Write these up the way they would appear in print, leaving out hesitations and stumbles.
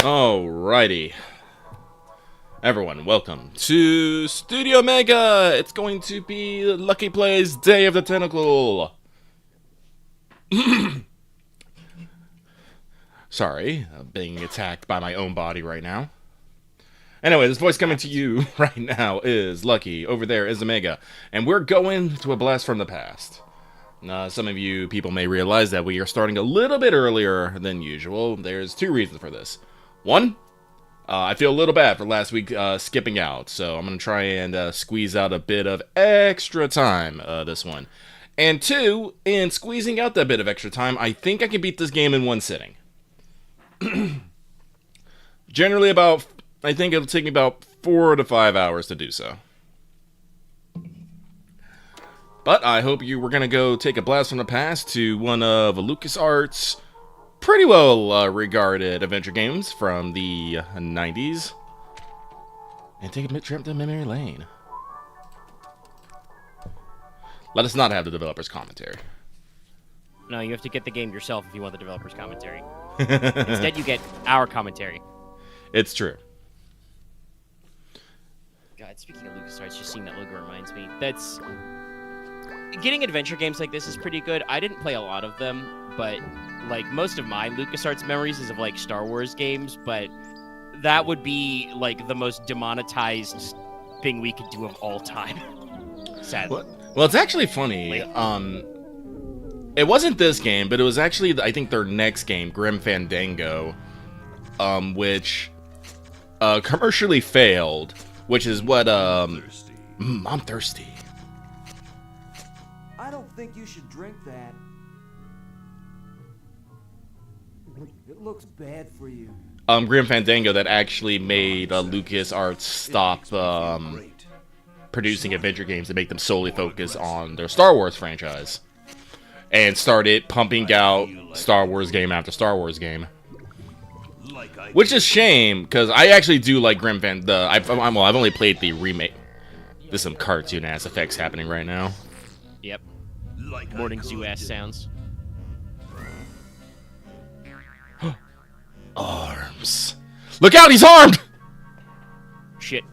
Alrighty. Everyone, welcome to Studio Mega! It's going to be Lucky Play's Day of the Tentacle! Sorry, I'm being attacked by my own body right now. Anyway, this voice coming to you right now is Lucky. Over there is Omega. And we're going to a blast from the past. Some of you people may realize that we are starting a little bit earlier than usual. There's two reasons for this. One, I feel a little bad for last week skipping out, so I'm going to try and squeeze out a bit of extra time this one. And two, in squeezing out that bit of extra time, I think I can beat this game in one sitting. Generally I think it'll take me about 4 to 5 hours to do so. But I hope you were going to go take a blast from the past to one of LucasArts' pretty well regarded adventure games from the 90s. And take a trip to memory lane. Let us not have the developer's commentary. No, you have to get the game yourself if you want the developer's commentary. Instead, you get our commentary. It's true. God, speaking of LucasArts, just seeing that logo reminds me. Getting adventure games like this is pretty good. I didn't play a lot of them, but like most of my LucasArts memories is of like Star Wars games, but that would be like the most demonetized thing we could do of all time. Sadly. Well, it's actually funny. It wasn't this game, but it was actually, I think, their next game, Grim Fandango, which commercially failed, which is what, I'm thirsty. I don't think you should drink that. It looks bad for you. Grim Fandango that actually made LucasArts stop producing adventure games and make them solely focus on their Star Wars franchise. And started pumping out Star Wars game after Star Wars game. Which is a shame, because I actually do like Grim Fandango. I've only played the remake. There's some cartoon-ass effects happening right now. Yep. Morning zoo-ass sounds. Arms. Look out, he's armed! Shit.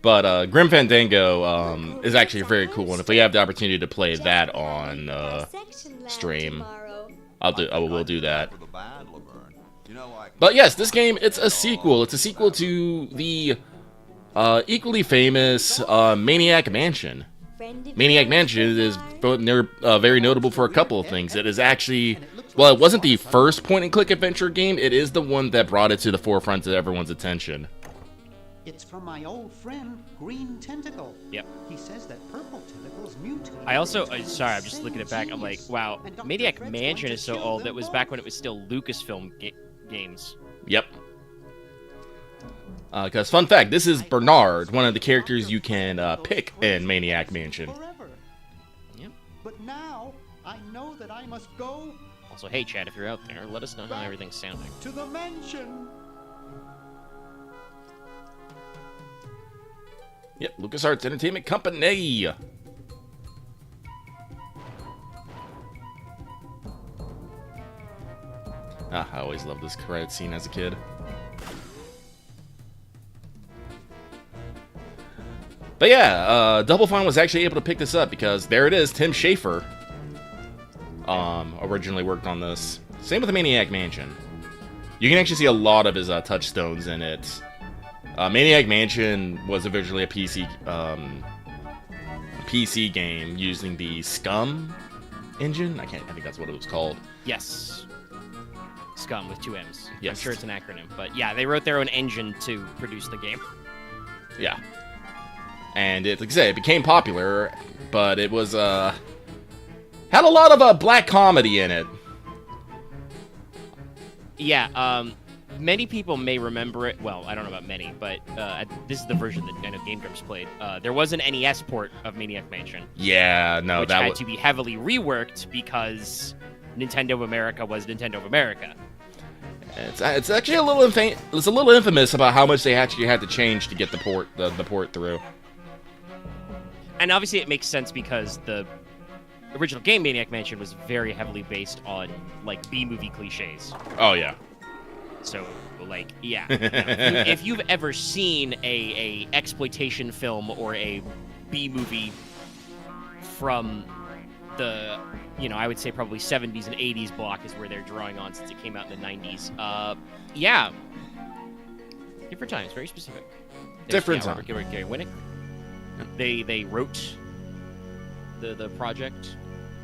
But Grim Fandango is actually a very cool one. If we have the opportunity to play that on stream, I will do that. But yes, this game, it's a sequel. It's a sequel to the equally famous Maniac Mansion. Maniac Mansion is very notable for a couple of things. It is actually, well, it wasn't the first point-and-click adventure game. It is the one that brought it to the forefront of everyone's attention. It's from my old friend, Green Tentacle. Yep. He says that purple tentacles mutate. I also, sorry, I'm just looking it back. I'm like, wow, Maniac Mansion is so old. That was back when it was still Lucasfilm games. Yep. Because, fun fact, this is Bernard, one of the characters you can pick in Maniac Mansion. Yep. But now, I know that I must go Also, hey, Chad, if you're out there, let us know how everything's sounding. to the mansion. Yep, LucasArts Entertainment Company. I always loved this credit scene as a kid. But yeah, Double Fine was actually able to pick this up because there it is, Tim Schafer originally worked on this. Same with the Maniac Mansion. You can actually see a lot of his touchstones in it. Maniac Mansion was originally a PC game using the Scum engine. I think that's what it was called. Yes. Scum with 2 M's. Yes. I'm sure it's an acronym. But yeah, they wrote their own engine to produce the game. Yeah. And like I say, it became popular, but it was, had a lot of black comedy in it. Yeah, many people may remember it. Well, I don't know about many, but this is the version that I know Game Grumps played. There was an NES port of Maniac Mansion. Yeah, no, which that had to be heavily reworked because Nintendo of America was Nintendo of America. It's actually a little it's a little infamous about how much they actually had to change to get the port through. And obviously it makes sense because the original game Maniac Mansion was very heavily based on like B-movie cliches. Oh yeah. So like yeah, if you've ever seen a exploitation film or a B-movie from the I would say probably 70s and 80s block is where they're drawing on since it came out in the 90s. Yeah. Different times, very specific. Different Robert Gary Winnick. They wrote the project.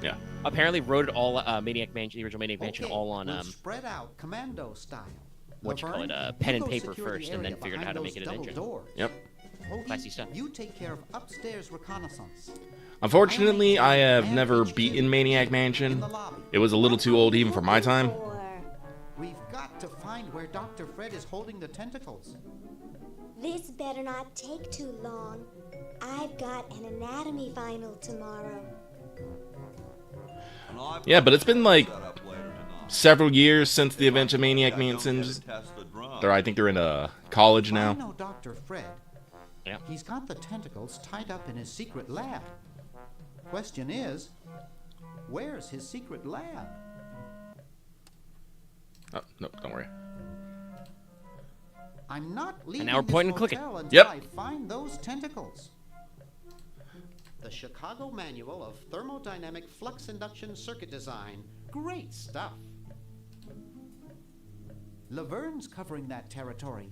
Yeah. Apparently wrote it all Maniac Mansion, the original Maniac Mansion, all on we'll spread out commando style. what you call it, pen and paper first, and then figured out how to make it an engine. Yep. Classy stuff. You take care of upstairs reconnaissance. Unfortunately, I have never beaten Maniac Mansion. It was a little too old even for my time. We've got to find where Dr. Fred is holding the tentacles. This better not take too long. I've got an anatomy final tomorrow. Yeah, but it's been like several years since the event of Maniac Mansion. I think they're in college I now. know Dr. Fred. Yeah. He's got the tentacles tied up in his secret lab. Question is, where's his secret lab? Oh, no, don't worry. I'm not leaving now we're this pointing and clicking. hotel until Yep. I find those tentacles. The Chicago Manual of Thermodynamic Flux Induction Circuit Design. Great stuff. Laverne's covering that territory.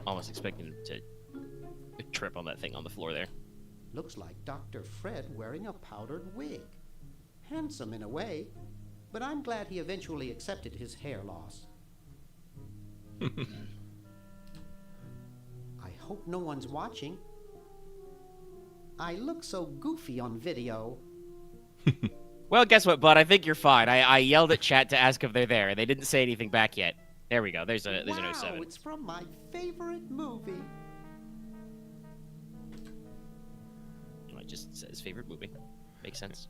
Almost expecting him to trip on that thing on the floor there. Looks like Dr. Fred wearing a powdered wig. Handsome in a way, but I'm glad he eventually accepted his hair loss. I hope no one's watching. I look so goofy on video. Well, guess what, bud? I think you're fine. I yelled at chat to ask if they're there. They didn't say anything back yet. There we go. There's an Wow, 07. it's from my favorite movie. It just says favorite movie. Makes sense.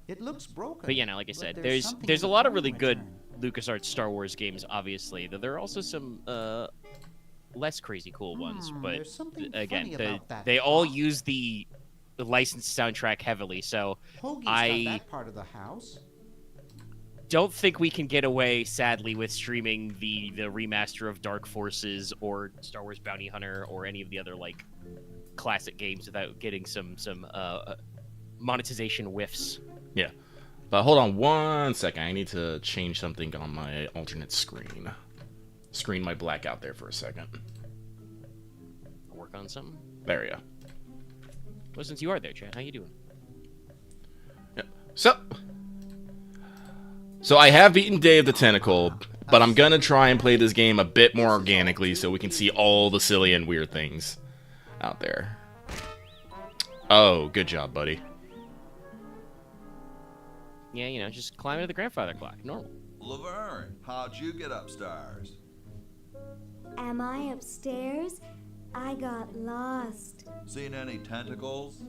It looks broken. But yeah, like I said, but there's something a in lot of the really film good return. LucasArts Star Wars games, obviously. Though there are also some less crazy cool ones. But there's something again, funny about that they all plot. use the licensed soundtrack heavily. So Hoagie's I got that part of the house. don't think we can get away, sadly, with streaming the remaster of Dark Forces or Star Wars Bounty Hunter or any of the other like classic games without getting some monetization whiffs. Yeah. But hold on one second. I need to change something on my alternate screen. Screen might black out there for a second. Work on something. There we go. Well, since you are there, Chad, how you doing? Yep. So I have beaten Day of the Tentacle, but I'm gonna try and play this game a bit more organically so we can see all the silly and weird things out there. Oh, good job, buddy. Yeah, just climb into the grandfather clock. Normal. Laverne, how'd you get upstairs? Am I upstairs? I got lost. Seen any tentacles?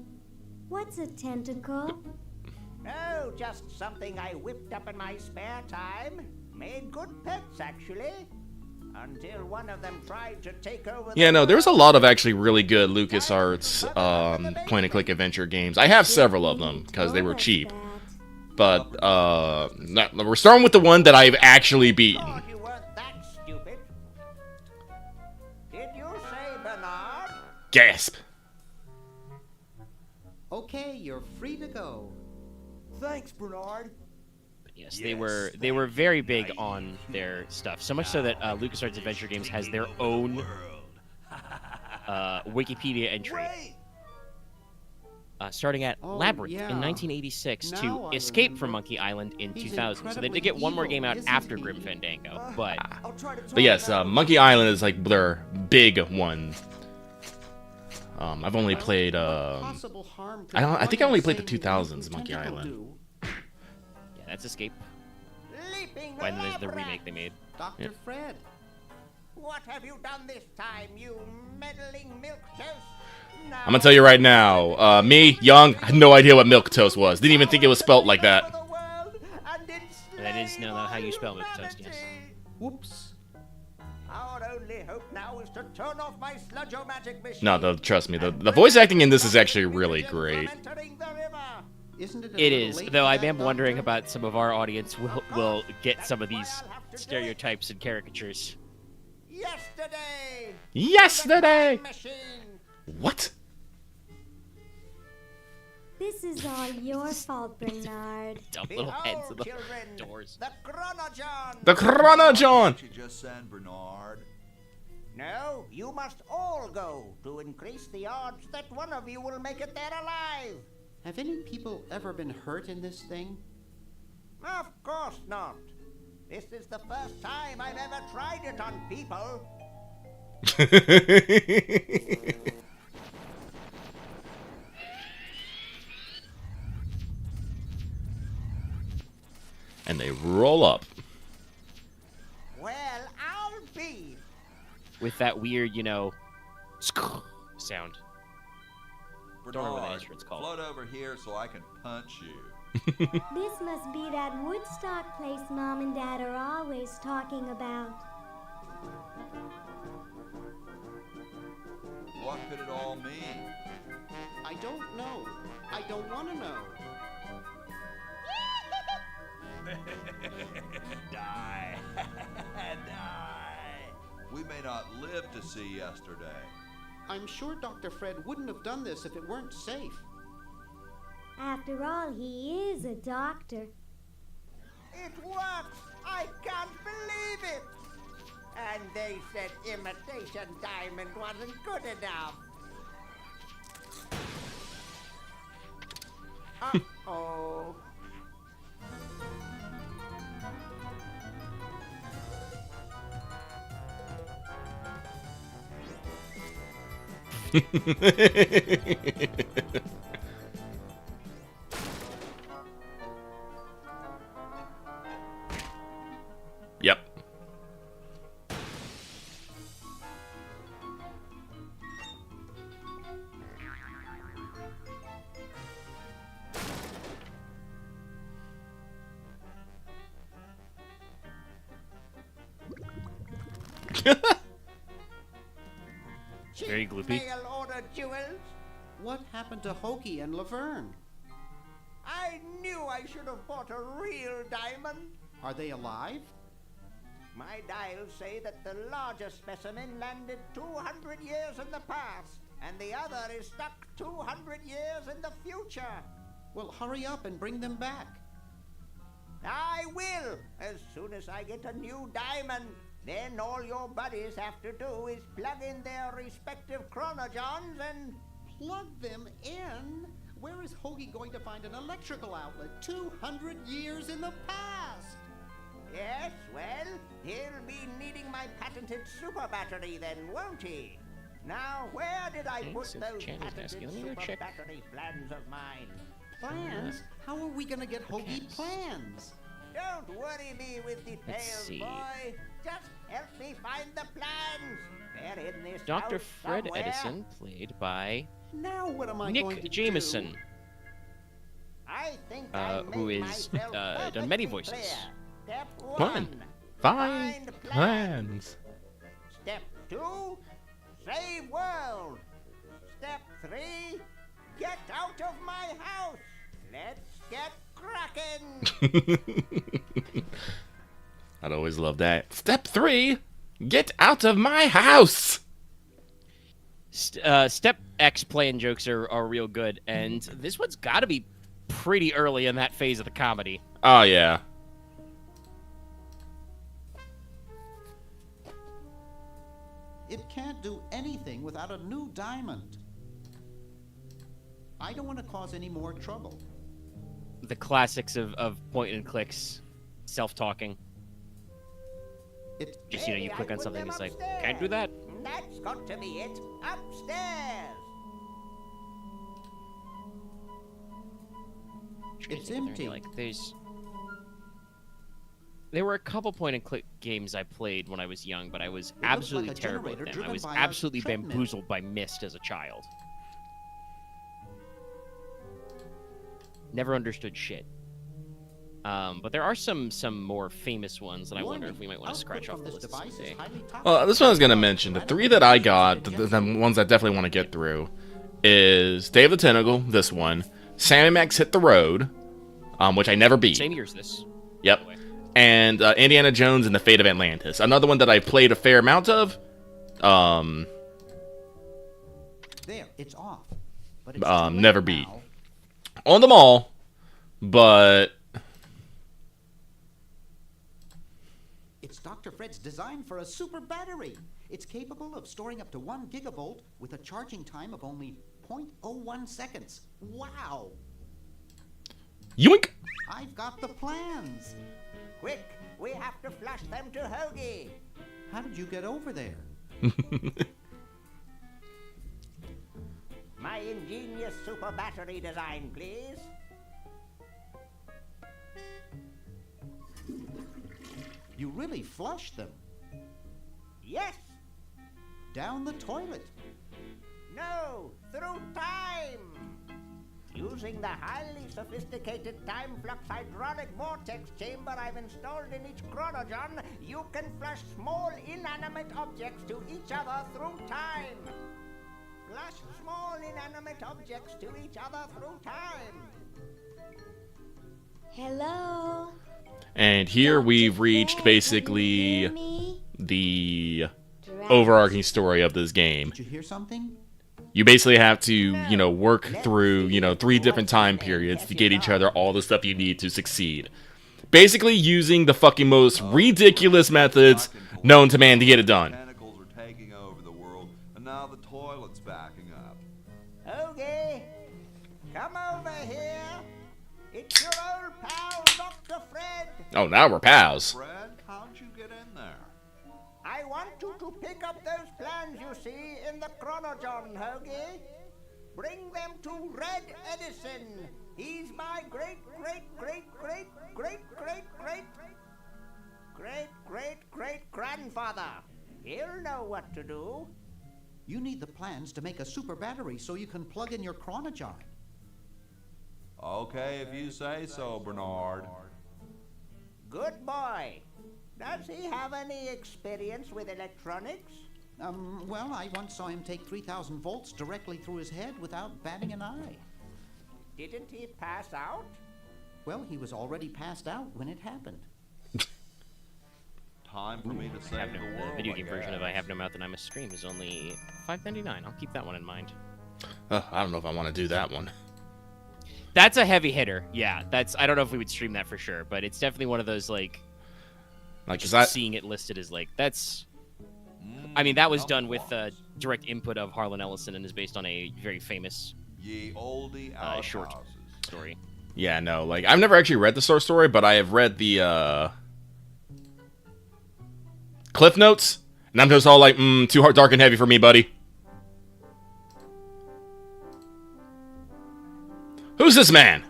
What's a tentacle? Oh, just something I whipped up in my spare time. Made good pets, actually. Until one of them tried to take over the Yeah, no, there's a lot of actually really good LucasArts point-and-click adventure games. I have several of them because they were cheap. But we're starting with the one that I've actually beaten. Thought you weren't that stupid. Did you say Bernard? Gasp. Okay, you're free to go. Thanks, Bernard. But yes, they were very big on their stuff. So much so that LucasArts Adventure Games has their own Wikipedia entry. Starting at Labyrinth yeah. in 1986 Now to I Escape from remember. Monkey Island in He's 2000. So they did incredibly get one more evil, game out isn't after he? Grim Fandango. But I'll try to talk But yes, about it. Monkey Island is like their big one. I've only played. Possible harm could I think I only played the one 2000s insane Monkey tentacle Island. do. yeah, that's Escape. Leaping And then there's the labyrinth. remake they made. Dr. Yeah. Fred. What have you done this time, you meddling milk toast? I'm gonna tell you right now, me, young, I had no idea what milk toast was. Didn't even think it was spelt like that. That is no, how you spell milquetoast, yes. Whoops. Our only hope now is to turn off my sludge-o-magic machine. No, trust me, the voice acting in this is actually really great. Isn't it? It is, though I am wondering about some of our audience will get some of these stereotypes and caricatures. Yesterday! What? This is all your fault, Bernard. Dumb little heads of the doors. The Chronojon! The Chronojon! Can't you just send Bernard? No, you must all go to increase the odds that one of you will make it there alive. Have any people ever been hurt in this thing? Of course not. This is the first time I've ever tried it on people. And they roll up. Well, I'll be. With that weird, sound. Don't remember what that Bernard, instrument's called. float over here so I can punch you. This must be that Woodstock place Mom and Dad are always talking about. What could it all mean? I don't know. I don't want to know. Die. Die. We may not live to see yesterday. I'm sure Dr. Fred wouldn't have done this if it weren't safe. After all, he is a doctor. It works! I can't believe it! And they said imitation diamond wasn't good enough. Uh-oh. Yep. Very gloopy. Mail order jewels. What happened to Hoagie and Laverne? I knew I should have bought a real diamond. Are they alive? My dials say that the largest specimen landed 200 years in the past, and the other is stuck 200 years in the future. Well, hurry up and bring them back. I will, as soon as I get a new diamond. Then all your buddies have to do is plug in their respective chronojons and... Plug them in? Where is Hoagie going to find an electrical outlet 200 years in the past? Yes, well, he'll be needing my patented super battery then, won't he? Now, where did I Okay, put so those Chan is patented asking. Let me go super check. battery plans of mine? Plans? How are we going to get Hoagie Yes. plans? Don't worry me with details, see. boy. Just help me find the plans. They're in this Dr. house Fred somewhere. Edison, played by Now what am I going to Nick Jameson, do? I think I who made is myself done many perfectly voices. clear. Step Fun. 1. Find plans. Step 2. Save world. Step 3. Get out of my house. Let's get cracking. I'd always love that. Step 3, get out of my house. Step X playing jokes are real good, and this one's got to be pretty early in that phase of the comedy. Oh, yeah. It can't do anything without a new diamond. I don't want to cause any more trouble. The classics of point and clicks, self-talking. It Just, you Maybe click I on put something, them it's like, upstairs. can't do that. That's got to be it. Upstairs. It's There, empty. Like, there were a couple point and click games I played when I was young, but I was like absolutely a terrible at generator them. I driven was by a absolutely treadmill. bamboozled by Myst as a child. Never understood shit. But there are some more famous ones that I wonder if we might want to scratch off the list someday. Well, this one I was going to mention. The 3 that I got, the ones I definitely want to get through, is Day of the Tentacle, this one. Sam Max Hit the Road, which I never beat. Same year as this. Yep. And Indiana Jones and the Fate of Atlantis. Another one that I played a fair amount of. There, it's off. But it's never beat. On them all, but... It's Dr. Fred's design for a super battery. It's capable of storing up to 1 gigavolt with a charging time of only 0.01 seconds. Wow! Yoink! I've got the plans. Quick, we have to flush them to Hoagie. How did you get over there? My ingenious super battery design, please. You really flushed them. Yes. Down the toilet. No, through time. Using the highly sophisticated time flux hydraulic vortex chamber I've installed in each chronogon, you can flush small inanimate objects to each other through time. Flush small inanimate objects to each other through time. Hello? And here we've reached basically the overarching story of this game. Did you hear something? You basically have to, you know, work through, 3 different time periods to get each other all the stuff you need to succeed. Basically using the fucking most ridiculous methods known to man to get it done. Tentacles are taking over the world, and now the toilet's backing up. Okay, come over here. It's your old pal, Dr. Fred. Oh, now we're pals. Fred, how'd you get in there? I want you to pick up those plans you see in the chronogon, Hoagie. Bring them to Red Edison. He's my great grandfather. He'll know what to do. You need the plans to make a super battery so you can plug in your chronogon. Okay, if you say so, Bernard. Good boy. Does he have any experience with electronics? Well, I once saw him take 3,000 volts directly through his head without batting an eye. Didn't he pass out? Well, he was already passed out when it happened. Time for me to save the world. The video game I version of guess. I Have No Mouth and I Must Scream is only $5.99. I'll keep that one in mind. I don't know if I want to do that one. That's a heavy hitter. Yeah, I don't know if we would stream that for sure, but it's definitely one of those Like, just 'cause seeing it listed as that's. I mean, that was done with direct input of Harlan Ellison and is based on a very famous Ye oldie short outhouses. story. Yeah, no, like, I've never actually read the source story, but I have read the, Cliff Notes, and I'm just all like, too hard, dark and heavy for me, buddy. Who's this man?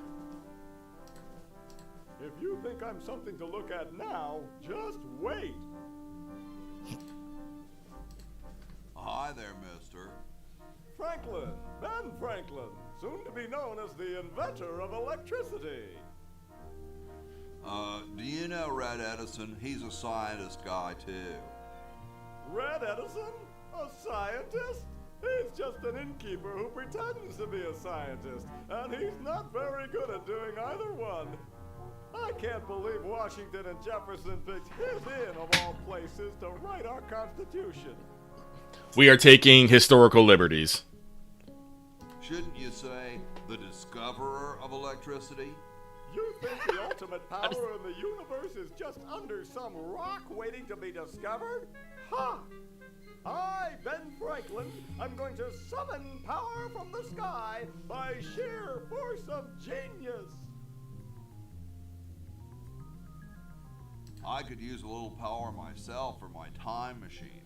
If you think I'm something to look at now, just wait. Hi there, mister. Franklin, Ben Franklin, soon to be known as the inventor of electricity. Do you know Red Edison? He's a scientist guy, too. Red Edison? A scientist? He's just an innkeeper who pretends to be a scientist, and he's not very good at doing either one. I can't believe Washington and Jefferson picked his inn, of all places, to write our Constitution. We are taking historical liberties. Shouldn't you say the discoverer of electricity? You think the ultimate power in the universe is just under some rock waiting to be discovered? Ha! I, Ben Franklin, am going to summon power from the sky by sheer force of genius. I could use a little power myself for my time machine.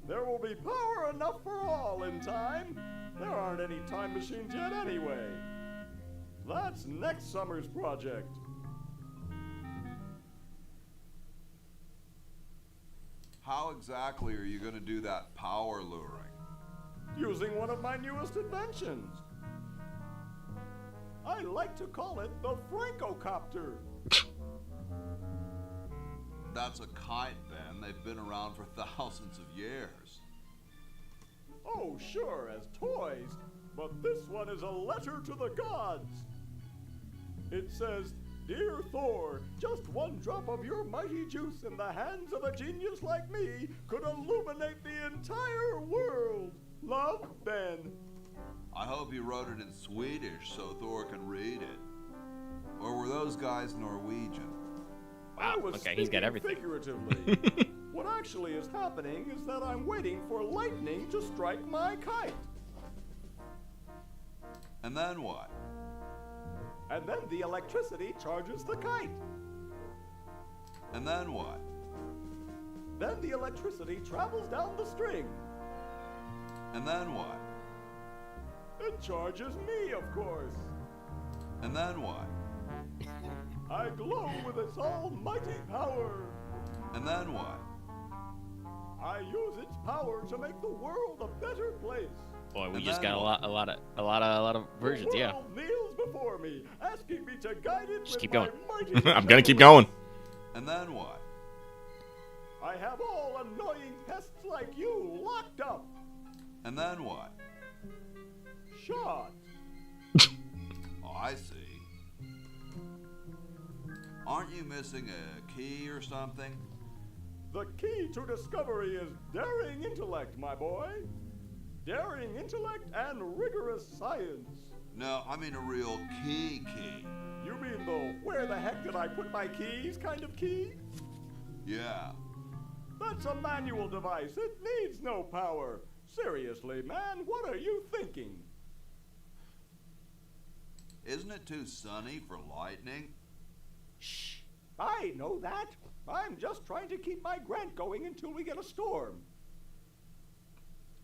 There will be power enough for all in time. There aren't any time machines yet anyway. That's next summer's project. How exactly are you going to do that power luring? Using one of my newest inventions. I like to call it the Francocopter. That's a kite, Ben. They've been around for thousands of years. Oh, sure, as toys, but this one is a letter to the gods. It says, "Dear Thor, just one drop of your mighty juice in the hands of a genius like me could illuminate the entire world. Love, Ben." I hope he wrote it in Swedish so Thor can read it. Or were those guys Norwegian? Wow, I was okay, he's got speaking everything. Figuratively. What actually is happening is that I'm waiting for lightning to strike my kite. And then what? And then the electricity charges the kite. And then what? Then the electricity travels down the string. And then what? It charges me, of course. And then what? I glow with its almighty power. And then what? I use its power to make the world a better place. Boy, we And just then got a lot of versions. The Yeah. world kneels before me, asking me to guide it Just with keep my going. mighty I'm gonna keep memory. going. And then what? I have all annoying pests like you locked up, And then what? shot. Oh, I see. Aren't you missing a key or something? The key to discovery is daring intellect, my boy. Daring intellect and rigorous science. No, I mean a real key. You mean the where the heck did I put my keys kind of key? Yeah. That's a manual device. It needs no power. Seriously, man, what are you thinking? Isn't it too sunny for lightning? Shh. I know that. I'm just trying to keep my grant going until we get a storm.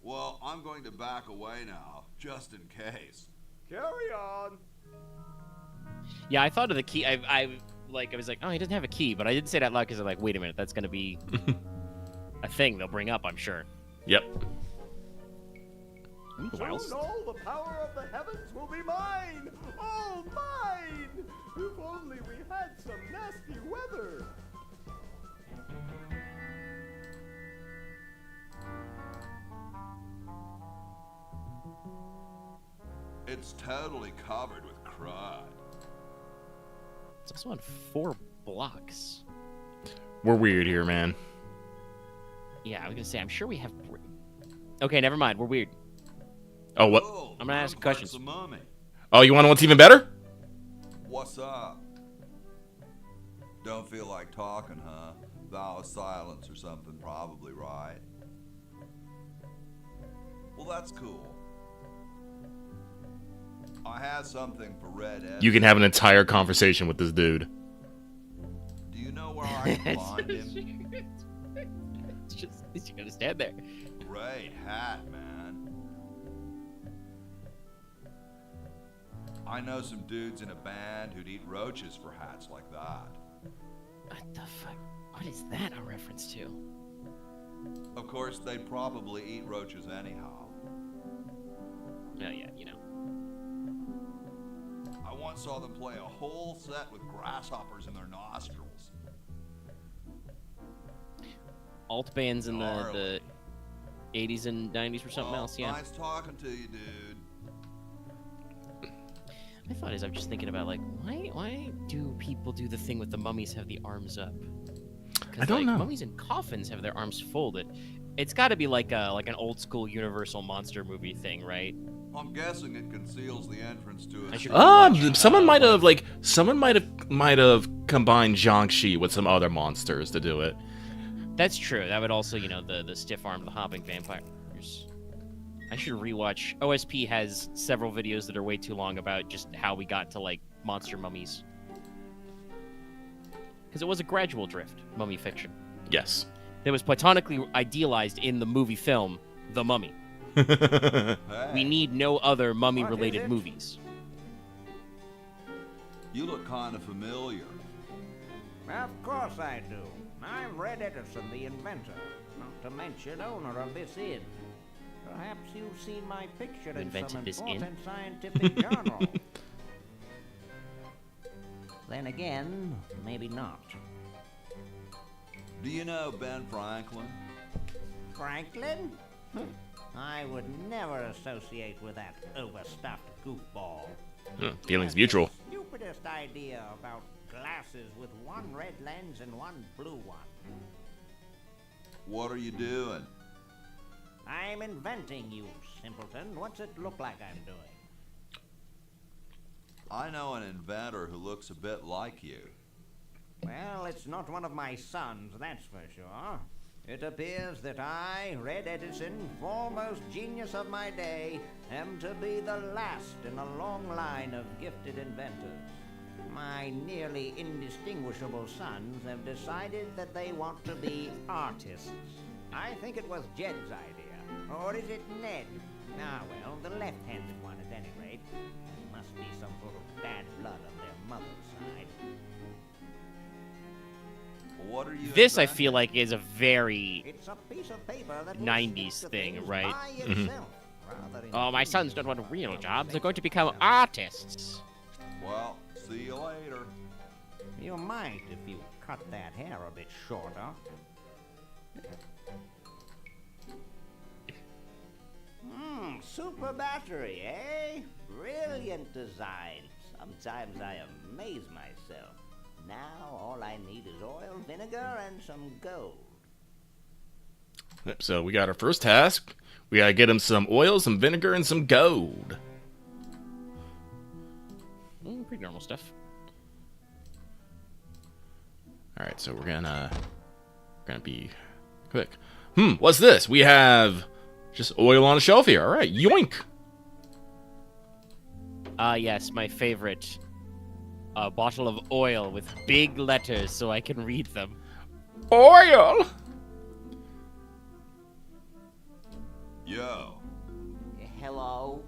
Well, I'm going to back away now, just in case. Carry on. Yeah, I thought of the key. I was like, oh, he doesn't have a key, but I didn't say that loud because I'm like, wait a minute, that's gonna be a thing they'll bring up, I'm sure. Yep. Ooh, Soon wow. all the power of the heavens will be mine. All mine. If only we had some nasty weather. It's totally covered with crud. It's also on 4 blocks. We're weird here, man. Yeah, I was gonna say, I'm sure we have. Okay, never mind. We're weird. Oh, what? Oh, I'm gonna ask the questions. parts of mummy. Oh, you want to know what's even better? What's up? Don't feel like talking, huh? Vow of silence or something, probably, right? Well, that's cool. I have something for Red Ed. You can have an entire conversation with this dude. Do you know where I can find him? It's just you're gonna stand there. Great hat, man. I know some dudes in a band who'd eat roaches for hats like that. What the fuck? What is that a reference to? Of course, they'd probably eat roaches anyhow. Oh yeah, you know. I once saw them play a whole set with grasshoppers in their nostrils. Alt bands in the Gnarly. 80s and 90s or something Well, else, yeah. Nice talking to you, dude. My thought is, I'm just thinking about like, why do people do the thing with the mummies have the arms up? 'Cause, I don't know. Mummies and coffins have their arms folded. It's got to be like an old school Universal monster movie thing, right? I'm guessing it conceals the entrance to I a. should- Someone might have combined Jiangxi with some other monsters to do it. That's true. That would also, the stiff-armed, the hopping vampires. I should rewatch. OSP has several videos that are way too long about just how we got to, like, monster mummies. Because it was a gradual drift, mummy fiction. Yes. That was platonically idealized in the movie film, The Mummy. Hey, We need no other What is mummy-related it? movies. you look kind of familiar. Of course I do. I'm Red Edison, the inventor, not to mention owner of this inn. Perhaps you've seen my picture in invented some this inn? important scientific journal. Then again, maybe not. Do you know Ben Franklin? Franklin? I would never associate with that overstuffed goofball. Feelings mutual. The stupidest idea about glasses with one red lens and one blue one. What are you doing? I'm inventing, you simpleton. What's it look like I'm doing? I know an inventor who looks a bit like you. Well, it's not one of my sons, that's for sure. It appears that I, Red Edison, foremost genius of my day, am to be the last in a long line of gifted inventors. My nearly indistinguishable sons have decided that they want to be artists. I think it was Jed's idea. Or is it Ned? Ah, well, the left-handed one at any rate. Must be some sort of bad blood on their mother's side. What are you This, I inventing? feel like, is a very It's a piece of paper that will 90s stick to thing, things right? by itself, rather than Oh, my sons don't want real jobs. They're going to become artists. Well, see you later. You might if you cut that hair a bit shorter. Super battery, eh? Brilliant design. Sometimes I amaze myself. Now all I need is oil, vinegar, and some gold. Yep, so we got our first task. We gotta get him some oil, some vinegar, and some gold. Pretty normal stuff. Alright, so we're gonna be quick. What's this? We have just oil on a shelf here. Alright, yoink! Yes, my favorite. A bottle of oil with big letters so I can read them. Oil! Yo, Hello?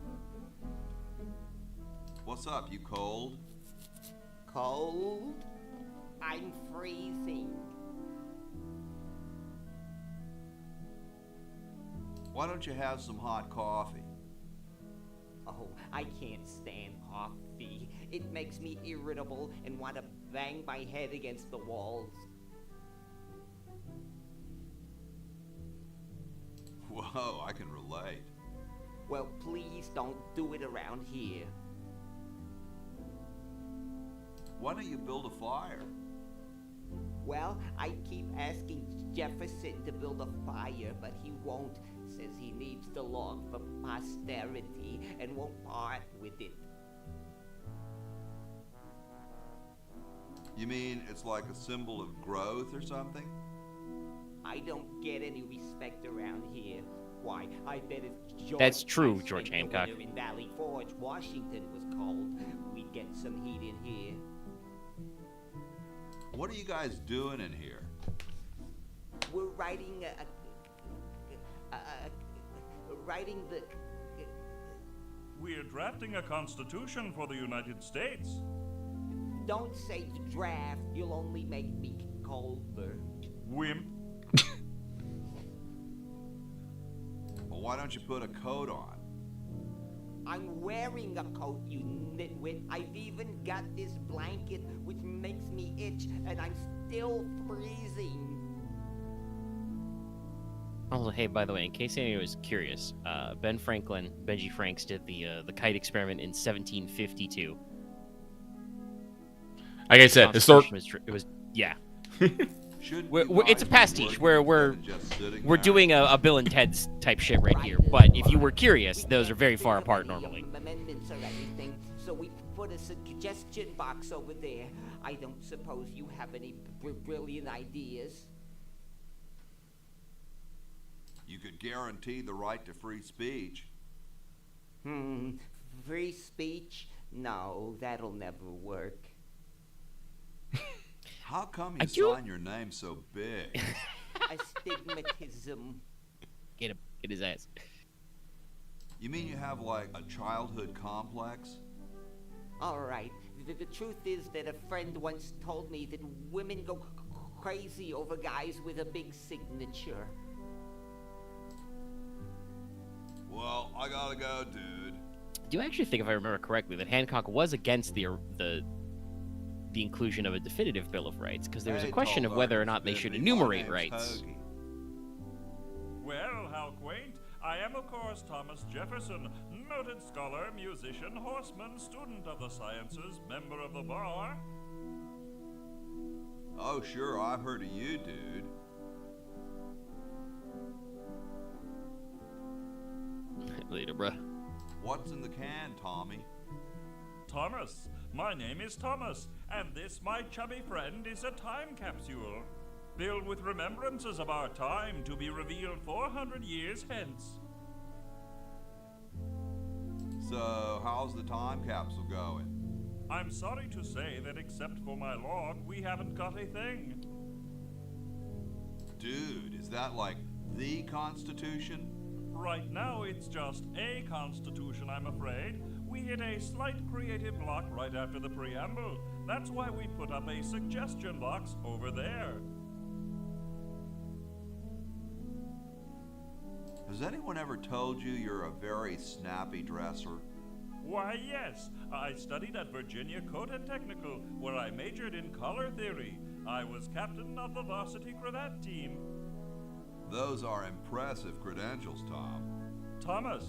what's up? You cold? Cold? I'm freezing. Why don't you have some hot coffee? Oh, I can't stand coffee. It makes me irritable and want to bang my head against the walls. Whoa, I can relate. Well, please don't do it around here. Why don't you build a fire? Well, I keep asking Jefferson to build a fire, but he won't. Says he needs the log for posterity and won't part with it. You mean it's like a symbol of growth or something? I don't get any respect around here. Why, I bet if George That's true, Washington George Hancock. Winter in Valley Forge, Washington was cold, we'd get some heat in here. What are you guys doing in here? We're writing writing the. We're drafting a constitution for the United States. Don't say draft. You'll only make me colder. Wimp. Well, why don't you put a coat on? I'm wearing a coat, you nitwit. I've even got this blanket which makes me itch, and I'm still freezing. Also, hey, by the way, in case anyone was curious, Ben Franklin, Benji Franks, did the kite experiment in 1752. Like I said, historic. Constitution was yeah. Shouldn't We're, you we're- it's a guys be pastiche. working We're instead of just sitting we're there? doing a Bill and Ted's type shit right here. But if you were curious, those are very far apart normally. Amendments or anything, so we put a suggestion box over there. I don't suppose you have any brilliant ideas. You could guarantee the right to free speech. Free speech? No, that'll never work. How come I you do- sign your name so big? Astigmatism. Get his ass. You mean you have like a childhood complex? All right. The truth is that a friend once told me that women go crazy over guys with a big signature. Well, I gotta go, dude. Do you actually think, if I remember correctly, that Hancock was against the the inclusion of a definitive Bill of Rights, because there was a Hey, question of tall whether or darky, not they should forbid me. My enumerate name's rights. Hoagie. Well, how quaint. I am, of course, Thomas Jefferson, noted scholar, musician, horseman, student of the sciences, member of the bar. Oh, sure, I've heard of you, dude. Later, bruh. What's in the can, Tommy? Thomas. My name is Thomas, and this, my chubby friend, is a time capsule, filled with remembrances of our time to be revealed 400 years hence. So, how's the time capsule going? I'm sorry to say that except for my log, we haven't got a thing. Dude, is that like the Constitution? Right now, it's just a constitution, I'm afraid. We hit a slight creative block right after the preamble. That's why we put up a suggestion box over there. Has anyone ever told you you're a very snappy dresser? Why, yes. I studied at Virginia Coat and Technical, where I majored in color theory. I was captain of the varsity cravat team. Those are impressive credentials, Tom. Thomas.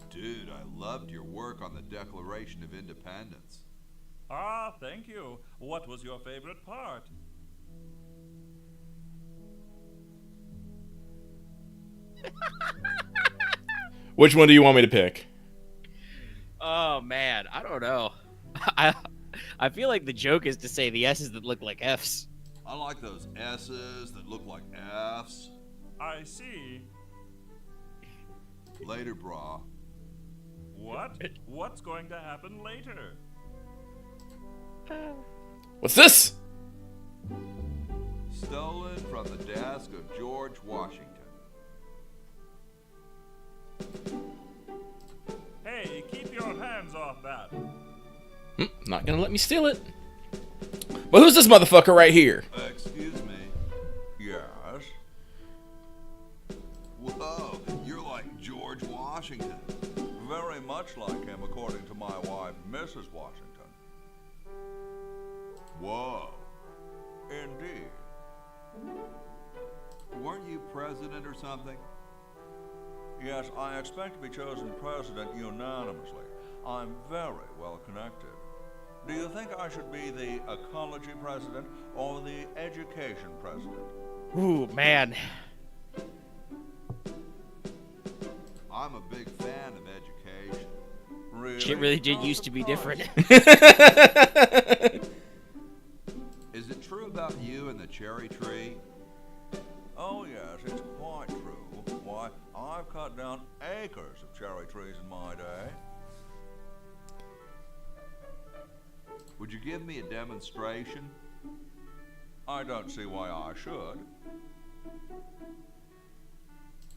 Dude, I loved your work on the Declaration of Independence. Ah, thank you. What was your favorite part? Which one do you want me to pick? Oh man, I don't know. I feel like the joke is to say the S's that look like F's. I like those S's that look like F's. I see. Later, brah. What? What's going to happen later? What's this? Stolen from the desk of George Washington. Hey, keep your hands off that. Not gonna let me steal it. But who's this motherfucker right here? Excuse me. Yes? Whoa, you're like George Washington. Very much like him, according to my wife, Mrs. Washington. Whoa. Indeed. Weren't you president or something? Yes, I expect to be chosen president unanimously. I'm very well connected. Do you think I should be the ecology president or the education president? Ooh, man. I'm a big fan of education. Really? Shit really did used to be different. Is it true about you and the cherry tree? Oh yes, it's quite true. Why, I've cut down acres of cherry trees in my day. Would you give me a demonstration? I don't see why I should.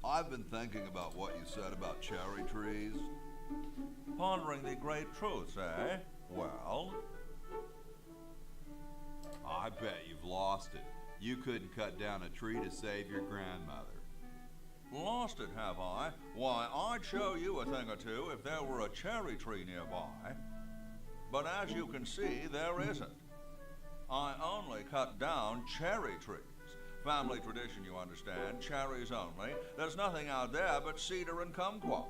I've been thinking about what you said about cherry trees. Pondering the great truths, eh? Well, I bet you've lost it. You couldn't cut down a tree to save your grandmother. lost it, have I? Why, I'd show you a thing or two if there were a cherry tree nearby. But as you can see, there isn't. I only cut down cherry trees. Family tradition, you understand. Cherries only. There's nothing out there but cedar and kumquats.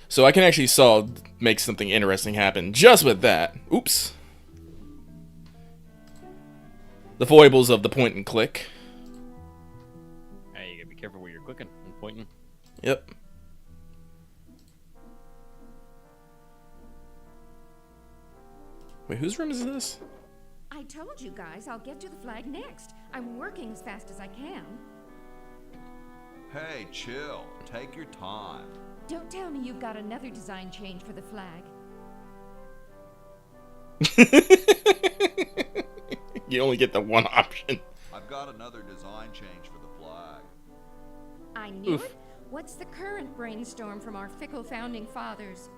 So I can actually make something interesting happen just with that. Oops. The foibles of the point and click. Hey, you gotta be careful where you're clicking and pointing. Yep. Wait, whose room is this? I told you guys I'll get to the flag next. I'm working as fast as I can. Hey, chill. Take your time. Don't tell me you've got another design change for the flag. You only get the one option. I've got another design change for the flag. I knew it. What's the current brainstorm from our fickle founding fathers?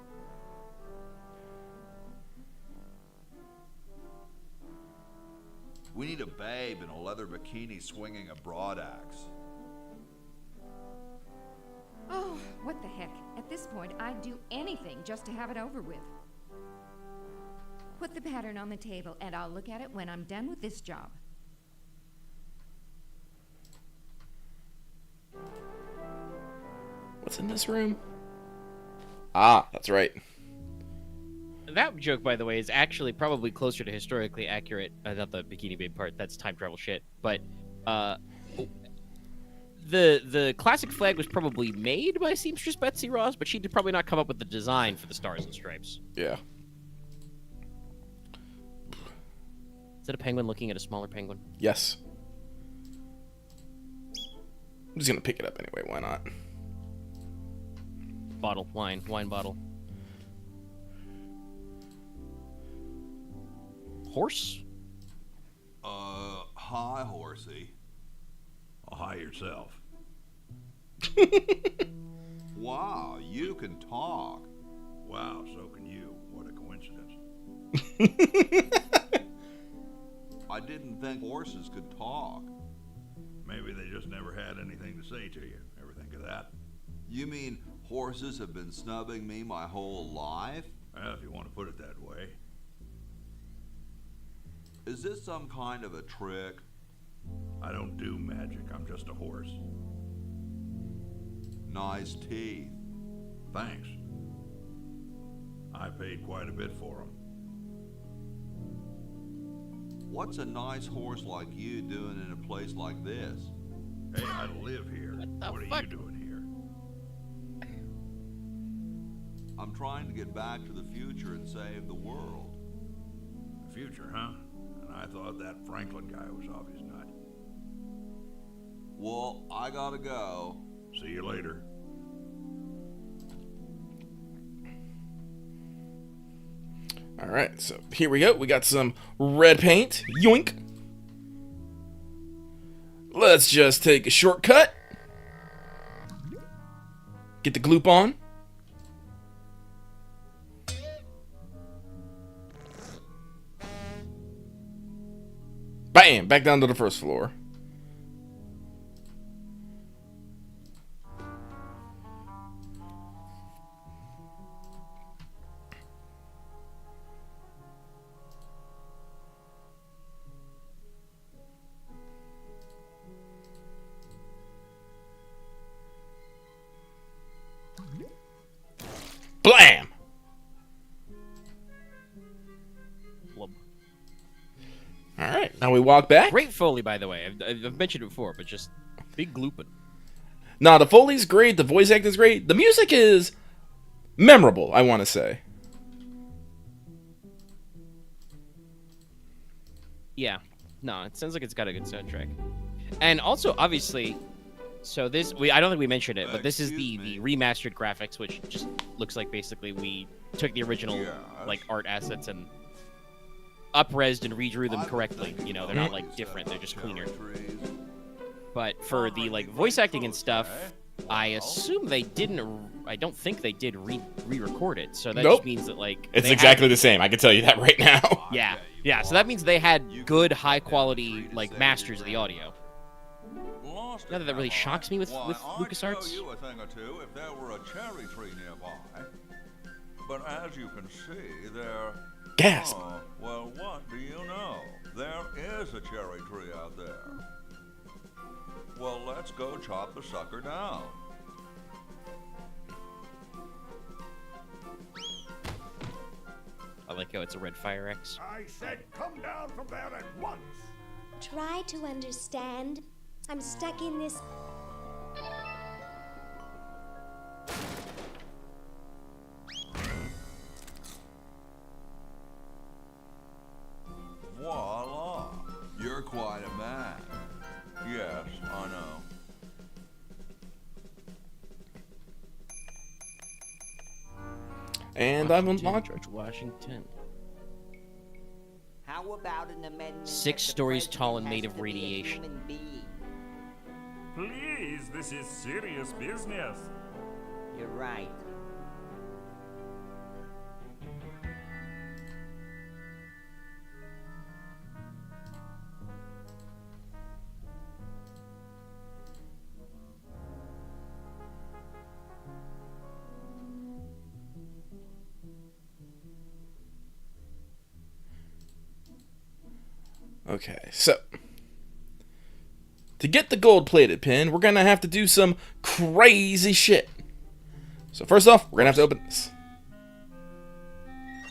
We need a babe in a leather bikini swinging a broadaxe. Oh, what the heck. At this point, I'd do anything just to have it over with. Put the pattern on the table, and I'll look at it when I'm done with this job. What's in this room? Ah, that's right. That joke, by the way, is actually probably closer to historically accurate. Not the Bikini Babe part. That's time travel shit. But the classic flag was probably made by seamstress Betsy Ross, but she did probably not come up with the design for the stars and stripes. Yeah. Is that a penguin looking at a smaller penguin? Yes. I'm just gonna pick it up anyway. Why not? Bottle. Wine bottle. Horse? Hi, horsey. Oh, hi yourself. Wow, you can talk. Wow, so can you. What a coincidence. I didn't think horses could talk. Maybe they just never had anything to say to you. Ever think of that? You mean horses have been snubbing me my whole life? Well, if you want to put it that way. Is this some kind of a trick? I don't do magic. I'm just a horse. Nice teeth. Thanks. I paid quite a bit for them. What's a nice horse like you doing in a place like this? Hey, I live here. What are you doing here? I'm trying to get back to the future and save the world. The future, huh? And I thought that Franklin guy was off his nut. Well, I gotta go. See you later. All right, so here we go. We got some red paint. Yoink. Let's just take a shortcut. Get the gloop on. Bam! Back down to the first floor. Blam! Alright, now we walk back. Great Foley, by the way. I've mentioned it before, but just big glooping. Nah, the Foley's great, the voice acting is great, the music is memorable, I want to say. Yeah. No, it sounds like it's got a good soundtrack. And also, obviously, so this, I don't think we mentioned it, but this is the remastered graphics, which just looks like basically we took the original like art assets and up-resed and redrew them correctly. You know, they're not like different, they're just cleaner. But for the like voice acting and stuff, I assume they didn't. I don't think they did re-record it. So that just means that like it's exactly the same. I can tell you that right now. Yeah, yeah. So that means they had good, high-quality like masters of the audio. Not that really shocks me with LucasArts. I'd tell you a thing or two if there were a cherry tree nearby. But as you can see, there. Gasp. Oh, well, what do you know? There is a cherry tree out there. Well, let's go chop the sucker down. I like how it's a red fire X. I said come down from there at once. Try to understand. I'm stuck in this. Voila! You're quite a man. Yes, I know. And I've unlocked George Washington. How about an amendment? 6 that the stories tall and president made has of to be a radiation. human being? Please, this is serious business. You're right. Okay, so to get the gold-plated pin, we're gonna have to do some crazy shit. So first off, we're gonna have to open this.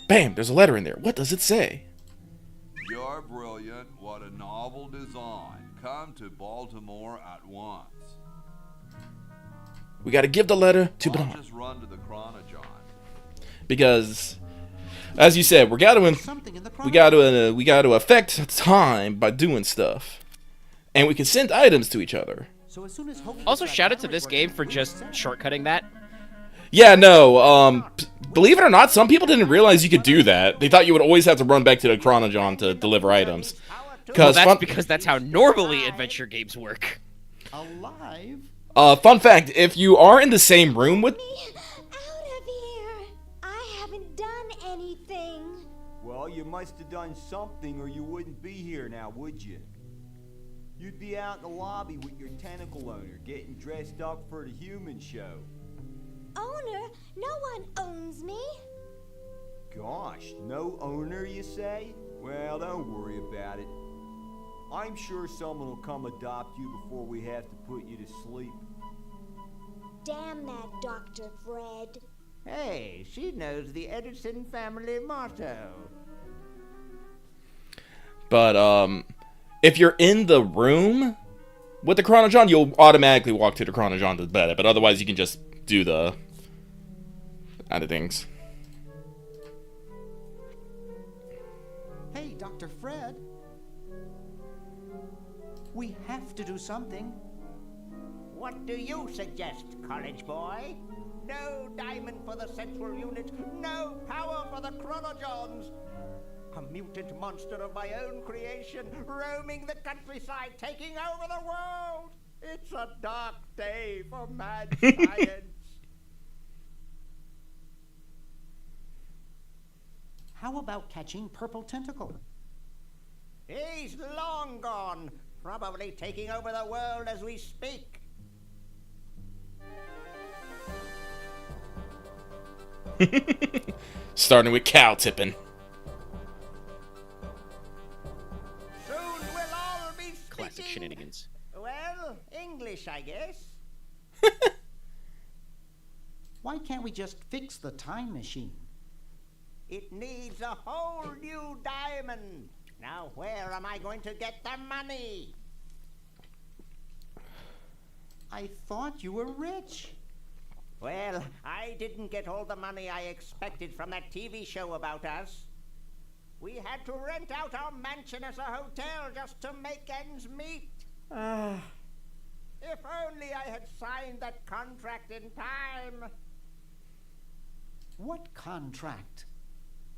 Bam! There's a letter in there. What does it say? You're brilliant. What a novel design. Come to Baltimore at once. We gotta give the letter to I'll Bernard. just run to the Chronojon. Because, as you said, we gotta affect time by doing stuff, and we can send items to each other. So as soon as Hokey Also, gets that shout out to battery this working, game for just shortcutting that. Yeah, no. Believe it or not, some people didn't realize you could do that. They thought you would always have to run back to the Chronojon to deliver items. Well, that's because that's how normally adventure games work. alive. Fun fact: if you are in the same room with Out of here! I haven't done anything. Well, you must have done something or you wouldn't be here now, would you? You'd be out in the lobby with your tentacle owner, getting dressed up for the human show. Owner? No one owns me. Gosh, no owner, you say? Well, don't worry about it. I'm sure someone will come adopt you before we have to put you to sleep. Damn that Dr. Fred. Hey, she knows the Edison family motto. But if you're in the room with the Chronojon, you'll automatically walk to the Chronojon to bed. But otherwise, you can just do the other things. Hey, Dr. Fred. We have to do something. What do you suggest, college boy? No diamond for the central unit, no power for the Chronojons. A mutant monster of my own creation, roaming the countryside, taking over the world. It's a dark day for mad science. How about catching Purple Tentacle? He's long gone, probably taking over the world as we speak. Starting with cow tipping. Soon we'll all be speaking. Classic shenanigans. Well, English, I guess. Why can't we just fix the time machine? It needs a whole new diamond. Now, where am I going to get the money? I thought you were rich. Well, I didn't get all the money I expected from that TV show about us. We had to rent out our mansion as a hotel just to make ends meet. If only I had signed that contract in time. What contract?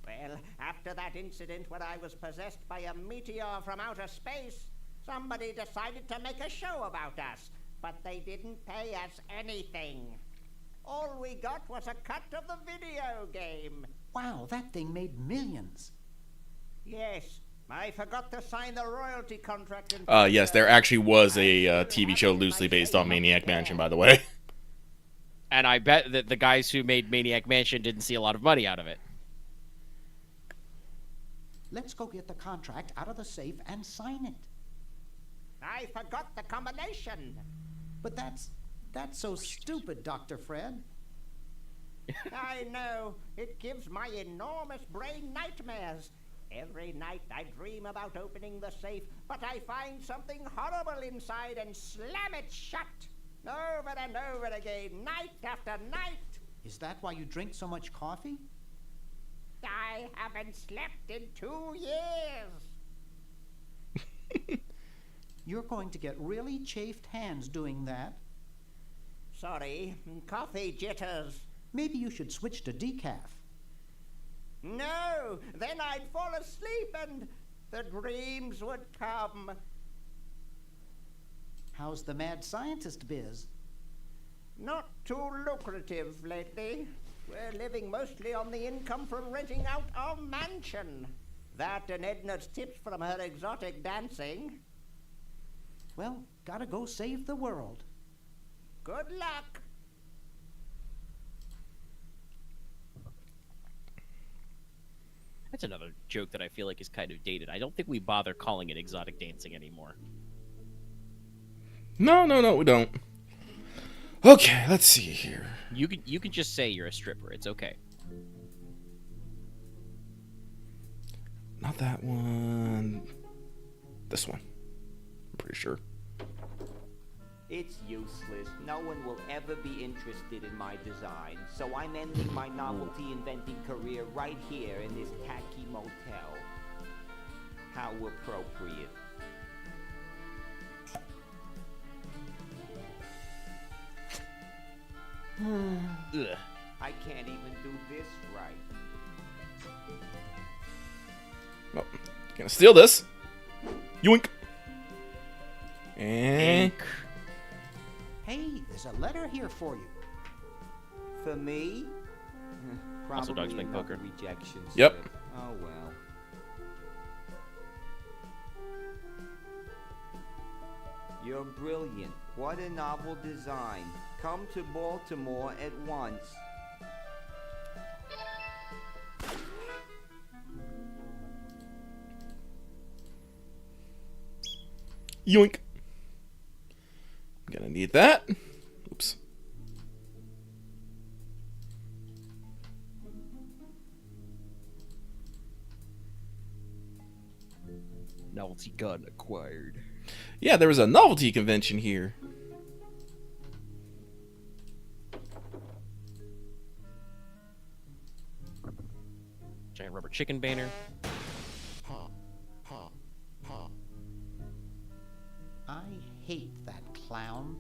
Well, after that incident when I was possessed by a meteor from outer space, somebody decided to make a show about us, but they didn't pay us anything. All we got was a cut of the video game. Wow, that thing made millions. Yes, I forgot to sign the royalty contract. In Yes, there actually was a TV show loosely based on Maniac Mansion, by the way. And I bet that the guys who made Maniac Mansion didn't see a lot of money out of it. Let's go get the contract out of the safe and sign it. I forgot the combination. But that's so stupid, Dr. Fred. I know. It gives my enormous brain nightmares. Every night I dream about opening the safe, but I find something horrible inside and slam it shut. Over and over again, night after night. Is that why you drink so much coffee? I haven't slept in 2 years. You're going to get really chafed hands doing that. Sorry, coffee jitters. Maybe you should switch to decaf. No, then I'd fall asleep and the dreams would come. How's the mad scientist biz? Not too lucrative lately. We're living mostly on the income from renting out our mansion. That and Edna's tips from her exotic dancing. Well, gotta go save the world. Good luck. That's another joke that I feel like is kind of dated. I don't think we bother calling it exotic dancing anymore. No, we don't. Okay, let's see here. You can just say you're a stripper. It's okay. Not that one. This one. I'm pretty sure. It's useless. No one will ever be interested in my design, so I'm ending my novelty inventing career right here in this tacky motel. How appropriate. Ugh. I can't even do this right. Oh, gonna steal this. Yoink. And Hey, there's a letter here for you. For me? Also, dogs Probably make another poker. rejection Yep. slip. Oh well. You're brilliant. What a novel design. Come to Baltimore at once. yoink. I'm gonna need that. Oops. Novelty gun acquired. Yeah, there was a novelty convention here. Giant rubber chicken banner. I hate that clown.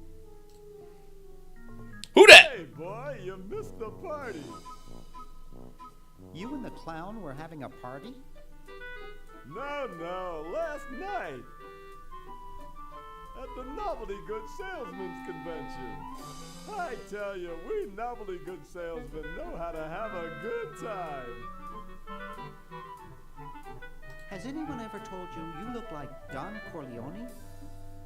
Who dat? Hey, boy, you missed the party. You and the clown were having a party? No, last night. At the Novelty Good Salesmen's Convention. I tell you, we novelty good salesmen know how to have a good time. Has anyone ever told you you look like Don Corleone?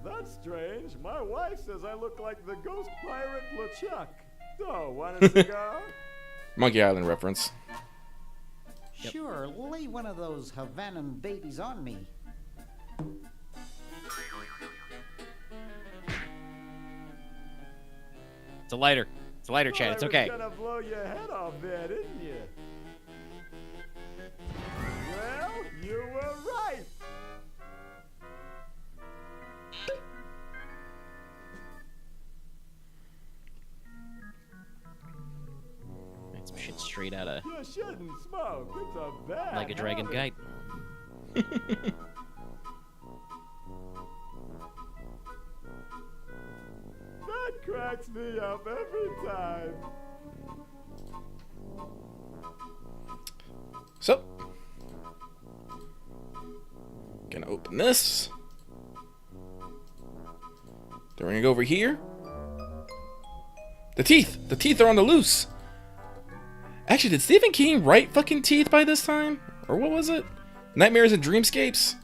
That's strange. My wife says I look like the ghost pirate LeChuck. So, want a cigar? Monkey Island reference. Sure, lay one of those Havanan babies on me. It's a lighter. It's a lighter, Chad. It's okay. I was gonna blow your head off there, didn't you? Well, you were right. That's some shit straight out of You shouldn't smoke. It's a bad Like a Dragon habit. Guide. That cracks me up every time. So, gonna open this. Then we're gonna go over here. The teeth are on the loose. Actually, did Stephen King write fucking Teeth by this time? Or what was it? Nightmares and Dreamscapes?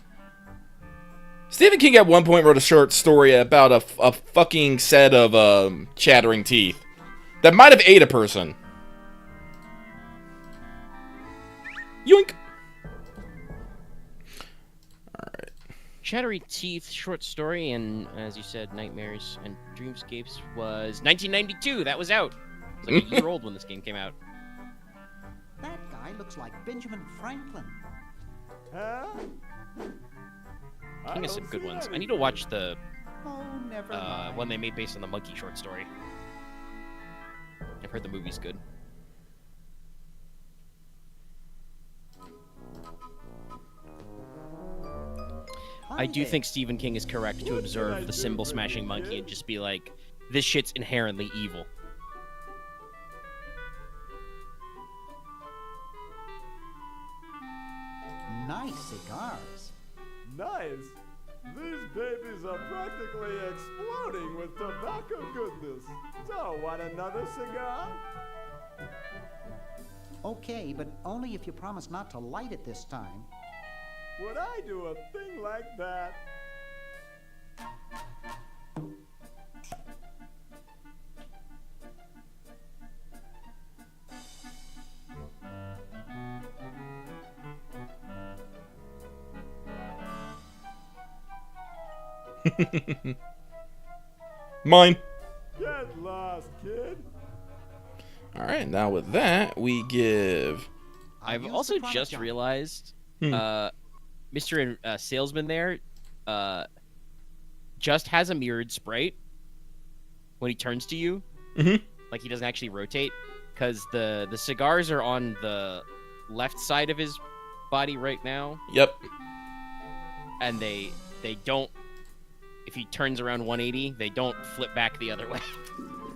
Stephen King at one point wrote a short story about a fucking set of chattering teeth that might have ate a person. Yoink! Alright. Chattery Teeth short story, and as you said, Nightmares and Dreamscapes was 1992. That was out. It was like a year old when this game came out. That guy looks like Benjamin Franklin. Huh? King has some don't good see ones. I any. need to watch the Oh, never mind. one they made based on the monkey short story. I've heard the movie's good. I do think Stephen King is correct to What can I observe do the for symbol you, smashing monkey kid? and just be like, this shit's inherently evil. Nice cigars. Nice. These babies are practically exploding with tobacco goodness. So, want another cigar? Okay, but only if you promise not to light it this time. Would I do a thing like that? Mine. Get lost, kid. Alright, now with that, we give... I've also just realized, Mr. Salesman there, just has a mirrored sprite when he turns to you. Mm-hmm. Like, he doesn't actually rotate, because the cigars are on the left side of his body right now. Yep. And they don't, if he turns around 180, they don't flip back the other way.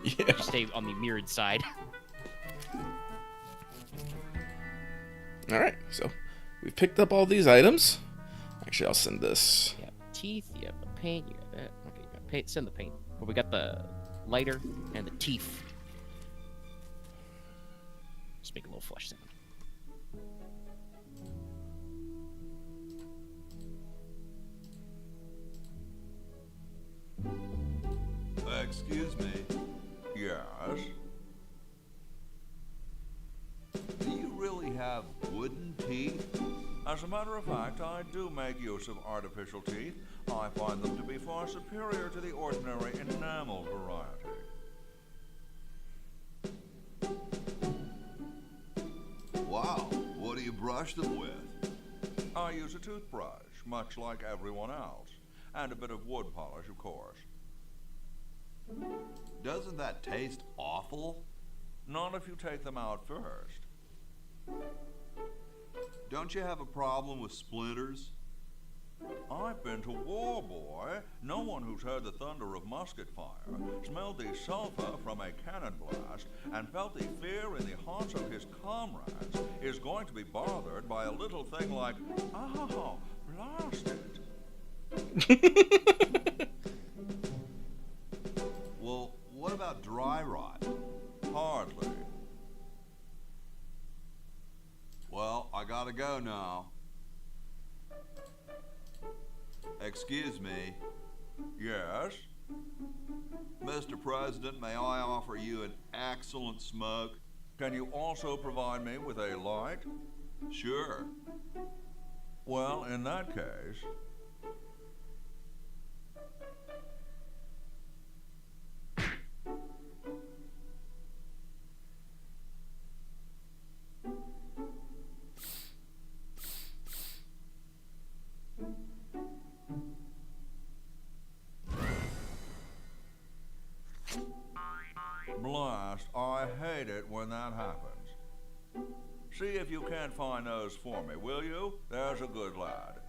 Yeah. They just stay on the mirrored side. Alright, so we've picked up all these items. Actually, I'll send this. You have teeth, you have the paint, you got that. Okay, you got paint. Send the paint. But we got the lighter and the teeth. Just make a little flush sound. Excuse me. Yes? Do you really have wooden teeth? As a matter of fact, I do make use of artificial teeth. I find them to be far superior to the ordinary enamel variety. Wow, what do you brush them with? I use a toothbrush, much like everyone else. And a bit of wood polish, of course. Doesn't that taste awful? Not if you take them out first. Don't you have a problem with splinters? I've been to war, boy. No one who's heard the thunder of musket fire, smelled the sulfur from a cannon blast, and felt the fear in the hearts of his comrades is going to be bothered by a little thing like, oh, blast it. Well, what about dry rot? Hardly. Well, I gotta go now. Excuse me. Yes? Mr. President, may I offer you an excellent smoke? Can you also provide me with a light? Sure. Well, in that case... Blast, I hate it when that happens. See if you can't find those for me, will you? There's a good lad.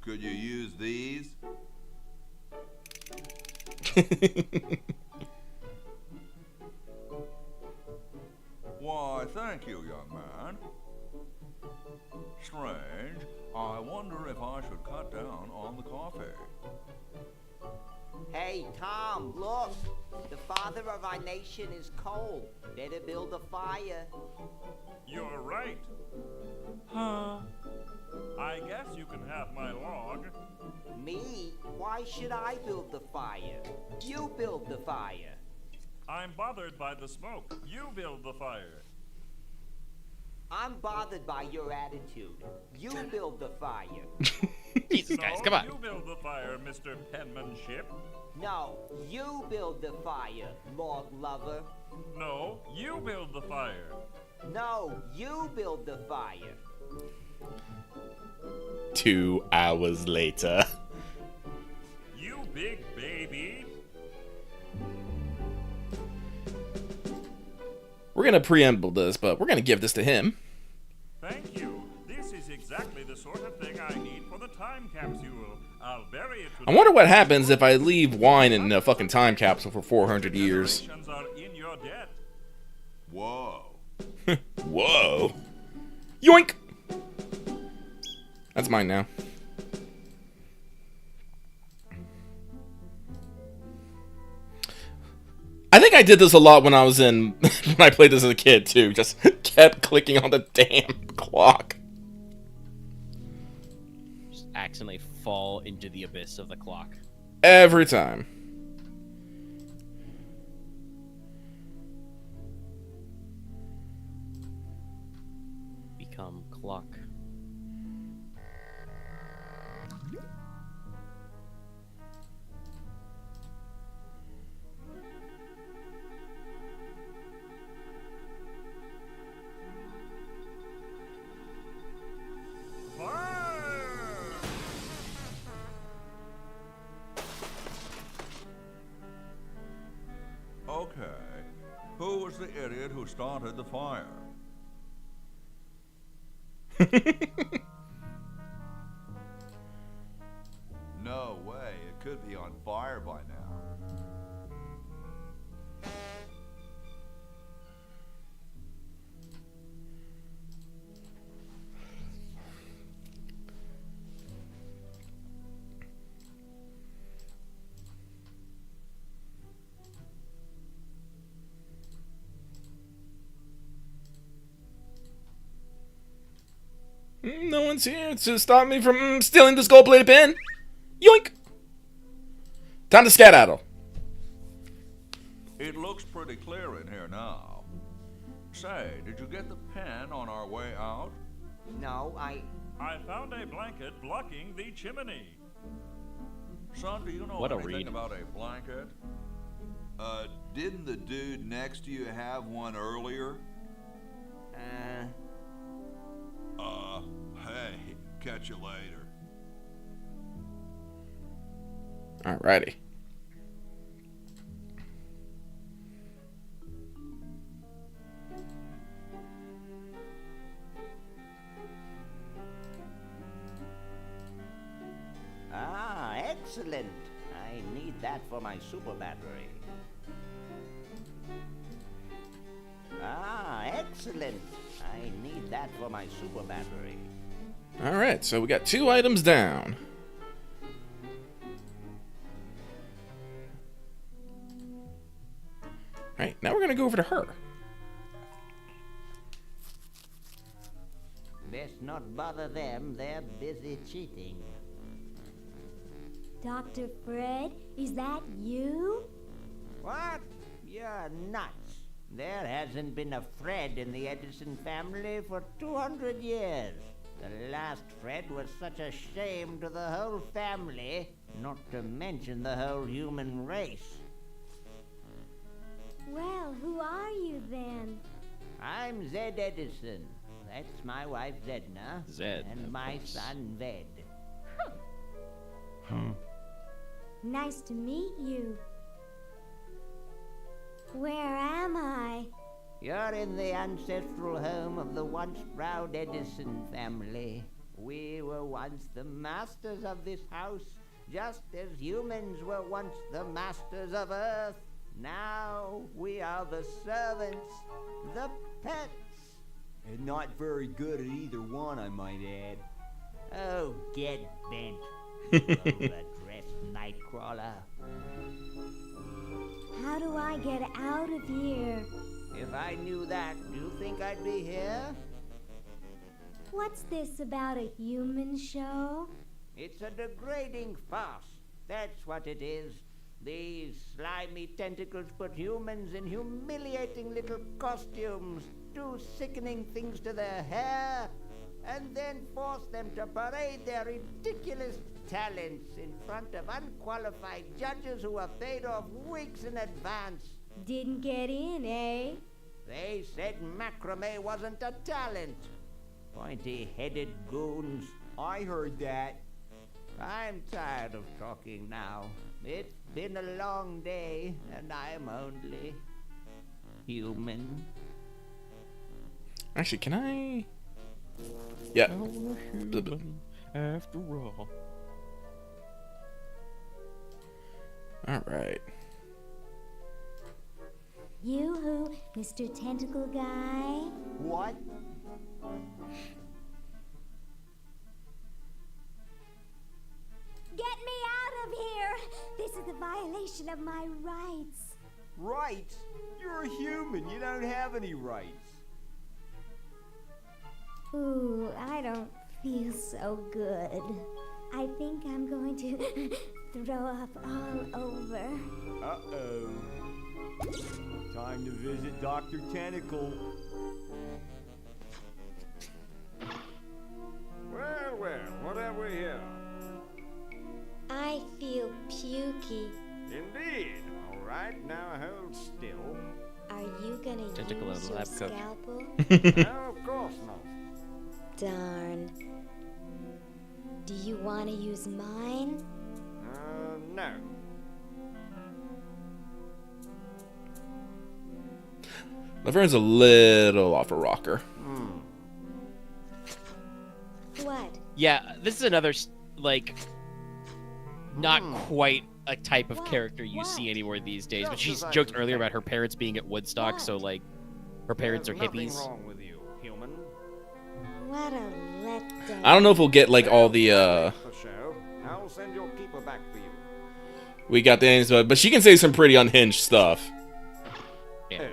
Could you use these? Why, thank you, young man. Strange. I wonder if I should cut down on the coffee. Hey, Tom, look. The father of our nation is cold. Better build a fire. You're right. Huh? I guess you can have my log. Me? Why should I build the fire? You build the fire. I'm bothered by the smoke. You build the fire. I'm bothered by your attitude. You build the fire. Jesus, guys, come on. You build the fire, Mr. Penmanship. No, you build the fire, log lover. No, you build the fire. No, you build the fire. 2 hours later. You big baby. We're gonna preamble this, but we're gonna give this to him. Thank you. This is exactly the sort of thing I need for the time capsule. I'll bury it. I wonder what happens if I leave wine in a fucking time capsule for 400 years. Are in your debt. Whoa. Whoa. Yoink! That's mine now. I think I did this a lot when I was in when I played this as a kid too. Just kept clicking on the damn clock. Just accidentally fall into the abyss of the clock. Every time. Become clock. was the idiot who started the fire. No way, it could be on fire by now. No one's here to stop me from stealing this gold-plated pen. Yoink! Time to skedaddle. It looks pretty clear in here now. Say, did you get the pen on our way out? No, I found a blanket blocking the chimney. Son, do you know What a anything read. about a blanket? Didn't the dude next to you have one earlier? Hey, catch you later. Alrighty. Ah, excellent. I need that for my super battery. Ah, excellent. I need that for my super battery. Alright, so we got 2 items down. Alright, now we're gonna go over to her. Best not bother them. They're busy cheating. Dr. Fred, is that you? What? You're nuts. There hasn't been a Fred in the Edison family for 200 years. The last Fred was such a shame to the whole family, not to mention the whole human race. Well, who are you then? I'm Zed Edison. That's my wife Zedna. Zed, And of my course. son Ved. Nice to meet you. Where am I? You're in the ancestral home of the once proud Edison family. We were once the masters of this house, just as humans were once the masters of Earth. Now we are the servants, the pets. And not very good at either one, I might add. Oh, get bent, you overdressed nightcrawler. How do I get out of here? If I knew that, do you think I'd be here? What's this about a human show? It's a degrading farce. That's what it is. These slimy tentacles put humans in humiliating little costumes, do sickening things to their hair, and then force them to parade their ridiculous talents in front of unqualified judges who are paid off weeks in advance. Didn't get in, eh? They said macrame wasn't a talent. Pointy-headed goons. I heard that. I'm tired of talking now. It's been a long day, and I'm only human. Actually, can I? Yeah. After all. Alright. Yoo-hoo, Mr. Tentacle Guy. What? Get me out of here! This is a violation of my rights. Rights? You're a human. You don't have any rights. Ooh, I don't feel so good. I think I'm going to throw up all over. Uh-oh. Time to visit Dr. Tentacle. Well, well, what have we here? I feel pukey. Indeed. All right, now hold still. Are you gonna Tentacle use and your lab coat. scalpel? No, of course not. Darn. Do you want to use mine? No. Laverne's a little off a rocker. What? Yeah, this is another, like, not quite a type of character you see anymore these days. But she's joked earlier about her parents being at Woodstock, so, like, her parents are hippies. Wrong with you, human. What a letdown. I don't know if we'll get, like, all the, The show. I'll send your keeper back for you. we got the names, but she can say some pretty unhinged stuff. Yeah.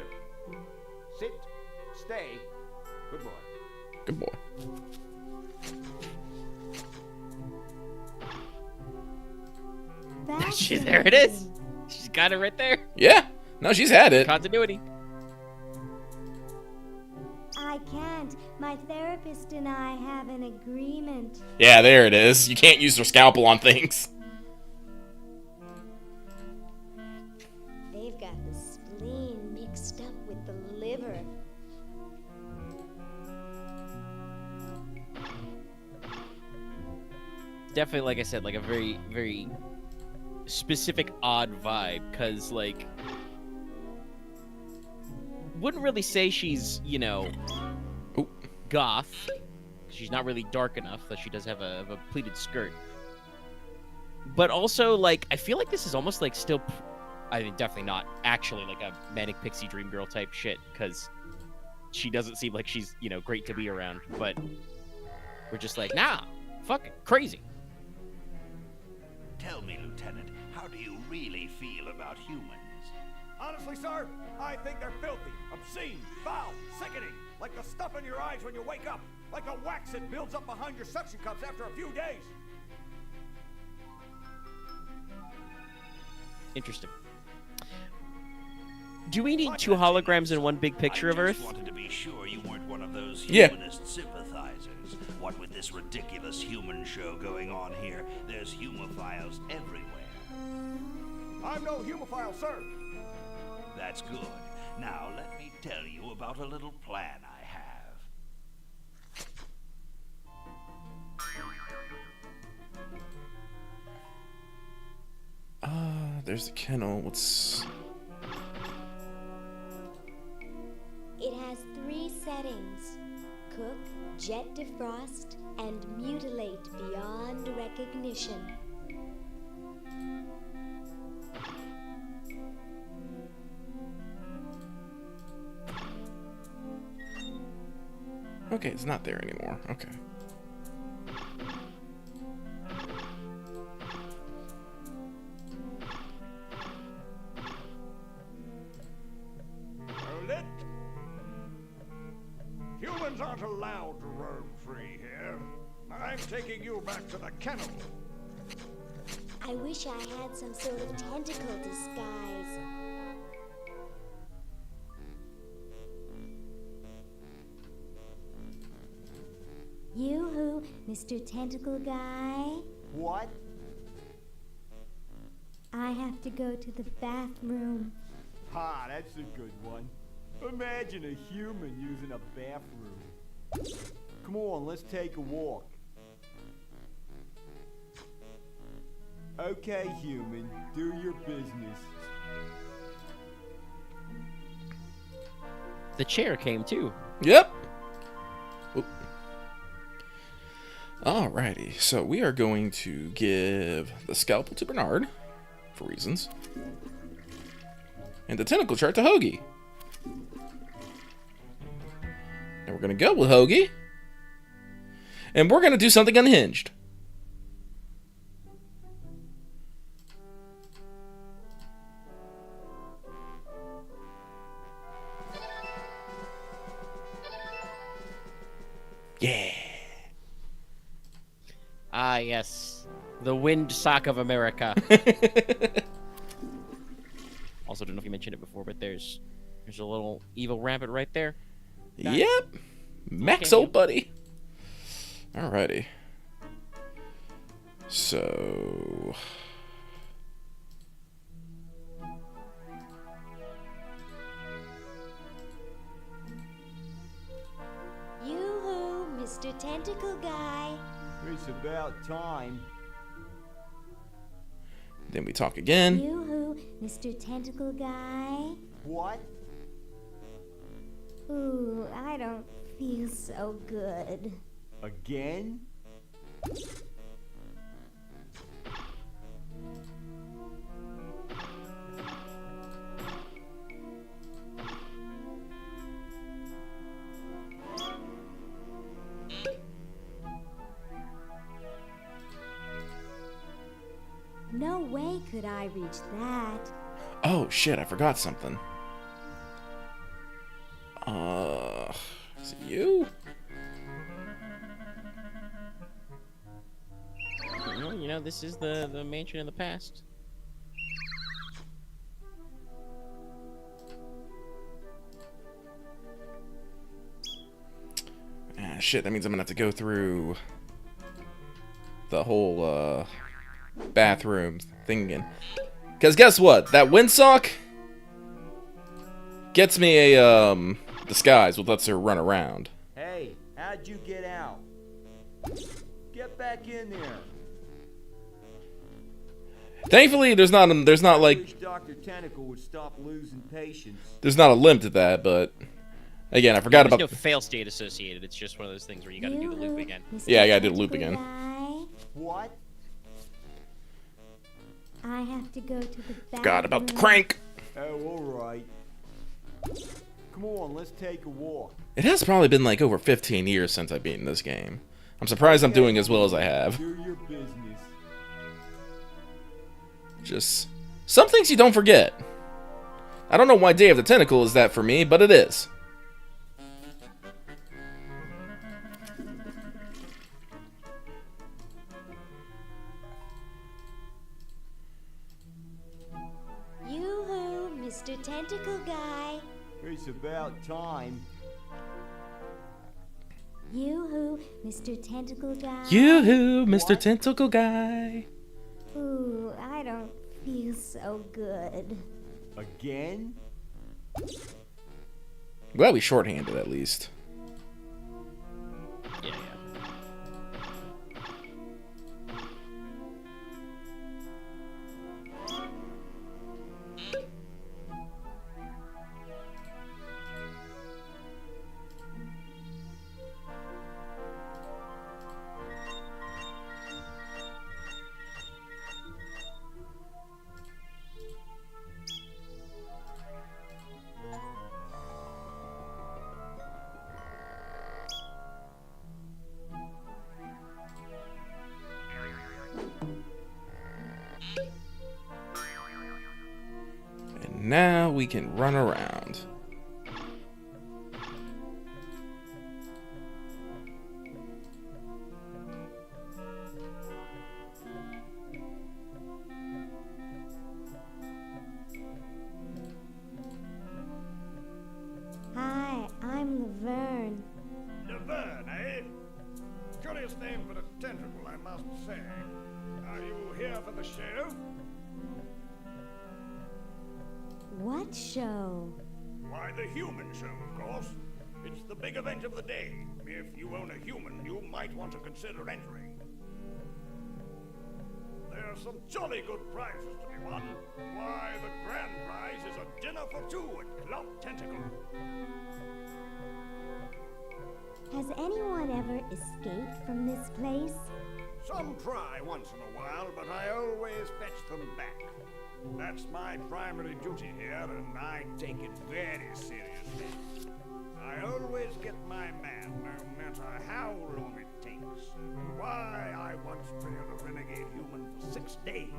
Sit. Stay. Good boy. Good boy. There it is. She's got it right there. Yeah. No, she's had it. Continuity. I can't. My therapist and I have an agreement. Yeah, there it is. You can't use her scalpel on things. They've got the spleen mixed up with the liver. Definitely, like I said, like a very, very specific odd vibe, because, like, wouldn't really say she's, you know, goth. She's not really dark enough, though she does have a pleated skirt. But also, like, I feel like this is almost like still, I mean, definitely not actually like a manic pixie dream girl type shit, because she doesn't seem like she's, you know, great to be around. But we're just like, nah, fucking crazy. Tell me, Lieutenant, how do you really feel about humans? Honestly, sir, I think they're filthy, obscene, foul, sickening, like the stuff in your eyes when you wake up, like the wax that builds up behind your suction cups after a few days. Interesting. Do we need two holograms in one big picture of I Earth? just wanted to be sure you weren't one of those Yeah. humanist sympathizers. What with this ridiculous human show going on here, there's humophiles everywhere. I'm no humophile, sir. That's good. Now let me tell you about a little plan I have. There's the kennel. What's... It has 3 settings: cook, jet defrost, and mutilate beyond recognition. Okay, it's not there anymore. Okay. Hold it. Humans aren't allowed to roam free here. I'm taking you back to the kennel. I wish I had some sort of tentacle disguise. Yoo-hoo, Mr. Tentacle Guy. What? I have to go to the bathroom. Ah, that's a good one. Imagine a human using a bathroom. Come on, let's take a walk. Okay, human, do your business. The chair came too. Yep. Oop. Alrighty, so we are going to give the scalpel to Bernard, for reasons, and the tentacle chart to Hoagie. And we're going to go with Hoagie, and we're going to do something unhinged. Yeah. Ah, yes. The wind sock of America. Also, don't know if you mentioned it before, but there's a little evil rabbit right there. Yep. Max, Okay. old buddy. Alrighty. So... Yoo-hoo, Mr. Tentacle Guy. It's about time. Then we talk again. Yoo-hoo, Mr. Tentacle Guy. What? Ooh, I don't feel so good. Again? No way could I reach that. Oh shit, I forgot something. Is it you? Well, you know, this is the mansion in the past. Ah, shit, that means I'm gonna have to go through the whole, bathroom thing again. Because guess what? That windsock gets me a, disguise, which lets her run around. Hey, how'd you get out? Get back in there. Thankfully, there's not I like, wish Dr. Tentacle would stop losing patience. there's not a limit to that, but again, I forgot There's about. no fail state associated. It's just one of those things where you gotta do the loop again. Yeah, I gotta do the loop again. What? I have to go to the bathroom. Forgot about the crank. Oh, alright. Come on, let's take a walk. It has probably been like over 15 years since I've beaten this game. I'm surprised I'm doing as well as I have. Do your business. Just some things you don't forget. I don't know why Day of the Tentacle is that for me, but it is. Yoo-hoo, Mr. Tentacle Guy. It's about time. Yoo-hoo, Mr. Tentacle Guy. Yoo-hoo, Mr. Tentacle Guy. Ooh, I don't feel so good. Again? Glad we shorthanded at least. Yeah. And now we can run around. Hi, I'm Laverne. Laverne, eh? Curious name for a tentacle, I must say. Are you here for the show? What show? Why, the human show, of course. It's the big event of the day. If you own a human, you might want to consider entering. There are some jolly good prizes to be won. Why, the grand prize is a dinner for two at Club Tentacle. Has anyone ever escaped from this place? Some try once in a while, but I always fetch them back. That's my primary duty here, and I take it very seriously. I always get my man, no matter how long it takes. Why, I once trailed a renegade human for 6 days.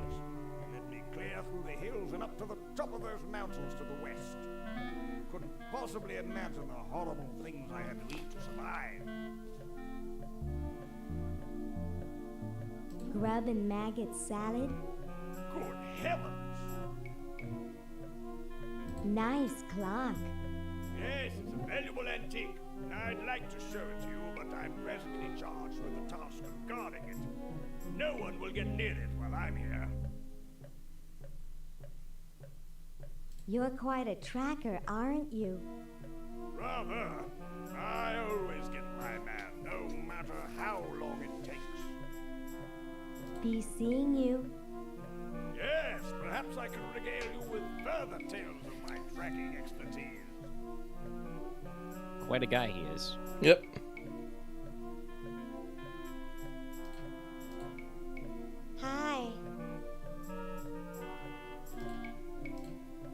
Led me clear through the hills and up to the top of those mountains to the west. Couldn't possibly imagine the horrible things I had to eat to survive. Grub and maggot salad? Good heavens! Nice clock. Yes, it's a valuable antique. I'd like to show it to you, but I'm presently charged with the task of guarding it. No one will get near it while I'm here. You're quite a tracker, aren't you? Rather. I always get my man, no matter how long it takes. Be seeing you. Yes, perhaps I can regale you with further tales of my tracking expertise. Quite a guy he is. Yep. Hi.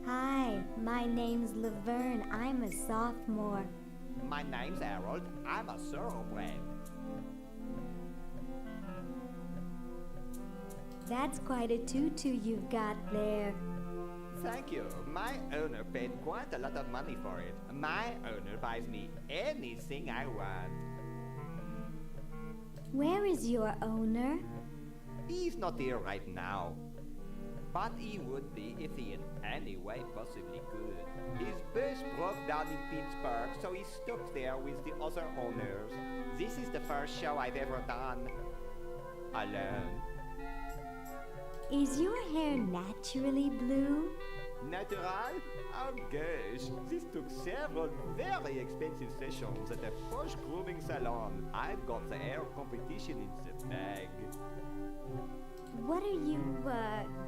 Hi, my name's Laverne. I'm a sophomore. My name's Harold. I'm a thoroughbred. That's quite a tutu you've got there. Thank you. My owner paid quite a lot of money for it. My owner buys me anything I want. Where is your owner? He's not here right now. But he would be if he in any way possibly could. His bus broke down in Pittsburgh, so he's stuck there with the other owners. This is the first show I've ever done alone. Is your hair naturally blue? Natural? Oh gosh, this took several very expensive sessions at a posh grooming salon. I've got the hair competition in the bag. What are you,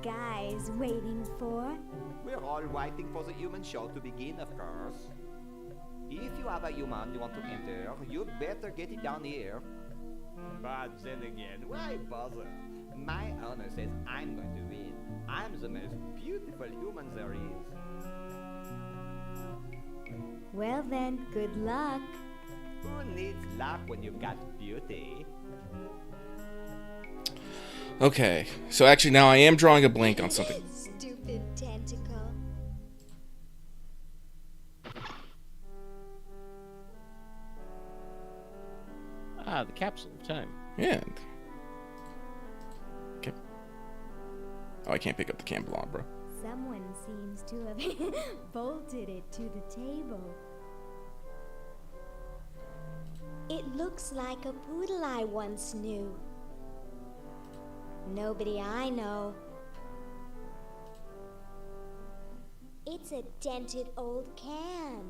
guys waiting for? We're all waiting for the human show to begin, of course. If you have a human you want to enter, you'd better get it down here. But then again, why bother? My owner says I'm going to win. I'm the most beautiful human there is. Well then, good luck. Who needs luck when you've got beauty? Okay, so actually now I am drawing a blank on something. Stupid tentacle. Ah, the capsule of time. Yeah. Okay. Oh, I can't pick up the candelabra, bro. Someone seems to have bolted it to the table. It looks like a poodle I once knew. Nobody I know. It's a dented old can.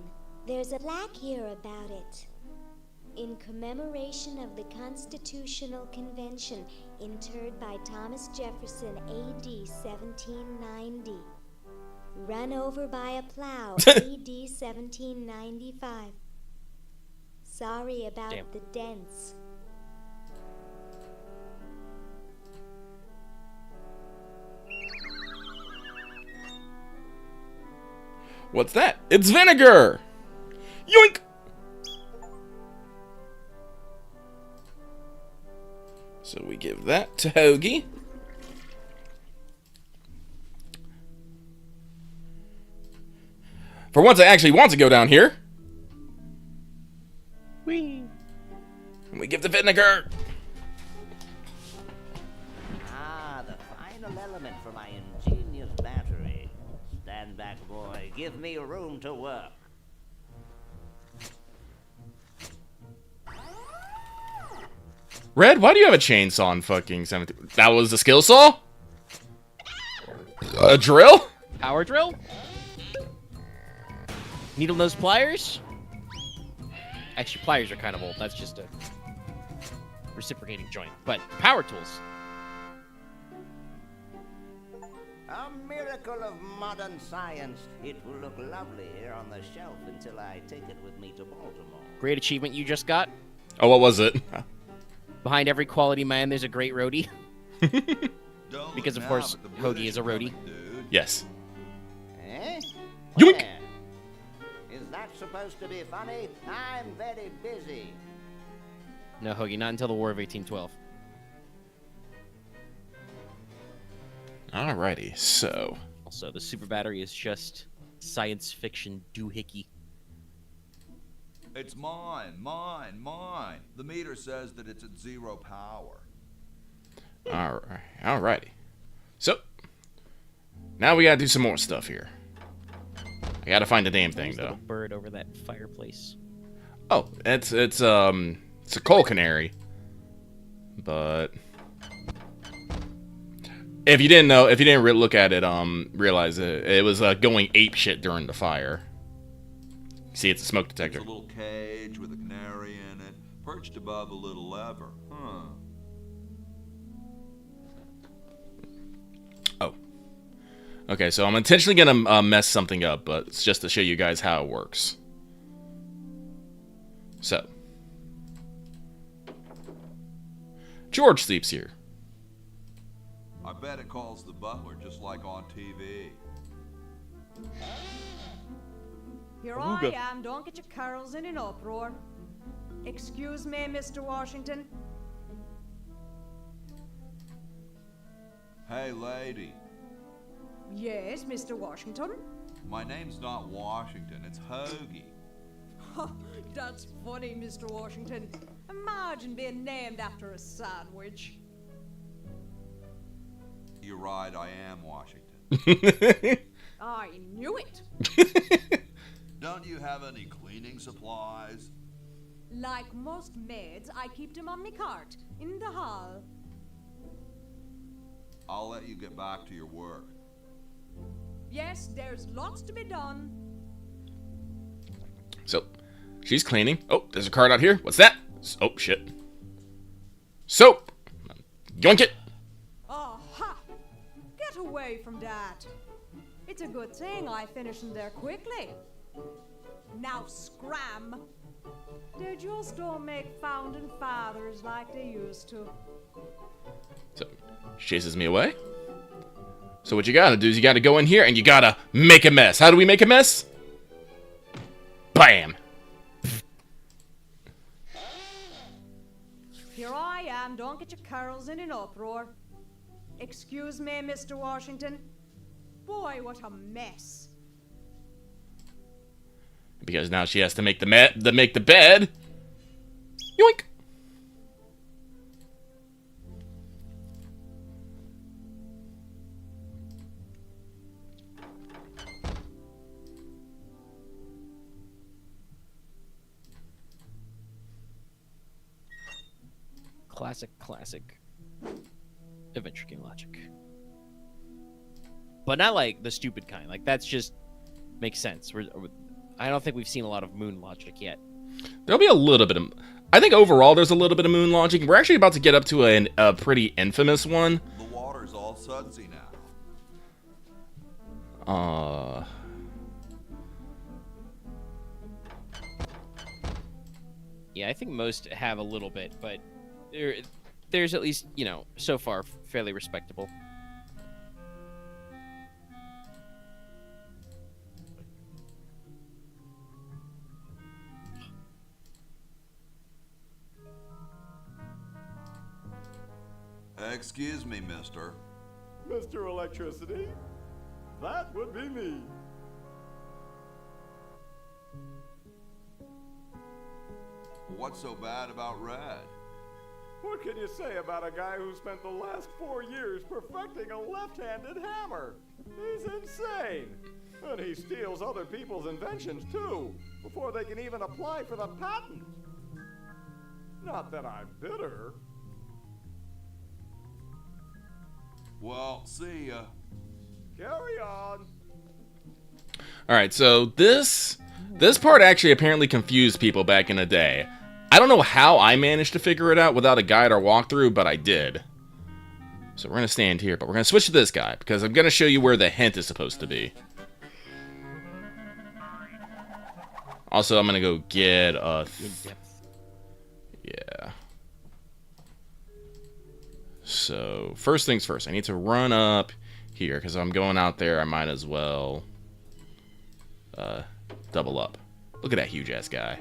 There's a plaque here about it. In commemoration of the Constitutional Convention, interred by Thomas Jefferson, A.D. 1790. Run over by a plow, A.D. 1795. Sorry about the dents. What's that? It's vinegar! Yoink! So we give that to Hoagie. For once, I actually want to go down here. Whee! And we give the vinegar. Ah, the final element for my ingenious battery. Stand back, boy. Give me room to work. Red, why do you have a chainsaw in fucking 17? That was a skill saw? A drill? Power drill? Needle nose pliers? Actually, pliers are kind of old. That's just a reciprocating joint. But power tools. A miracle of modern science. It will look lovely here on the shelf until I take it with me to Baltimore. Great achievement you just got. Oh, what was it? Behind every quality man, there's a great roadie. Don't Because, look of now, course, but the Hoagie British is a roadie. coming, dude. Yes. Eh? Yoink! Where? Is that supposed to be funny? I'm very busy. No, Hoagie, not until the War of 1812. Alrighty, so. Also, the super battery is just science fiction doohickey. It's mine, mine, mine. The meter says that it's at 0 power. Alrighty. So, now we gotta do some more stuff here. I gotta find the damn thing, There's a though. little bird over that fireplace. Oh, it's a coal canary. But if you didn't know, if you didn't look at it, realize it was going ape shit during the fire. See, it's a smoke detector. There's a little cage with a canary in it, perched above a little lever. Huh. Oh. Okay, so I'm intentionally gonna mess something up, but it's just to show you guys how it works. So, George sleeps here. I bet it calls the butler just like on TV. Here I am, don't get your curls in an uproar. Excuse me, Mr. Washington. Hey, lady. Yes, Mr. Washington? My name's not Washington, it's Hoagie. That's funny, Mr. Washington. Imagine being named after a sandwich. You're right, I am Washington. I knew it. Don't you have any cleaning supplies? Like most maids, I keep them on me cart, in the hall. I'll let you get back to your work. Yes, there's lots to be done. So, she's cleaning. Oh, there's a card out here. What's that? Oh, shit. Soap! Yoink it! Oh, ha! Get away from that. It's a good thing I finished in there quickly. Now scram. They just don't make founding fathers like they used to. So, she chases me away. So what you gotta do is you gotta go in here and you gotta make a mess. How do we make a mess? Bam! Here I am, don't get your curls in an uproar. Excuse me, Mr. Washington. Boy, what a mess. Because now she has to make the bed. Yoink! Classic adventure game logic. But not like the stupid kind. Like, that's just makes sense. I don't think we've seen a lot of moon logic yet. There'll be a little bit of... I think overall there's a little bit of moon logic. We're actually about to get up to a pretty infamous one. The water's all sudsy now. Yeah, I think most have a little bit, but there's at least, you know, so far fairly respectable. Excuse me, mister. Mr. Electricity? That would be me. What's so bad about Red? What can you say about a guy who spent the last 4 years perfecting a left-handed hammer? He's insane. And he steals other people's inventions, too, before they can even apply for the patent. Not that I'm bitter. Well, see ya. Carry on. Alright, so this part actually apparently confused people back in the day. I don't know how I managed to figure it out without a guide or walkthrough, but I did. So we're going to stand here, but we're going to switch to this guy, because I'm going to show you where the hint is supposed to be. Also, I'm going to go get a... Yeah. So, first things first, I need to run up here, because I'm going out there, I might as well double up. Look at that huge-ass guy.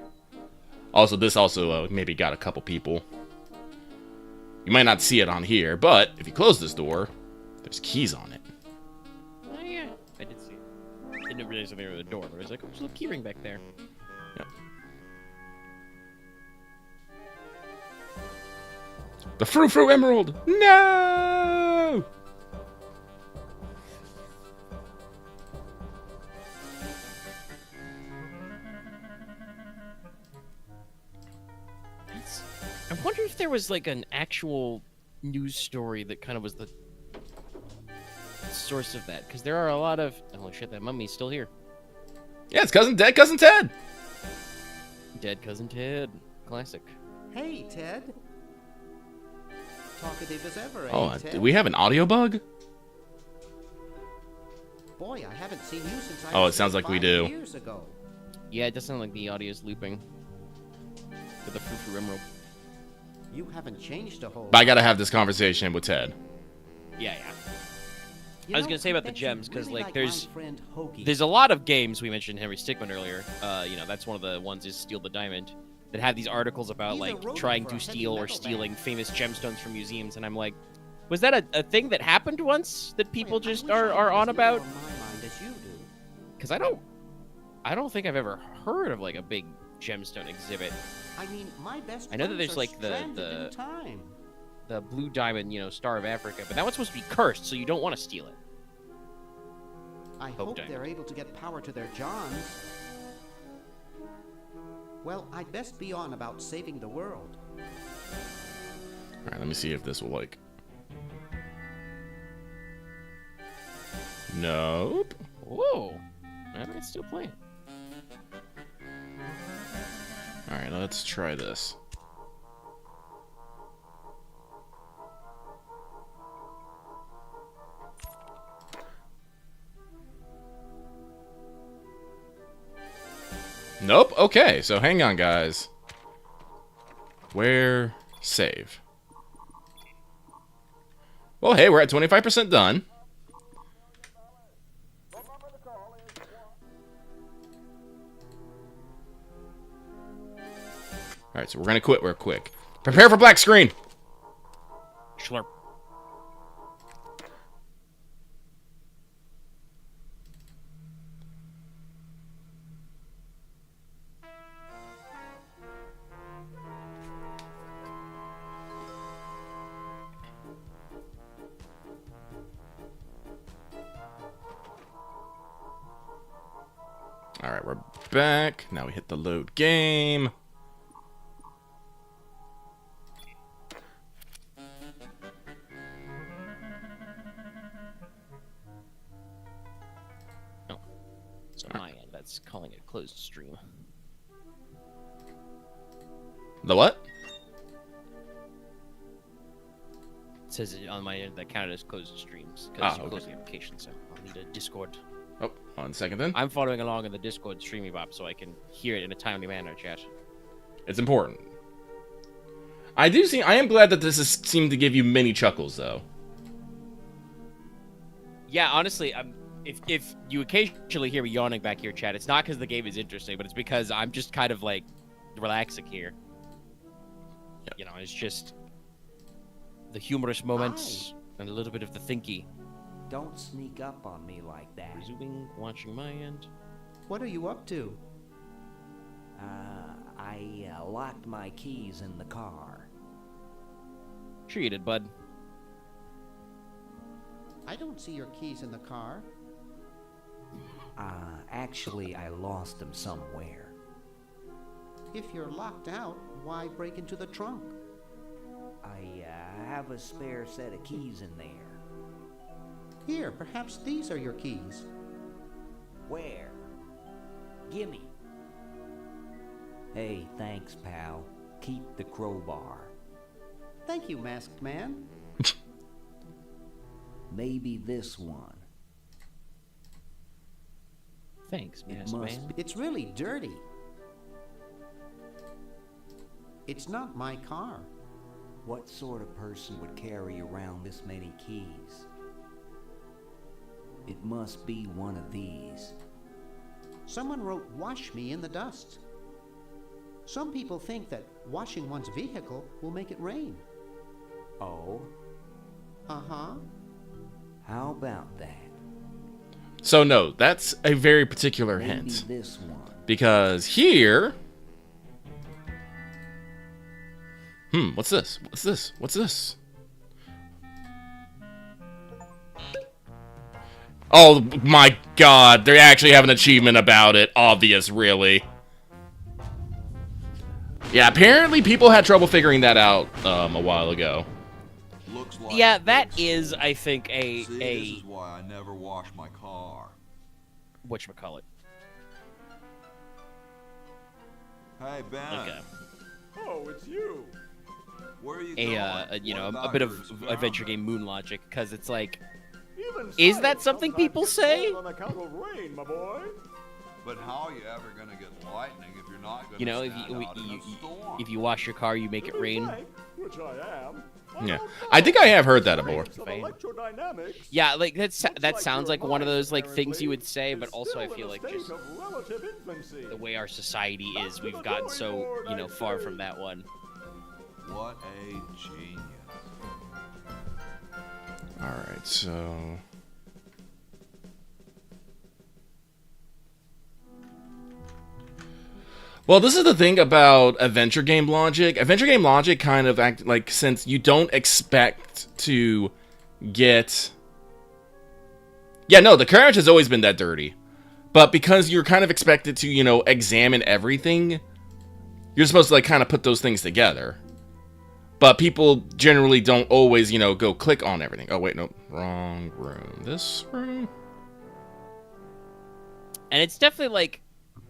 Also, this also maybe got a couple people. You might not see it on here, but if you close this door, there's keys on it. Oh, yeah. I did see it. I didn't realize there was a door, but I was like, oh, there's a little keyring back there. Yep. The Frou-Frou Emerald! No! I wonder if there was like an actual news story that kind of was the source of that, because there are a lot of... Holy shit, that mummy's still here. Yeah, it's Dead Cousin Ted! Dead Cousin Ted. Classic. Hey, Ted. Talkative as ever, Oh, Ted? do we have an audio bug? Boy, I haven't seen you since I Oh, was it sounds like we do. 5 years ago. Yeah, it does sound like the audio's looping. for the Frou-Frou Emerald. You haven't changed a whole But I lot. gotta have this conversation with Ted. Yeah. You I was know, gonna say about the bet you gems because really like my there's friend Hoagie. a lot of games. We mentioned Henry Stickmin earlier. That's one of the ones is Steal the Diamond that have these articles about He's a like roadie trying for to a heavy steal or metal stealing band. famous gemstones from museums, and I'm like, was that a thing that happened once that people Well, I just wish I are had on as little about? on my mind as you do. Because I don't think I've ever heard of like a big gemstone exhibit. I mean, my best I know that friends there's are like stranded in time. the blue diamond, Star of Africa, but that one's supposed to be cursed, so you don't want to steal it. I Hope hope Diamond. they're able to get power to their Johns. Well, I'd best be on about saving the world. All right, let me see if this will like. Nope. Whoa, it's still playing. All right, let's try this. Nope. Okay, so hang on, guys. Where save? Well, hey, we're at 25% done. All right, so we're gonna quit real quick. Prepare for black screen. Schlurp. All right, we're back. Now we hit the load game. So on my end, that's calling it closed stream. The what? It says it on my end that counted as closed streams because you okay. closed the application, so I'll need a Discord. Oh, 1 second then. I'm following along in the Discord streamy bop so I can hear it in a timely manner, chat. It's important. I am glad that this has seemed to give you many chuckles, though. Yeah, honestly, if you occasionally hear me yawning back here, chat, it's not because the game is interesting, but it's because I'm just kind of like relaxing here. Yep. It's just the humorous moments and a little bit of the thinky. Don't sneak up on me like that. Resuming, watching my end. What are you up to? I locked my keys in the car. Sure you did, bud. I don't see your keys in the car. Actually, I lost them somewhere. If you're locked out, why break into the trunk? I have a spare set of keys in there. Here, perhaps these are your keys. Where? Gimme. Hey, thanks, pal. Keep the crowbar. Thank you, masked man. Maybe this one. Thanks, It masked must man. be. It's really dirty. It's not my car. What sort of person would carry around this many keys? It must be one of these. Someone wrote "wash me" in the dust. Some people think that washing one's vehicle will make it rain. Oh? Uh-huh. How about that? So no, that's a very particular Maybe hint. this one. Because here... what's this? What's this? What's this? Oh my god, they actually have an achievement about it. Obvious, really. Yeah, apparently people had trouble figuring that out a while ago. Looks like Yeah, that is, I think, See, this is why I never wash my car. whatchamacallit. Hey, Ben. Okay. Oh, it's you. Where are you going? A What bit about of your adventure experiment? game moon logic, because it's like, Even is that science something sometimes people gets say? wrong on account of rain, my boy. But how are you ever going to get lightning if you're not going You know, to stand out in a storm? if you wash your car, you make it rain. Which I am. Yeah, I think I have heard that before. Electrodynamics. Yeah, like that like sounds your like one of mind, those like things you apparently, would say, but is also I still feel in a like just state of relative infancy. the way our society is, we've gotten so, you know, far from that one. What a genius. Alright, so... Well, this is the thing about adventure game logic. Adventure game logic kind of act like, since you don't expect to get... Yeah, no, the carriage has always been that dirty. But because you're kind of expected to, you know, examine everything, you're supposed to, like, kind of put those things together. But people generally don't always, you know, go click on everything. Oh, wait, no, wrong room. This room? And it's definitely like,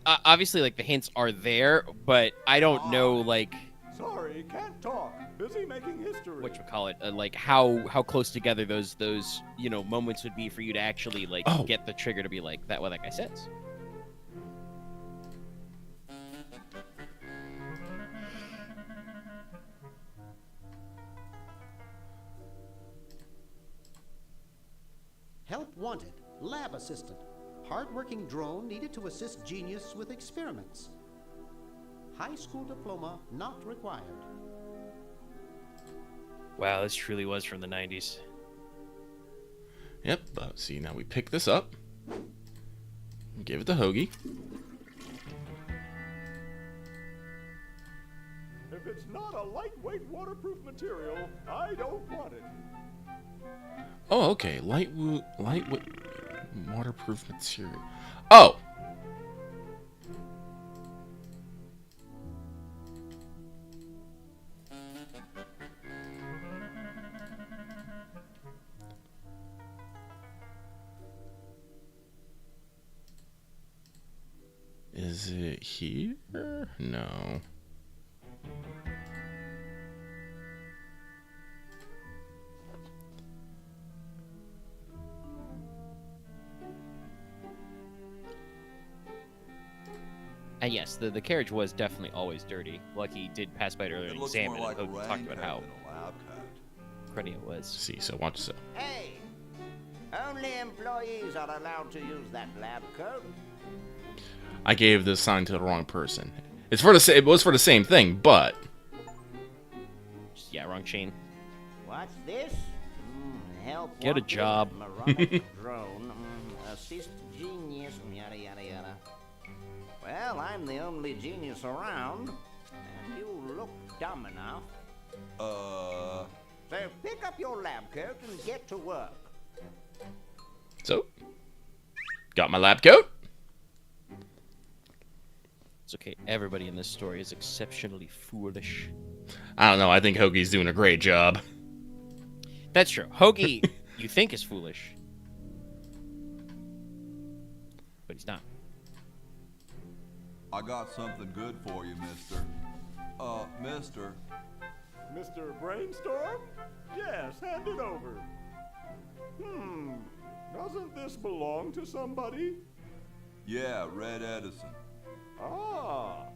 obviously, like, the hints are there, but I don't know, like... Sorry, can't talk. Busy making history. Whatchamacallit, like, how close together those you know, moments would be for you to actually, like, get the trigger to be like, that what that guy says. Help wanted. Lab assistant. Hard-working drone needed to assist genius with experiments. High school diploma not required. Wow, this truly was from the 90s. Yep, see, now we pick this up. Give it to Hoagie. If it's not a lightweight waterproof material, I don't want it. Oh, okay. Lightweight waterproof material. Oh! Is it here? No. And yes, the carriage was definitely always dirty. Lucky did pass by it earlier and examine it, and talked about how cruddy it was. See, so watch this. Hey, only employees are allowed to use that lab coat. I gave this sign to the wrong person. It's for the it was for the same thing, but yeah, wrong chain. What's this? Help. Get a job. Moronic drone. Assist genius. Yada yada yada. Well, I'm the only genius around, and you look dumb enough. So pick up your lab coat and get to work. So, got my lab coat. It's okay. Everybody in this story is exceptionally foolish. I don't know. I think Hoagie's doing a great job. That's true. Hoagie, you think is foolish, but he's not. I got something good for you, mister. Mister. Mr. Brainstorm? Yes, hand it over. Doesn't this belong to somebody? Yeah, Red Edison. Ah.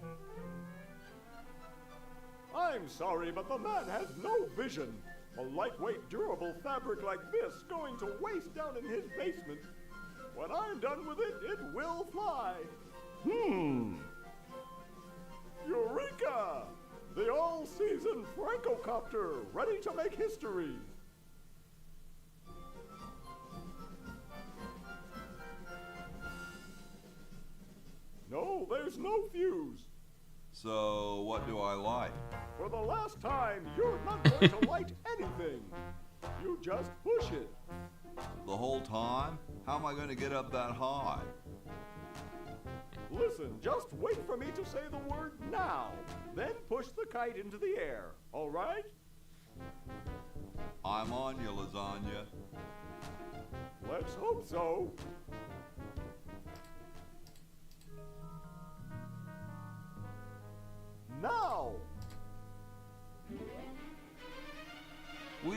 I'm sorry, but the man has no vision. A lightweight, durable fabric like this going to waste down in his basement. When I'm done with it, it will fly. Eureka! The all-season Francocopter, ready to make history. No, there's no fuse. So, what do I light? For the last time, you're not going to light anything. You just push it. The whole time? How am I going to get up that high? Listen, just wait for me to say the word now. Then push the kite into the air, all right? I'm on you, lasagna. Let's hope so. Now! He's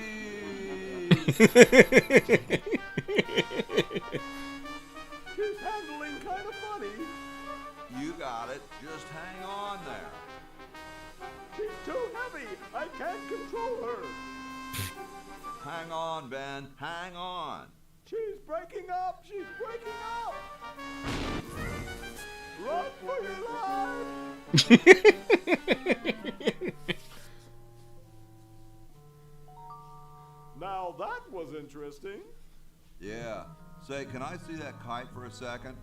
handling kind of funny. You got it. Just hang on there. She's too heavy. I can't control her. Hang on, Ben. Hang on. She's breaking up. She's breaking up. Run for your life. Now that was interesting. Yeah. Say, can I see that kite for a second?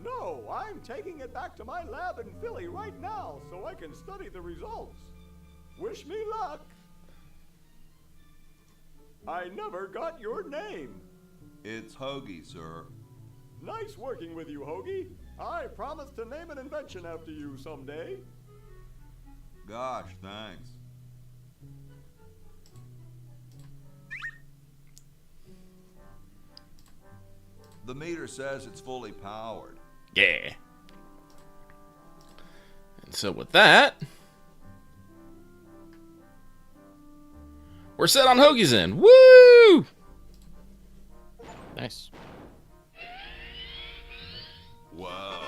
No, I'm taking it back to my lab in Philly right now so I can study the results. Wish me luck. I never got your name. It's Hoagie, sir. Nice working with you, Hoagie. I promise to name an invention after you someday. Gosh, thanks. The meter says it's fully powered. Yeah. And so with that, we're set on Hoagie's end. Woo! Nice. Whoa.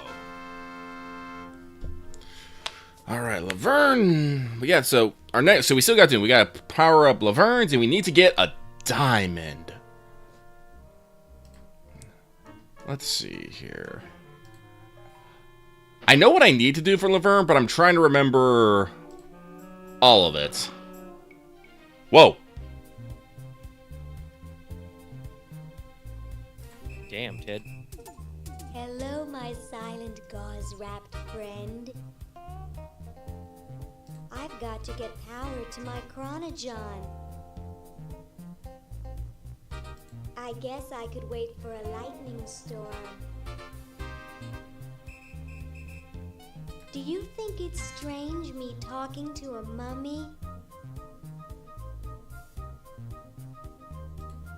All right, Laverne. We got so we still got to. We got to power up Laverne's, and we need to get a diamond. Let's see here. I know what I need to do for Laverne, but I'm trying to remember all of it. Whoa. Damn, Ted. Hello, my silent gauze-wrapped friend. I've got to get power to my chronogon. I guess I could wait for a lightning storm. Do you think it's strange me talking to a mummy?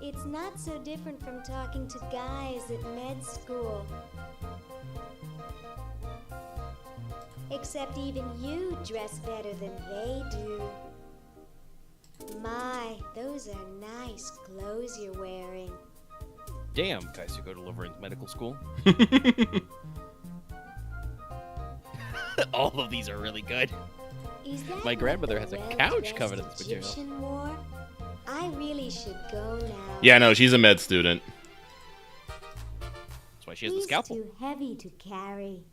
It's not so different from talking to guys at med school. Except even you dress better than they do. My, those are nice clothes you're wearing. Damn, guys who go to Laverne's medical school. All of these are really good. Is that My grandmother what has a the couch covered in well-dressed this material. Egyptian wore? I really should go now. Yeah, no, she's a med student. That's why she has the He's scalpel. too heavy to carry.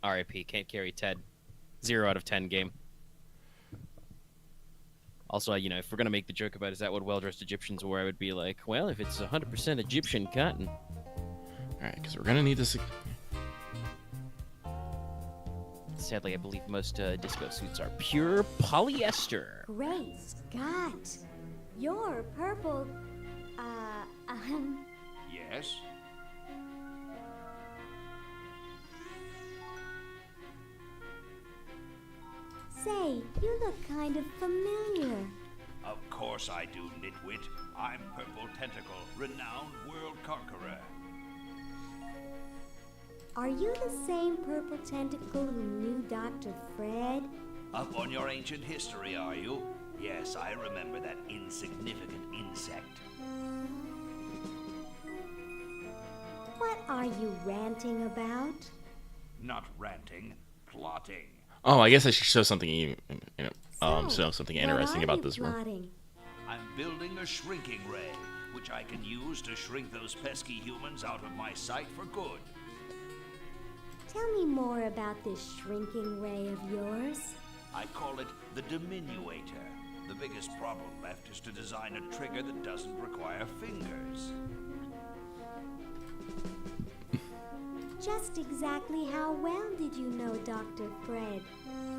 R.I.P. Can't carry Ted. 0 out of 10 game. Also, you know, if we're gonna make the joke about is that what well-dressed Egyptians wore, I would be like, well, if it's 100% Egyptian cotton. All right, because we're gonna need this. Sadly, I believe most disco suits are pure polyester. Great Scott! You're purple. Yes? Say, you look kind of familiar. Of course I do, nitwit. I'm Purple Tentacle, renowned world conqueror. Are you the same purple tentacle who knew Dr. Fred? Up on your ancient history, are you? Yes, I remember that insignificant insect. What are you ranting about? Not ranting, plotting. Oh, I guess I should show something, So, show something what interesting are about you this room. plotting? I'm building a shrinking ray, which I can use to shrink those pesky humans out of my sight for good. Tell me more about this shrinking ray of yours. I call it the diminuator. The biggest problem left is to design a trigger that doesn't require fingers. Just exactly how well did you know Dr. Fred?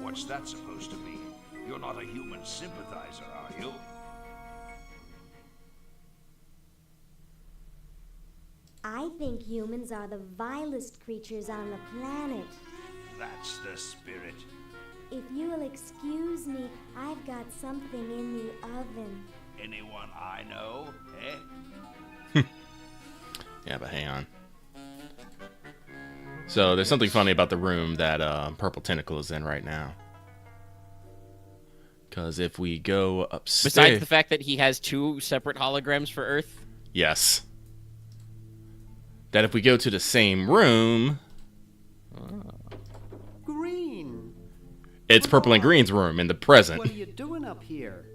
What's that supposed to mean? You're not a human sympathizer, are you? I think humans are the vilest creatures on the planet. That's the spirit. If you'll excuse me, I've got something in the oven. Anyone I know, eh? Yeah, but hang on. So there's something funny about the room that Purple Tentacle is in right now. Because if we go upstairs... Besides the fact that he has 2 separate holograms for Earth? Yes. That if we go to the same room... Green. It's Purple and Green's room in the present. What are you doing up here?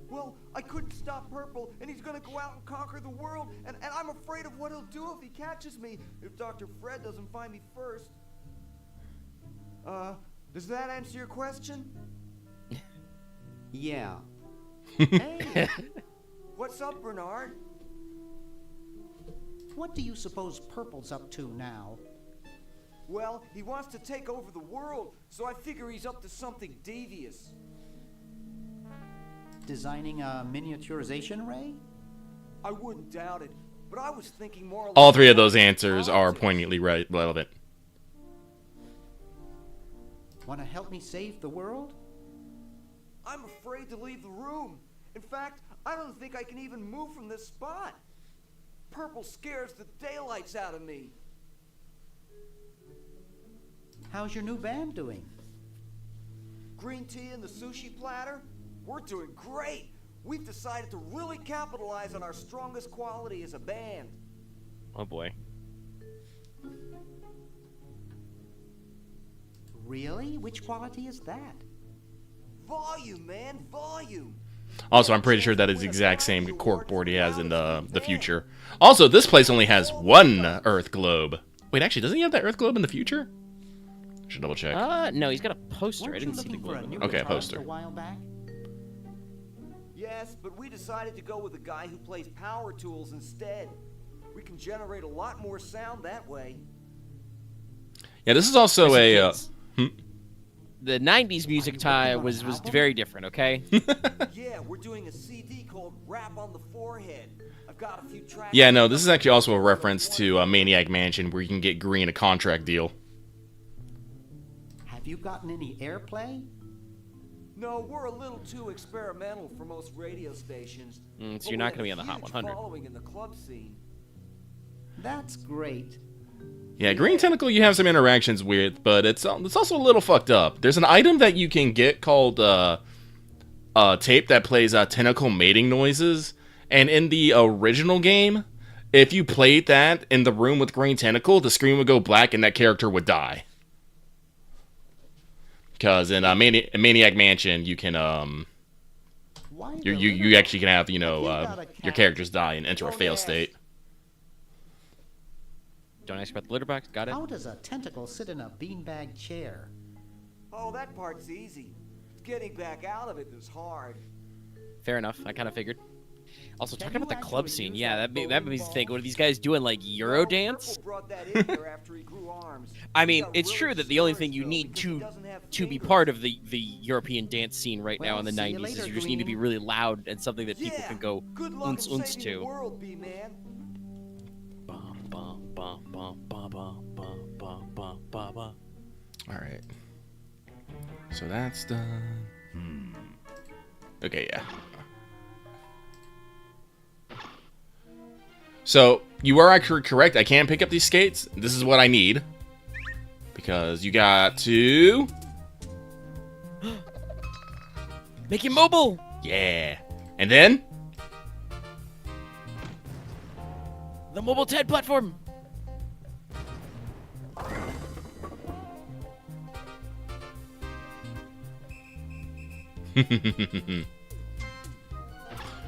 Well, I couldn't stop Purple, and he's gonna go out and conquer the world, and I'm afraid of what he'll do if he catches me, if Dr. Fred doesn't find me first. Does that answer your question? Yeah. Hey! What's up, Bernard? What do you suppose Purple's up to now? Well, he wants to take over the world, so I figure he's up to something devious. Designing a miniaturization ray? I wouldn't doubt it, but I was thinking more along All three of the those lines answers are poignantly relevant. Want to help me save the world? I'm afraid to leave the room. In fact, I don't think I can even move from this spot. Purple scares the daylights out of me. How's your new band doing? Green tea and the sushi platter? We're doing great. We've decided to really capitalize on our strongest quality as a band. Oh boy. Really? Which quality is that? Volume, man, volume. Also, I'm pretty sure that is the exact same corkboard he has in the future. Also, this place only has one Earth globe. Wait, actually, doesn't he have that Earth globe in the future? Should double check. No, he's got a poster. I didn't see the globe. Okay, a poster. A while back? Yes, but we decided to go with a guy who plays power tools instead. We can generate a lot more sound that way. Yeah, this is also a... The 90s music was very different, okay? Yeah, we're doing a CD called Rap on the Forehead. I've got a few tracks. Yeah, no, this is actually also a reference to Maniac Mansion, where you can get Green a contract deal. Have you gotten any airplay? No, we're a little too experimental for most radio stations. So you're not going to be on the Hot 100. Following in the club scene. That's great. Yeah, Green Tentacle you have some interactions with, but it's also a little fucked up. There's an item that you can get called tape that plays tentacle mating noises, and in the original game, if you played that in the room with Green Tentacle, the screen would go black and that character would die. Because in Maniac Mansion, you can you actually can have your characters die and enter a fail state. Don't ask about the litter box. Got it. How does a tentacle sit in a beanbag chair? Oh, that part's easy. Getting back out of it is hard. Fair enough. I kind of figured. Also, talking about the club scene, yeah, that made me think. What are these guys doing, like Eurodance? I mean, it's true that the only thing you need to be part of the European dance scene right now in the 90s is you just need to be really loud and something that people can go unce to. Alright. So that's done. Okay, yeah. So, you are actually correct. I can pick up these skates. This is what I need. Because you got to... Make it mobile! Yeah. And then... The mobile TED platform!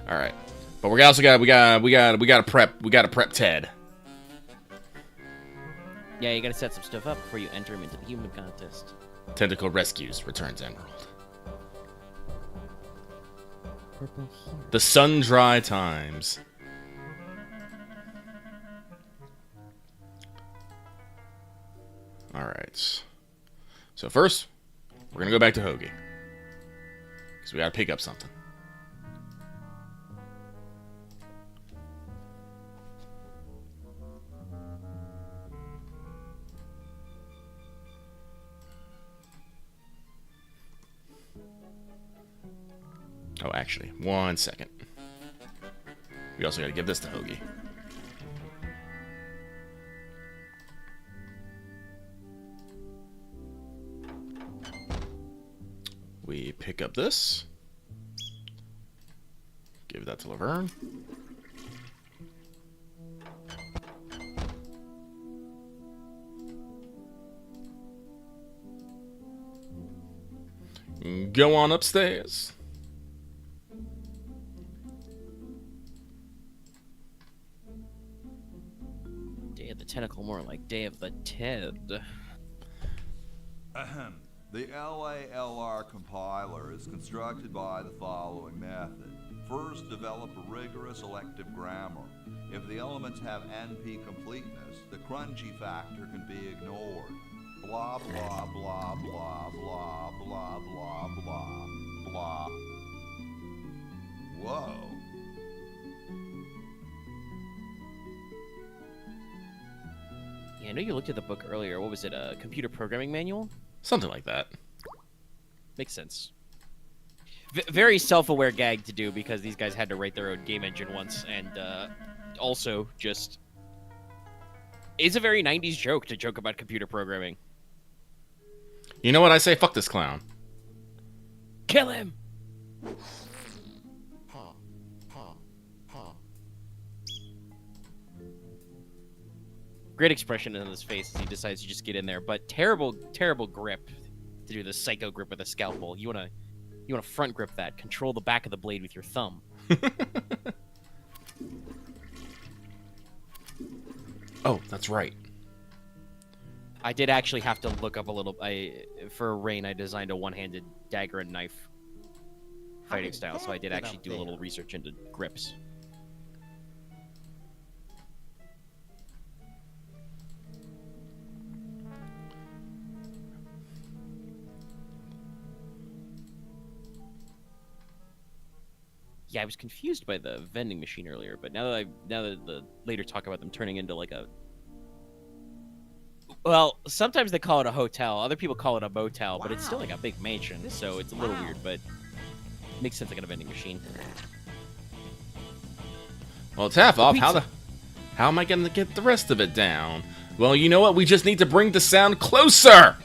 All right, but we also got to prep Ted. Yeah, you gotta set some stuff up before you enter him into the human contest. Tentacle rescues returns Emerald. The sun dry times. All right. So first, we're gonna go back to Hoagie. Because we gotta pick up something. Oh, actually, 1 second. We also gotta give this to Hoagie. We pick up this. Give that to Laverne. Go on upstairs. Day of the Tentacle, more like Day of the Ted. Ahem. The LALR compiler is constructed by the following method. First, develop a rigorous elective grammar. If the elements have NP completeness, the crunchy factor can be ignored. Blah, blah, blah, blah, blah, blah, blah, blah, blah. Whoa. Yeah, I know you looked at the book earlier. What was it, a computer programming manual? Something like that. Makes sense. Very self-aware gag to do because these guys had to write their own game engine once, and also just... It's a very 90s joke to joke about computer programming. You know what I say? Fuck this clown. Kill him! Great expression on his face as he decides to just get in there, but terrible, terrible grip to do the psycho grip with a scalpel. You wanna front grip that. Control the back of the blade with your thumb. Oh, that's right. I did actually have to look up a little. For Rain, I designed a one-handed dagger and knife fighting style, so I did actually do a little research into grips. Yeah, I was confused by the vending machine earlier, but now that the later talk about them turning into like a... Well, sometimes they call it a hotel. Other people call it a motel, but it's still like a big mansion, so it's a little weird, but makes sense like a vending machine. Well, it's half off. How am I going to get the rest of it down? Well, you know what? We just need to bring the sound closer!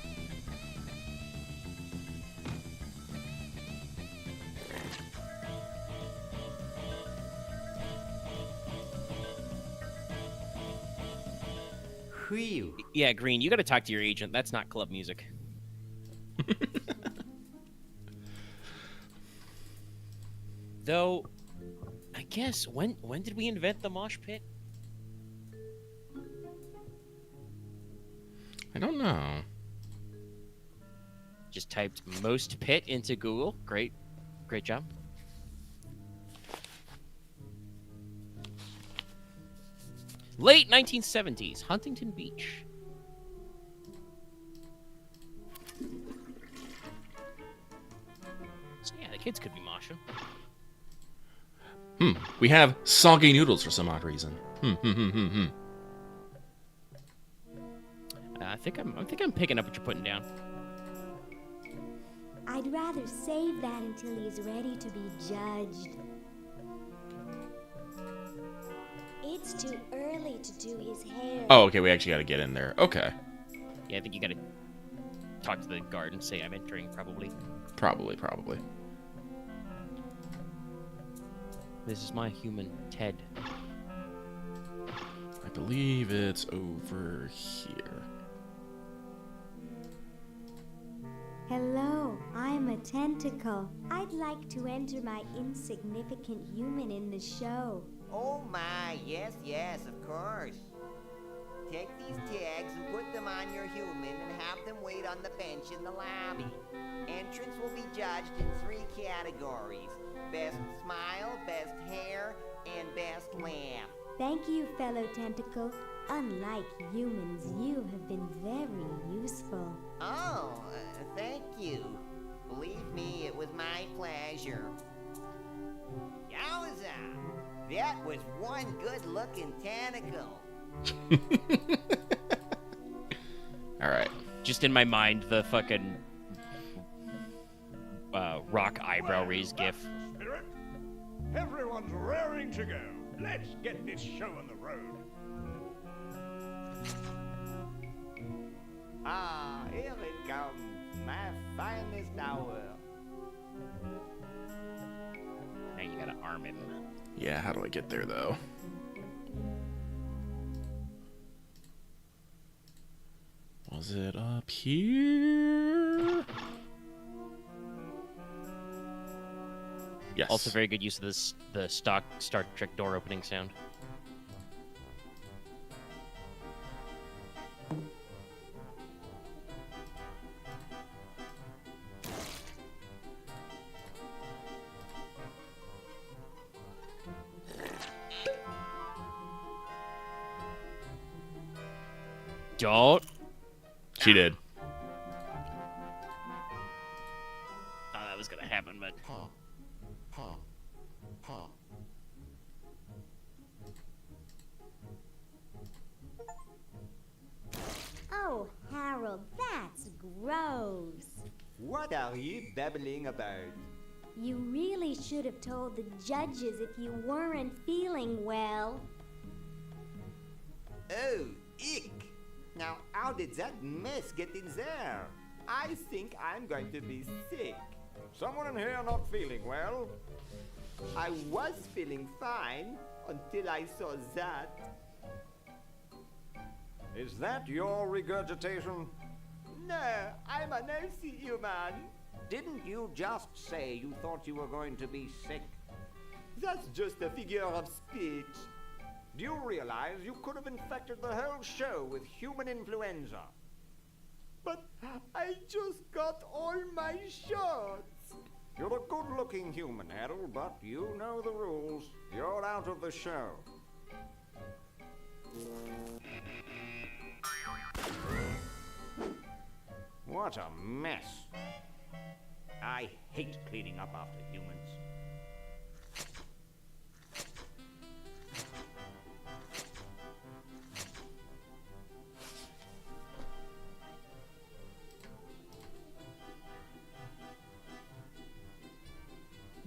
Whew. Yeah, Green, you gotta talk to your agent. That's not club music. Though, I guess, when did we invent the mosh pit? I don't know. Just typed most pit into Google. Great job. Late 1970s, Huntington Beach. So yeah, the kids could be Masha. We have soggy noodles for some odd reason. I think I'm picking up what you're putting down. I'd rather save that until he's ready to be judged. It's too early to do his hair. Oh, okay, we actually got to get in there. Okay. Yeah, I think you gotta talk to the guard and say I'm entering, probably. Probably. This is my human, Ted. I believe it's over here. Hello, I'm a tentacle. I'd like to enter my insignificant human in the show. Oh my, yes, of course. Take these tags and put them on your human and have them wait on the bench in the lobby. Entrance will be judged in 3 categories. Best smile, best hair, and best laugh. Thank you, fellow tentacle. Unlike humans, you have been very useful. Oh, thank you. Believe me, it was my pleasure. Yowza! That was one good-looking tentacle. Alright. Just in my mind, the fucking rock eyebrow raise gif. Spirit, everyone's raring to go. Let's get this show on the road. Ah, here it comes, my finest hour. Now you gotta arm him. Yeah, how do I get there, though? Was it up here? Yes. Also, very good use of the stock Star Trek door opening sound. Don't. She did. Thought that was gonna happen, but. Oh, Harold, that's gross. What are you babbling about? You really should have told the judges if you weren't feeling well. Oh, ick! Now, how did that mess get in there? I think I'm going to be sick. Someone in here not feeling well? I was feeling fine until I saw that. Is that your regurgitation? No, I'm an healthy human. Didn't you just say you thought you were going to be sick? That's just a figure of speech. Do you realize you could have infected the whole show with human influenza? But I just got all my shots. You're a good-looking human, Harold, but you know the rules. You're out of the show. What a mess. I hate cleaning up after humans.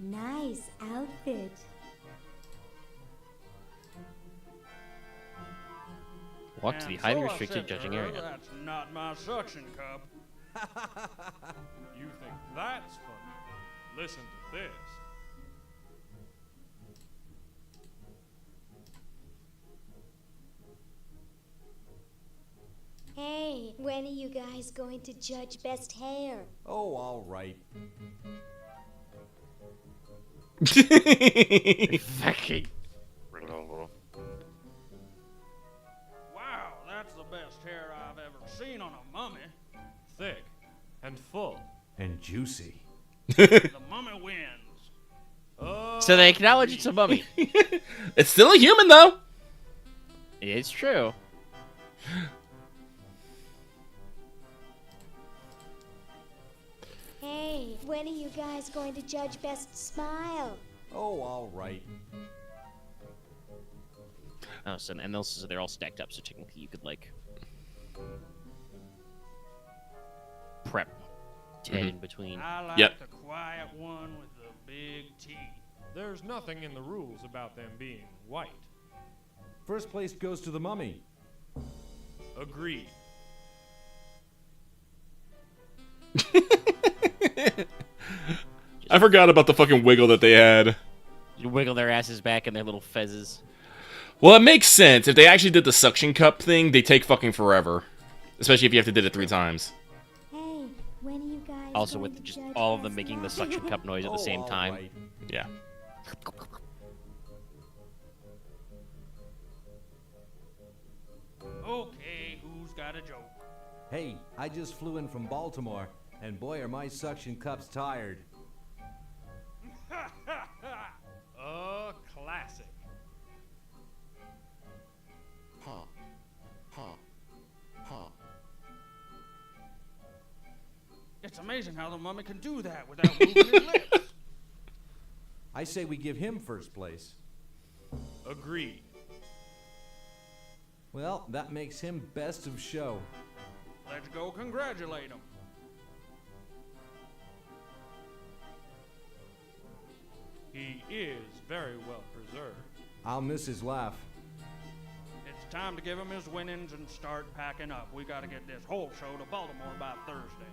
Nice outfit. Walk to the highly restricted judging area. That's not my suction cup. You think that's funny? Listen to this. Hey, when are you guys going to judge best hair? Oh, all right. Fucking. Wow, that's the best hair I've ever seen on a mummy. Thick and full And juicy. The mummy wins. So they acknowledge it's a mummy. It's still a human, though. It's true. Hey, when are you guys going to judge best smile? Oh, all right. Oh, so and those they're all stacked up, so technically you could like prep Ted in between. I like Yep. the quiet one with the big teeth. There's nothing in the rules about them being white. First place goes to the mummy. Agreed. I forgot about the fucking wiggle that they had. You wiggle their asses back in their little fezzes. Well, it makes sense. If they actually did the suction cup thing, they take fucking forever. Especially if you have to do it 3 times. Hey, when are you guys Also going with to just judge all of them best making the smile? suction cup noise at the same all time. right. Yeah. Okay, who's got a joke? Hey, I just flew in from Baltimore, and boy are my suction cups tired. A classic. It's amazing how the mummy can do that without moving his lips. I say we give him first place. Agreed. Well, that makes him best of show. Let's go congratulate him. He is very well preserved. I'll miss his laugh. It's time to give him his winnings and start packing up. We gotta get this whole show to Baltimore by Thursday.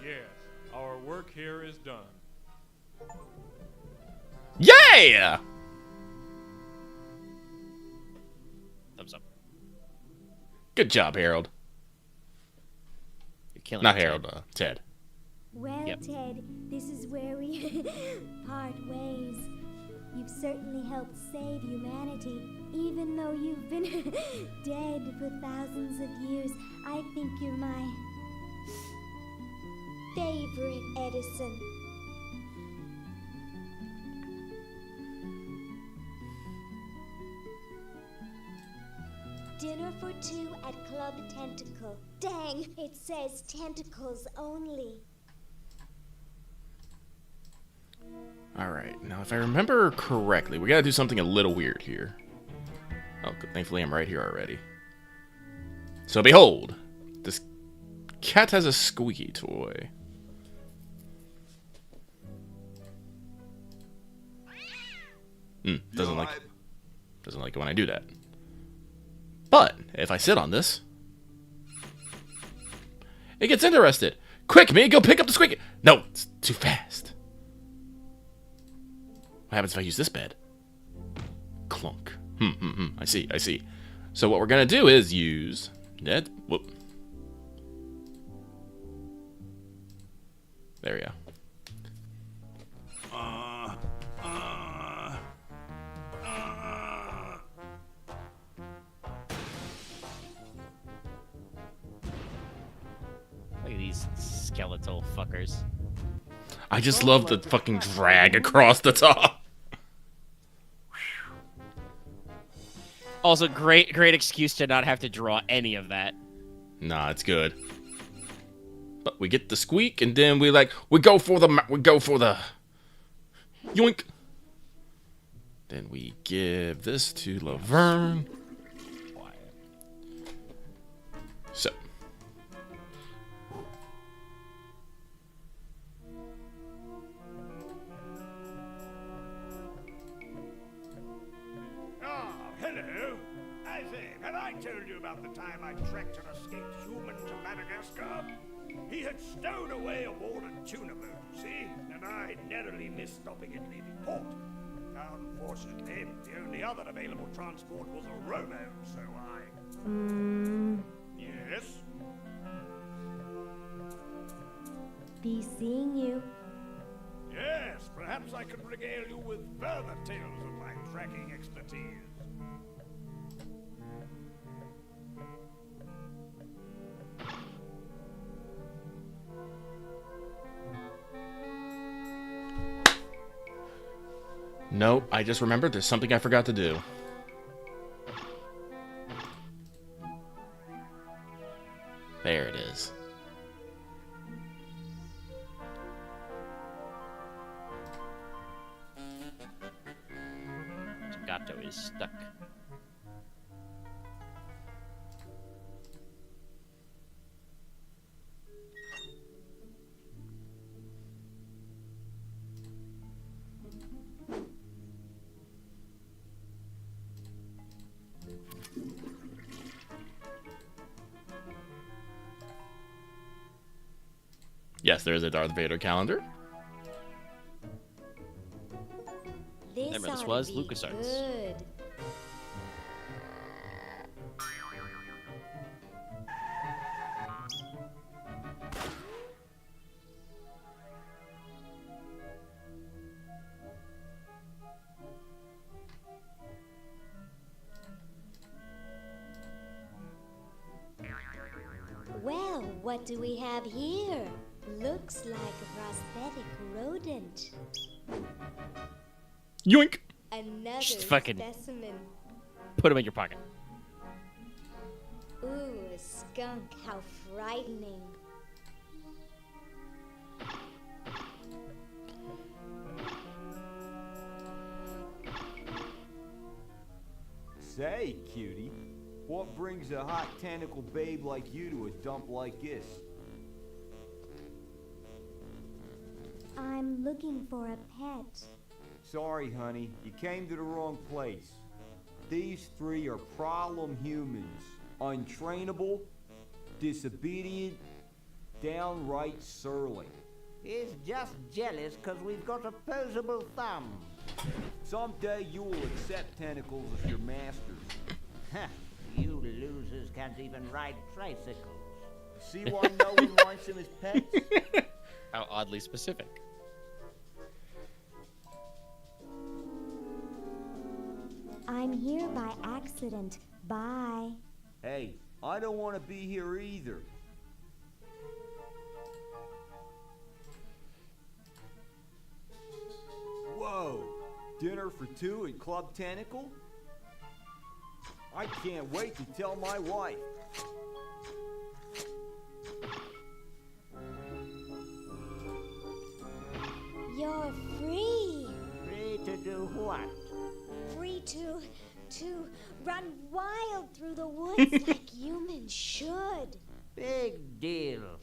Yes, our work here is done. Yeah! Thumbs up. Good job, Harold. You're killing Not it, Harold, Ted. Well, Yep. Ted, this is where we part ways. You've certainly helped save humanity, even though you've been dead for thousands of years. I think you're my favorite Edison. Dinner for two at Club Tentacle. Dang, it says tentacles only. Alright, now if I remember correctly, we gotta do something a little weird here. Oh, good. Thankfully I'm right here already. So behold, this cat has a squeaky toy. Doesn't like it when I do that. But if I sit on this, it gets interested. Quick, me, go pick up the squeaky. No, it's too fast. What happens if I use this bed? Clunk. I see. So what we're gonna do is use that. Whoop. There we go. Look at these skeletal fuckers. I just love the fucking drag across the top. Also, great excuse to not have to draw any of that. Nah, it's good. But we get the squeak, and then we go for the yoink. Then we give this to Laverne. So. Oh, hello. I say, have I told you about the time I tracked an escaped human to Madagascar? He had stowed away aboard a tuna boat, you see, and I narrowly missed stopping at leaving port. Unfortunately, the only other available transport was a rowboat, so I... Yes? Be seeing you. Yes, perhaps I could regale you with further tales of my tracking expertise. Nope, I just remembered there's something I forgot to do. There it is. Gato is stuck. Yes, there is a Darth Vader calendar. Remember, this was LucasArts. Good. Well, what do we have here? Looks like a prosthetic rodent. Yoink! Another Just fucking specimen. put him in your pocket. Ooh, a skunk. How frightening. Say, cutie, what brings a hot tentacle babe like you to a dump like this? I'm looking for a pet. Sorry, honey, you came to the wrong place. These three are problem humans. Untrainable, disobedient, downright surly. He's just jealous because we've got opposable thumbs. Someday you will accept tentacles as your masters. Ha! You losers can't even ride tricycles. See why no one wants them as pets? How oddly specific. I'm here by accident. Bye. Hey, I don't want to be here either. Whoa! Dinner for two at Club Tentacle? I can't wait to tell my wife. You're free. Free to do what? Free to run wild through the woods like humans should. Big deal.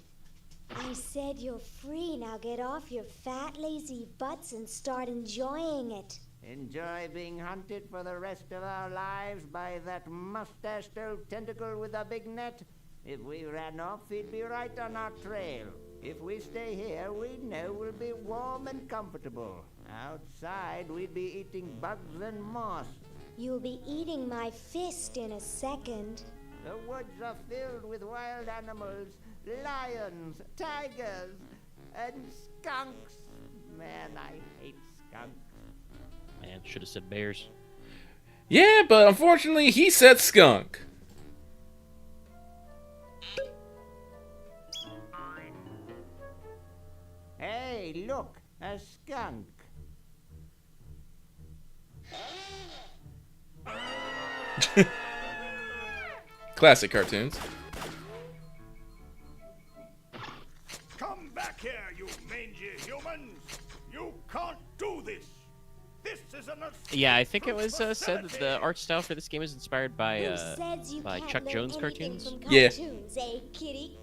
I said you're free. Now get off your fat, lazy butts and start enjoying it. Enjoy being hunted for the rest of our lives by that mustached old tentacle with a big net? If we ran off, he'd be right on our trail. If we stay here, we know we'll be warm and comfortable. Outside, we'd be eating bugs and moss. You'll be eating my fist in a second. The woods are filled with wild animals, lions, tigers, and skunks. Man, I hate skunks. Man, should have said bears. Yeah, but unfortunately, he said skunk. Hey, look, a skunk. Classic cartoons. Come back here, you mangy humans! You can't do this! This is an Yeah, I think it was said that the art style for this game is inspired by Who says you can't Chuck learn Jones anything cartoons. from Yeah. cartoons, eh, kitty?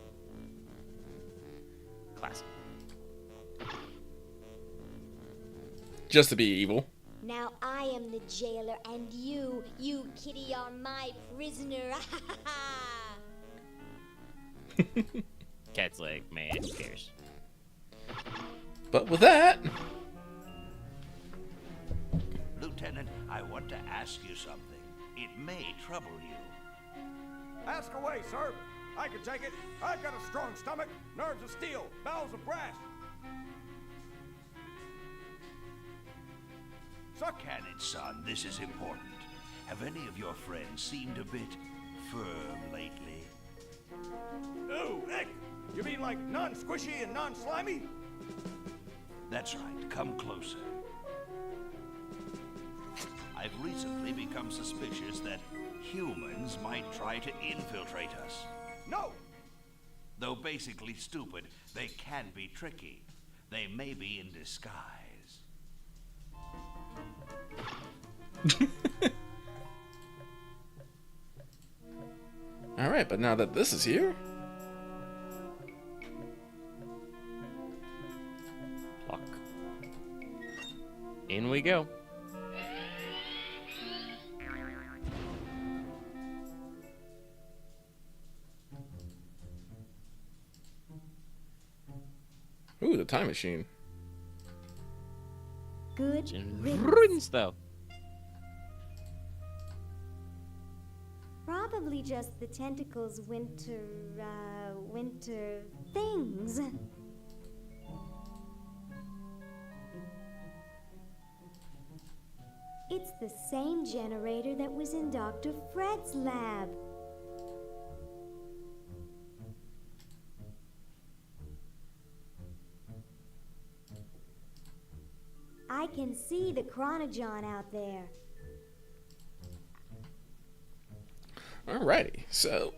Classic. Just to be evil. Now I am the jailer, and you kitty, are my prisoner. Cat's like, man, who cares? But with that, Lieutenant, I want to ask you something. It may trouble you. Ask away, sir. I can take it. I've got a strong stomach, nerves of steel, bowels of brass. Suck at it, son. This is important. Have any of your friends seemed a bit firm lately? Oh, heck! You mean like non-squishy and non-slimy? That's right. Come closer. I've recently become suspicious that humans might try to infiltrate us. No! Though basically stupid, they can be tricky. They may be in disguise. alright, but now that this is here, Pluck. In we go. ooh, the time machine. Good riddance. Riddance, though. Probably just the tentacles' winter things. It's the same generator that was in Dr. Fred's lab. I can see the chronogon out there. Alrighty, so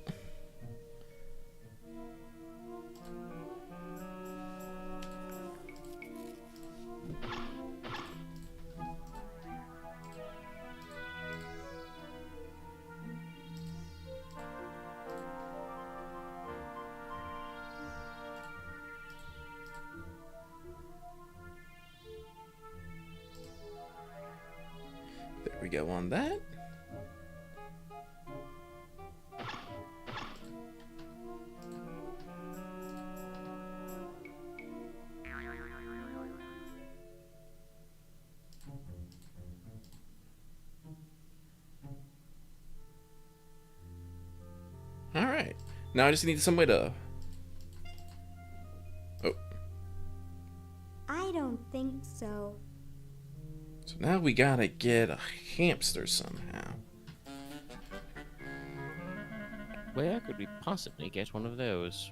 there we go on that. Alright. Now I just need some way to... Oh. I don't think so. So now we gotta get a hamster somehow. Where could we possibly get one of those?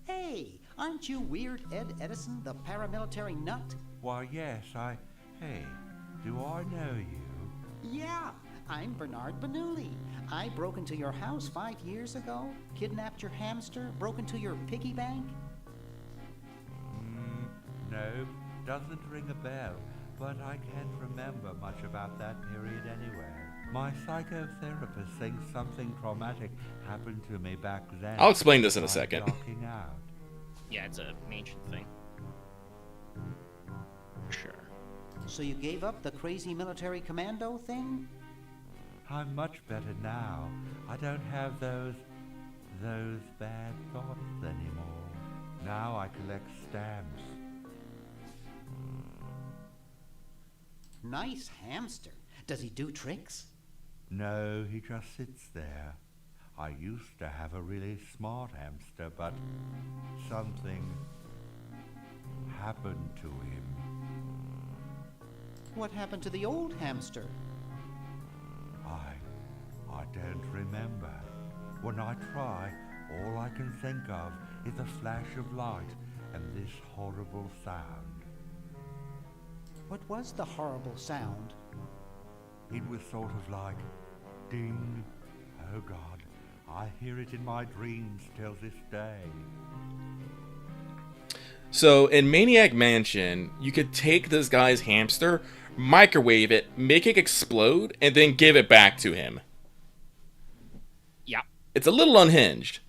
Hey, aren't you Weird Ed Edison, the paramilitary nut? Why, yes, Hey, do I know you? Yeah, I'm Bernard Bernoulli. I broke into your house 5 years ago, kidnapped your hamster, broke into your piggy bank. No, doesn't ring a bell, but I can't remember much about that period anyway. My psychotherapist thinks something traumatic happened to me back then. I'll explain this in a second. Blocking out. Yeah, it's a ancient thing. Sure. So you gave up the crazy military commando thing? I'm much better now. I don't have those bad thoughts anymore. Now I collect stamps. Nice hamster. Does he do tricks? No, he just sits there. I used to have a really smart hamster, but something happened to him. What happened to the old hamster? I don't remember. When I try, all I can think of is a flash of light and this horrible sound. What was the horrible sound? It was sort of like ding. Oh God, I hear it in my dreams till this day. So in Maniac Mansion, you could take this guy's hamster, microwave it, make it explode, and then give it back to him. Yeah. It's a little unhinged.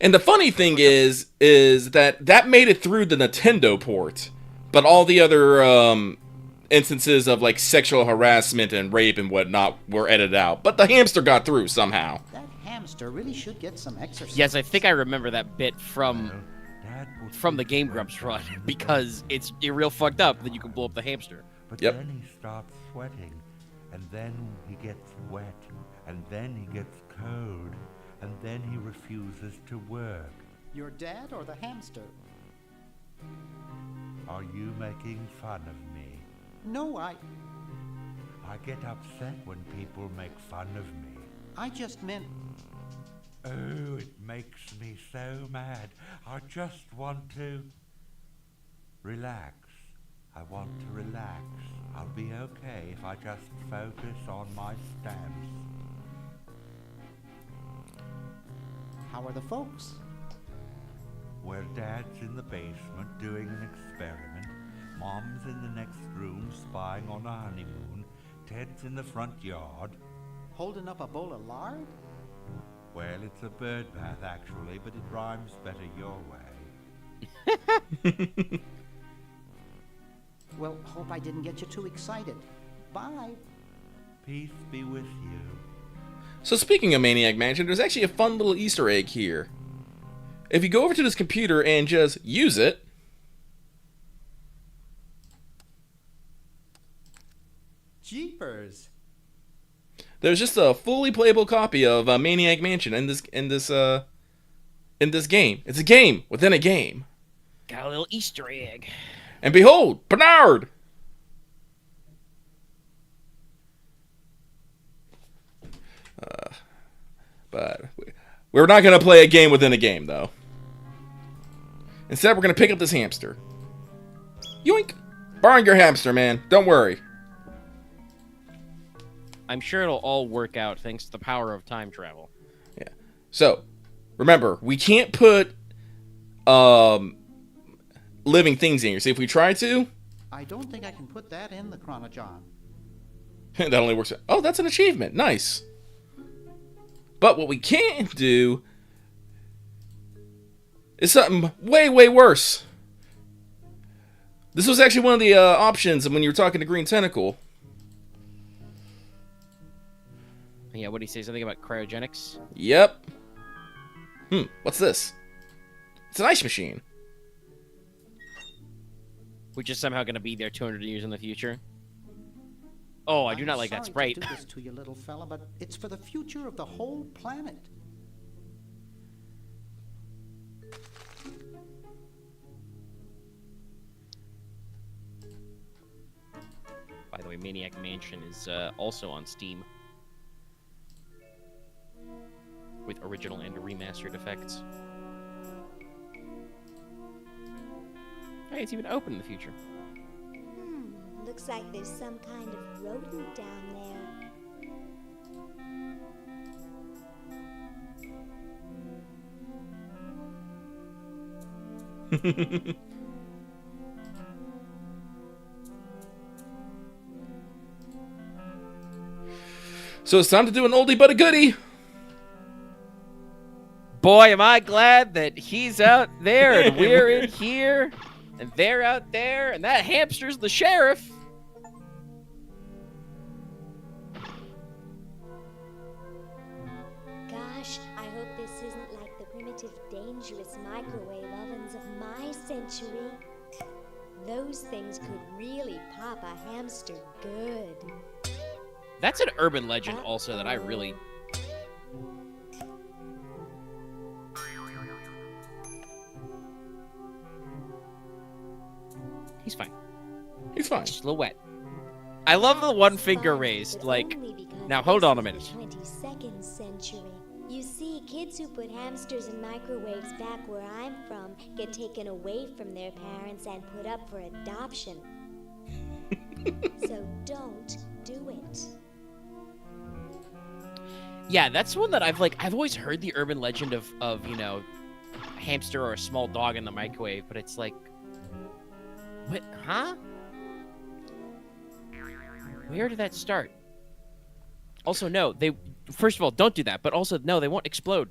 And the funny thing is that made it through the Nintendo port, but all the other instances of like sexual harassment and rape and whatnot were edited out. But the hamster got through somehow. That hamster really should get some exercise. Yes, I think I remember that bit from the Game Grumps run, because it's real fucked up that you can blow up the hamster. But Yep. then he starts sweating, and then he gets wet, and then he gets cold, and then he refuses to work. Your dad or the hamster? Are you making fun of me? No, I get upset when people make fun of me. I just meant... Oh, it makes me so mad. I just want to relax. I want to relax. I'll be okay if I just focus on my stamps. How are the folks? Well, Dad's in the basement doing an experiment. Mom's in the next room spying on a honeymoon. Ted's in the front yard. Holding up a bowl of lard? Well, it's a bird bath, actually, but it rhymes better your way. Well, hope I didn't get you too excited. Bye. Peace be with you. So speaking of Maniac Mansion, there's actually a fun little Easter egg here. If you go over to this computer and just use it, Jeepers. there's just a fully playable copy of Maniac Mansion in this game. It's a game within a game. Got a little Easter egg. And behold, Bernard! But we're not going to play a game within a game, though. Instead, we're going to pick up this hamster. Yoink! Borrowing your hamster, man. Don't worry. I'm sure it'll all work out thanks to the power of time travel. Yeah. So, remember, we can't put living things in here. See, if we try to... I don't think I can put that in the Chronojon. that only works... Oh, that's an achievement. Nice. But what we can't do is something way, way worse. This was actually one of the options when you were talking to Green Tentacle. Yeah, what did he say? Something about cryogenics? Yep. What's this? It's an ice machine. which is somehow going to be there 200 years in the future. Oh, I do not like that sprite. I'm sorry to do this to you, little fella, but it's for the future of the whole planet. By the way, Maniac Mansion is also on Steam. With original and remastered effects. Hey, it's even open in the future. Looks like there's some kind of rodent down there. So it's time to do an oldie but a goodie. Boy, am I glad that he's out there and we're in here and they're out there and that hamster's the sheriff. Gosh, I hope this isn't like the primitive, dangerous microwave ovens of my century. Those things could really pop a hamster good. That's an urban legend also that I really... He's fine. He's fine. Just a little wet. I love the one finger raised. Like, now hold on a minute. 22nd century. You see, kids who put hamsters in microwaves back where I'm from get taken away from their parents and put up for adoption. So don't do it. Yeah, that's one that I've always heard the urban legend of, you know, a hamster or a small dog in the microwave, but it's like, what, huh? Where did that start? Also, no, first of all, don't do that, but also, no, they won't explode.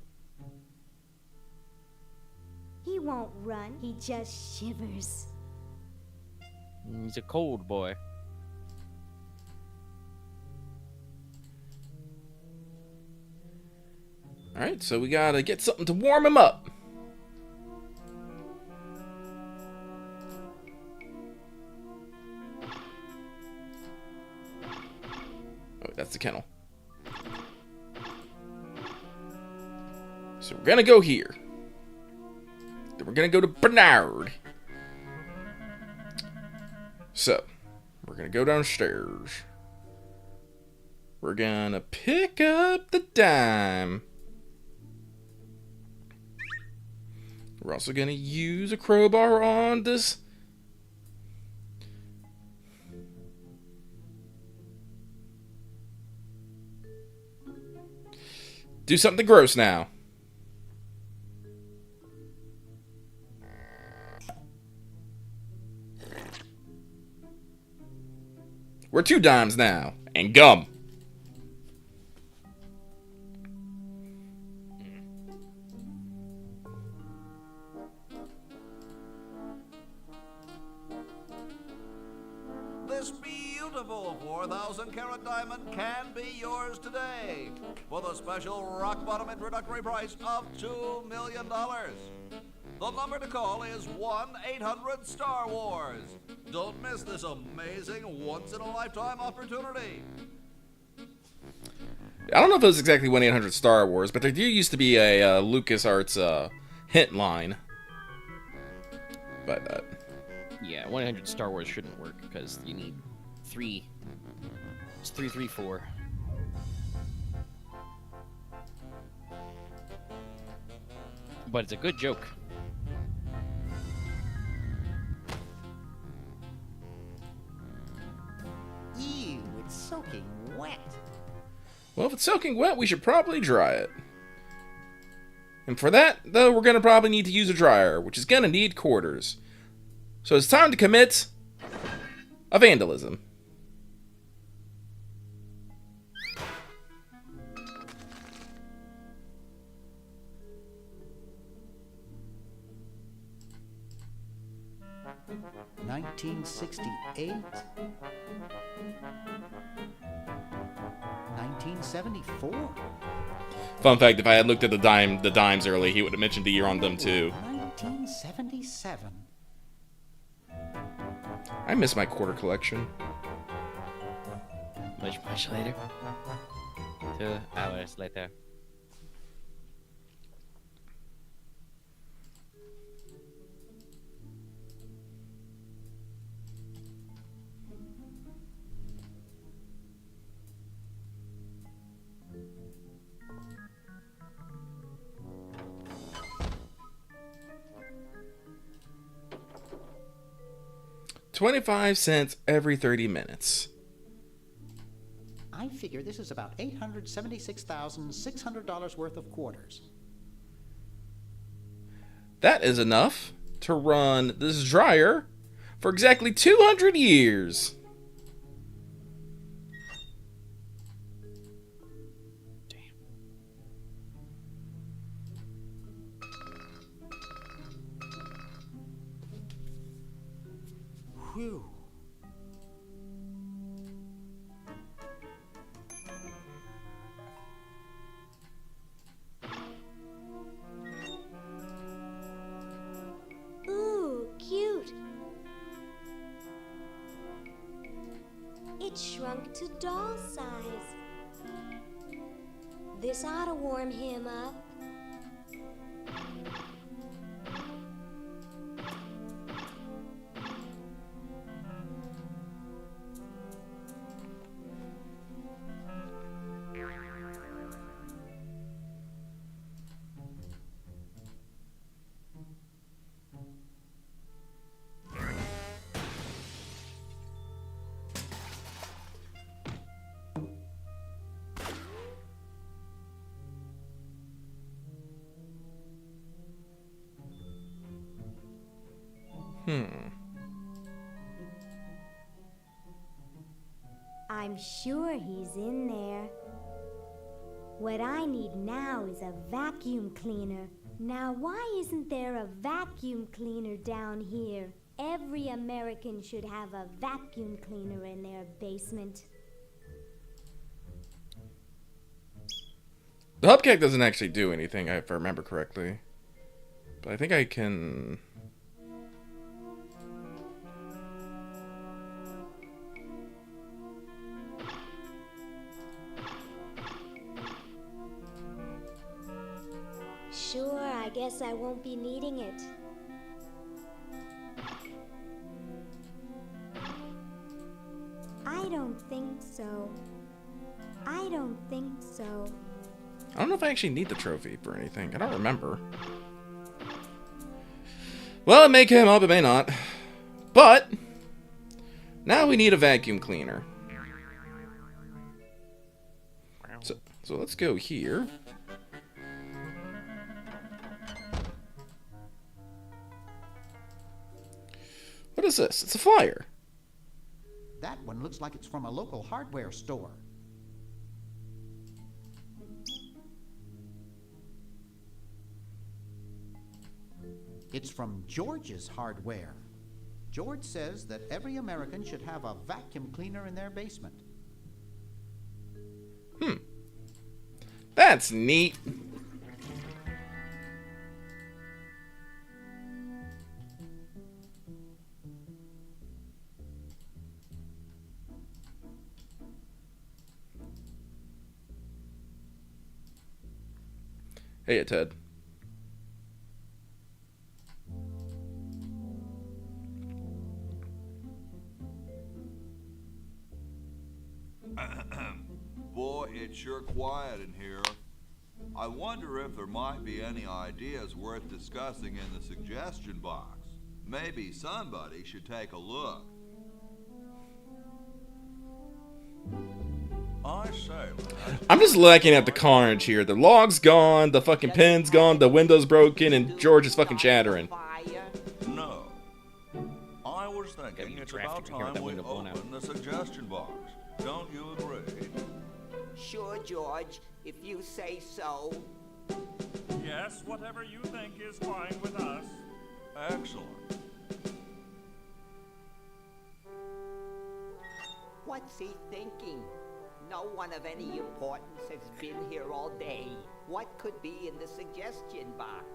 He won't run, he just shivers. He's a cold boy. Alright, so we gotta get something to warm him up. Oh, that's the kennel. So we're gonna go here. Then we're gonna go to Bernard. So, we're gonna go downstairs. We're gonna pick up the dime. We're also going to use a crowbar on this. Do something gross now. We're 2 dimes now. And gum. This beautiful 4,000-carat diamond can be yours today for the special rock-bottom introductory price of $2 million. The number to call is 1-800-STAR WARS. Don't miss this amazing once-in-a-lifetime opportunity. I don't know if it was exactly 1-800-STAR WARS, but there used to be a LucasArts hint line. But yeah, 1-800 Star Wars shouldn't work because you need 3. It's 334. But it's a good joke. Ew, it's soaking wet. well, if it's soaking wet, we should probably dry it. And for that, though, we're going to probably need to use a dryer, which is going to need quarters. So it's time to commit a vandalism. $1968? 1974? Fun fact, if I had looked at the dimes early, he would have mentioned the year on them too. 1977. I miss my quarter collection. Much later. 2 hours later. $0.25 every 30 minutes. I figure this is about $876,600 worth of quarters. That is enough to run this dryer for exactly 200 years. Whew. Ooh, cute. It shrunk to doll size. This ought to warm him up. I'm sure he's in there. What I need now is a vacuum cleaner. Now, why isn't there a vacuum cleaner down here? Every American should have a vacuum cleaner in their basement. The hubcap doesn't actually do anything, if I remember correctly. But I think I can... Sure, I guess I won't be needing it. I don't think so. I don't think so. I don't know if I actually need the trophy for anything. I don't remember. Well, it may come up, it may not. But now we need a vacuum cleaner. So let's go here. What is this? It's a flyer. That one looks like it's from a local hardware store. It's from George's Hardware. George says that every American should have a vacuum cleaner in their basement. That's neat. Hey, Ted. Boy, it's sure quiet in here. I wonder if there might be any ideas worth discussing in the suggestion box. Maybe somebody should take a look. I say, lad. I'm just looking at the carnage here. The log's gone, the fucking pen's gone, the window's broken, and George is fucking chattering. No. I was thinking it's about time we open the suggestion box. Don't you agree? Sure, George, if you say so. Yes, whatever you think is fine with us. Excellent. What's he thinking? No one of any importance has been here all day. What could be in the suggestion box?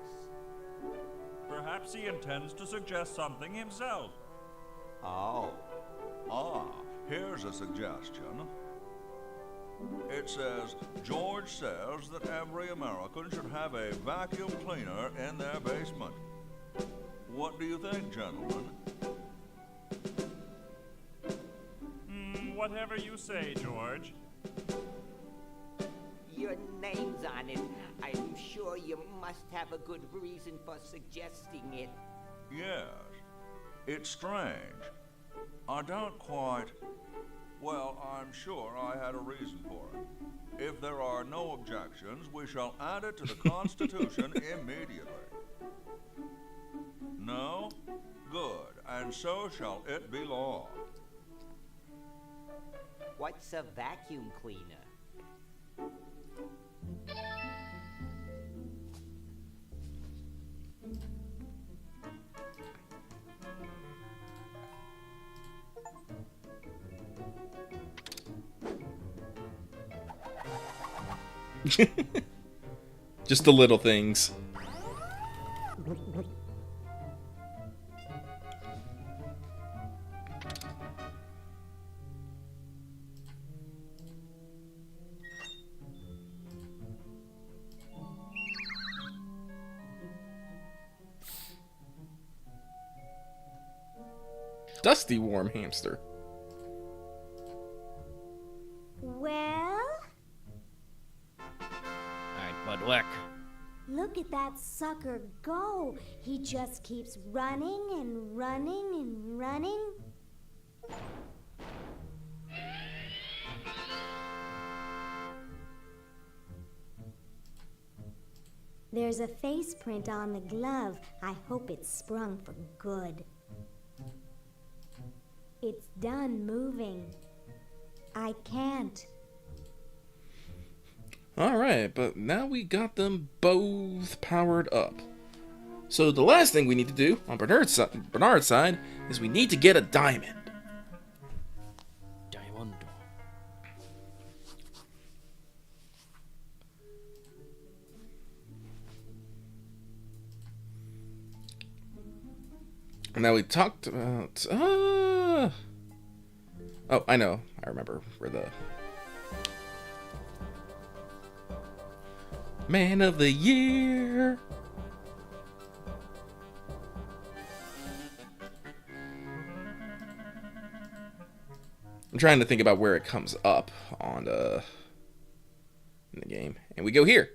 Perhaps he intends to suggest something himself. Oh. Here's a suggestion. It says, George says that every American should have a vacuum cleaner in their basement. What do you think, gentlemen? Whatever you say, George. Your name's on it. I'm sure you must have a good reason for suggesting it. Yes. It's strange. I don't quite... Well, I'm sure I had a reason for it. If there are no objections, we shall add it to the Constitution immediately. No? Good. And so shall it be law. What's a vacuum cleaner? Just the little things. Dusty warm hamster. Well? Alright, Bud Wick. Look at that sucker go. He just keeps running and running and running. There's a face print on the glove. I hope it's sprung for good. It's done moving. I can't. Alright, but now we got them both powered up. So the last thing we need to do on Bernard's side is we need to get a diamond. Diamond. Now we talked about... Oh, I know. I remember where the... Man of the Year! I'm trying to think about where it comes up on in the game. And we go here.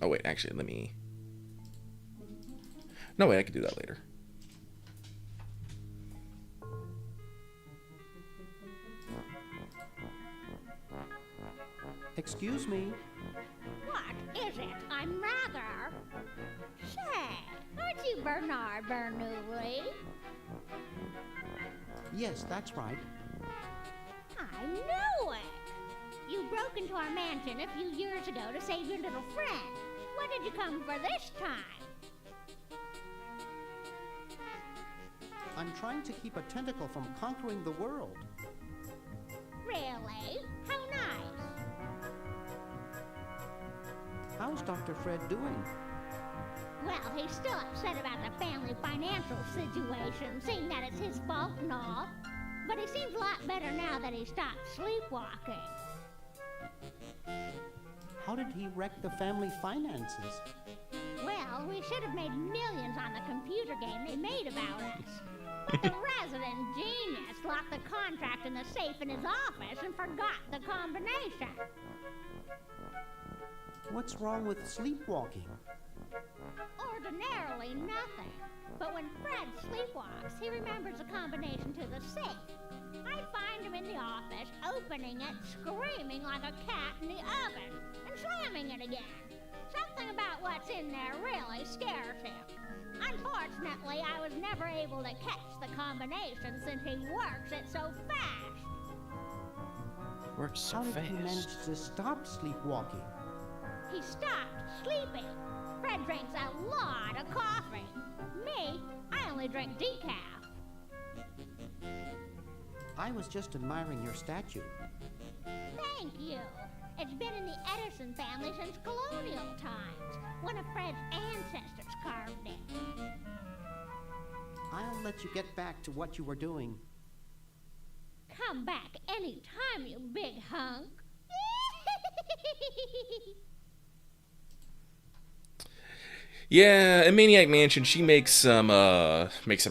Oh, wait. Actually, let me... No, wait. I can do that later. Excuse me. What is it? I'm rather... Say, aren't you Bernard Bernoulli? Yes, that's right. I knew it! You broke into our mansion a few years ago to save your little friend. What did you come for this time? I'm trying to keep a tentacle from conquering the world. Really? How nice. How's Dr. Fred doing? Well, he's still upset about the family financial situation, seeing that it's his fault and all. But he seems a lot better now that he stopped sleepwalking. How did he wreck the family finances? Well, we should have made millions on the computer game they made about us. But the resident genius locked the contract in the safe in his office and forgot the combination. What's wrong with sleepwalking? Ordinarily nothing. But when Fred sleepwalks, he remembers the combination to the safe. I find him in the office, opening it, screaming like a cat in the oven, and slamming it again. Something about what's in there really scares him. Unfortunately, I was never able to catch the combination since he works it so fast. Works so How did fast. he manage to stop sleepwalking? He stopped sleeping. Fred drinks a lot of coffee. Me, I only drink decaf. I was just admiring your statue. Thank you. It's been in the Edison family since colonial times. One of Fred's ancestors carved it. I'll let you get back to what you were doing. Come back anytime, you big hunk. Yeah, in Maniac Mansion, she makes some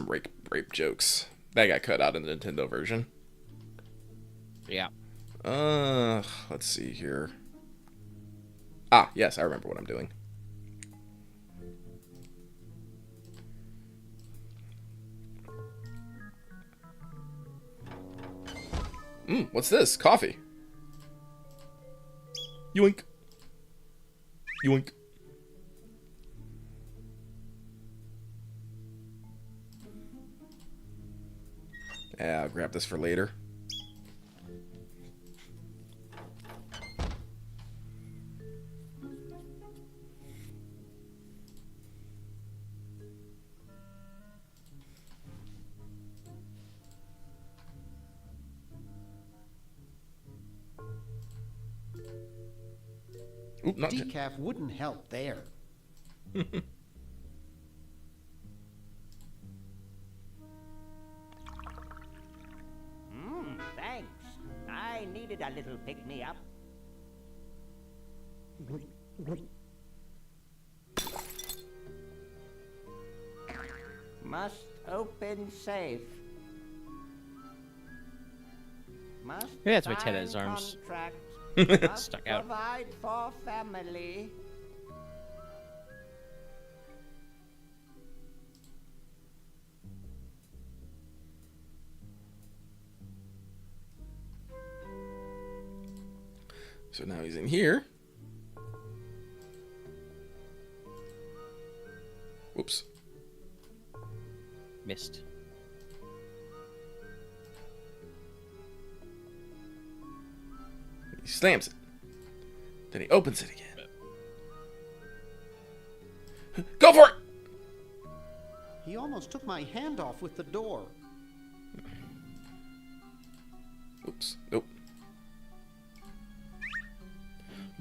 rape jokes. That got cut out in the Nintendo version. Yeah. Let's see here. Ah, yes, I remember what I'm doing. What's this? Coffee. Yoink. Yoink. Yeah, I'll grab this for later. Oop, not Decaf wouldn't help there. Thanks. I needed a little pick-me-up. Must open safe. Must Maybe that's why Ted sign has arms contract. Must stuck out. provide for family. So now he's in here. Whoops. Missed. He slams it. Then he opens it again. Go for it! He almost took my hand off with the door. Oops. Nope.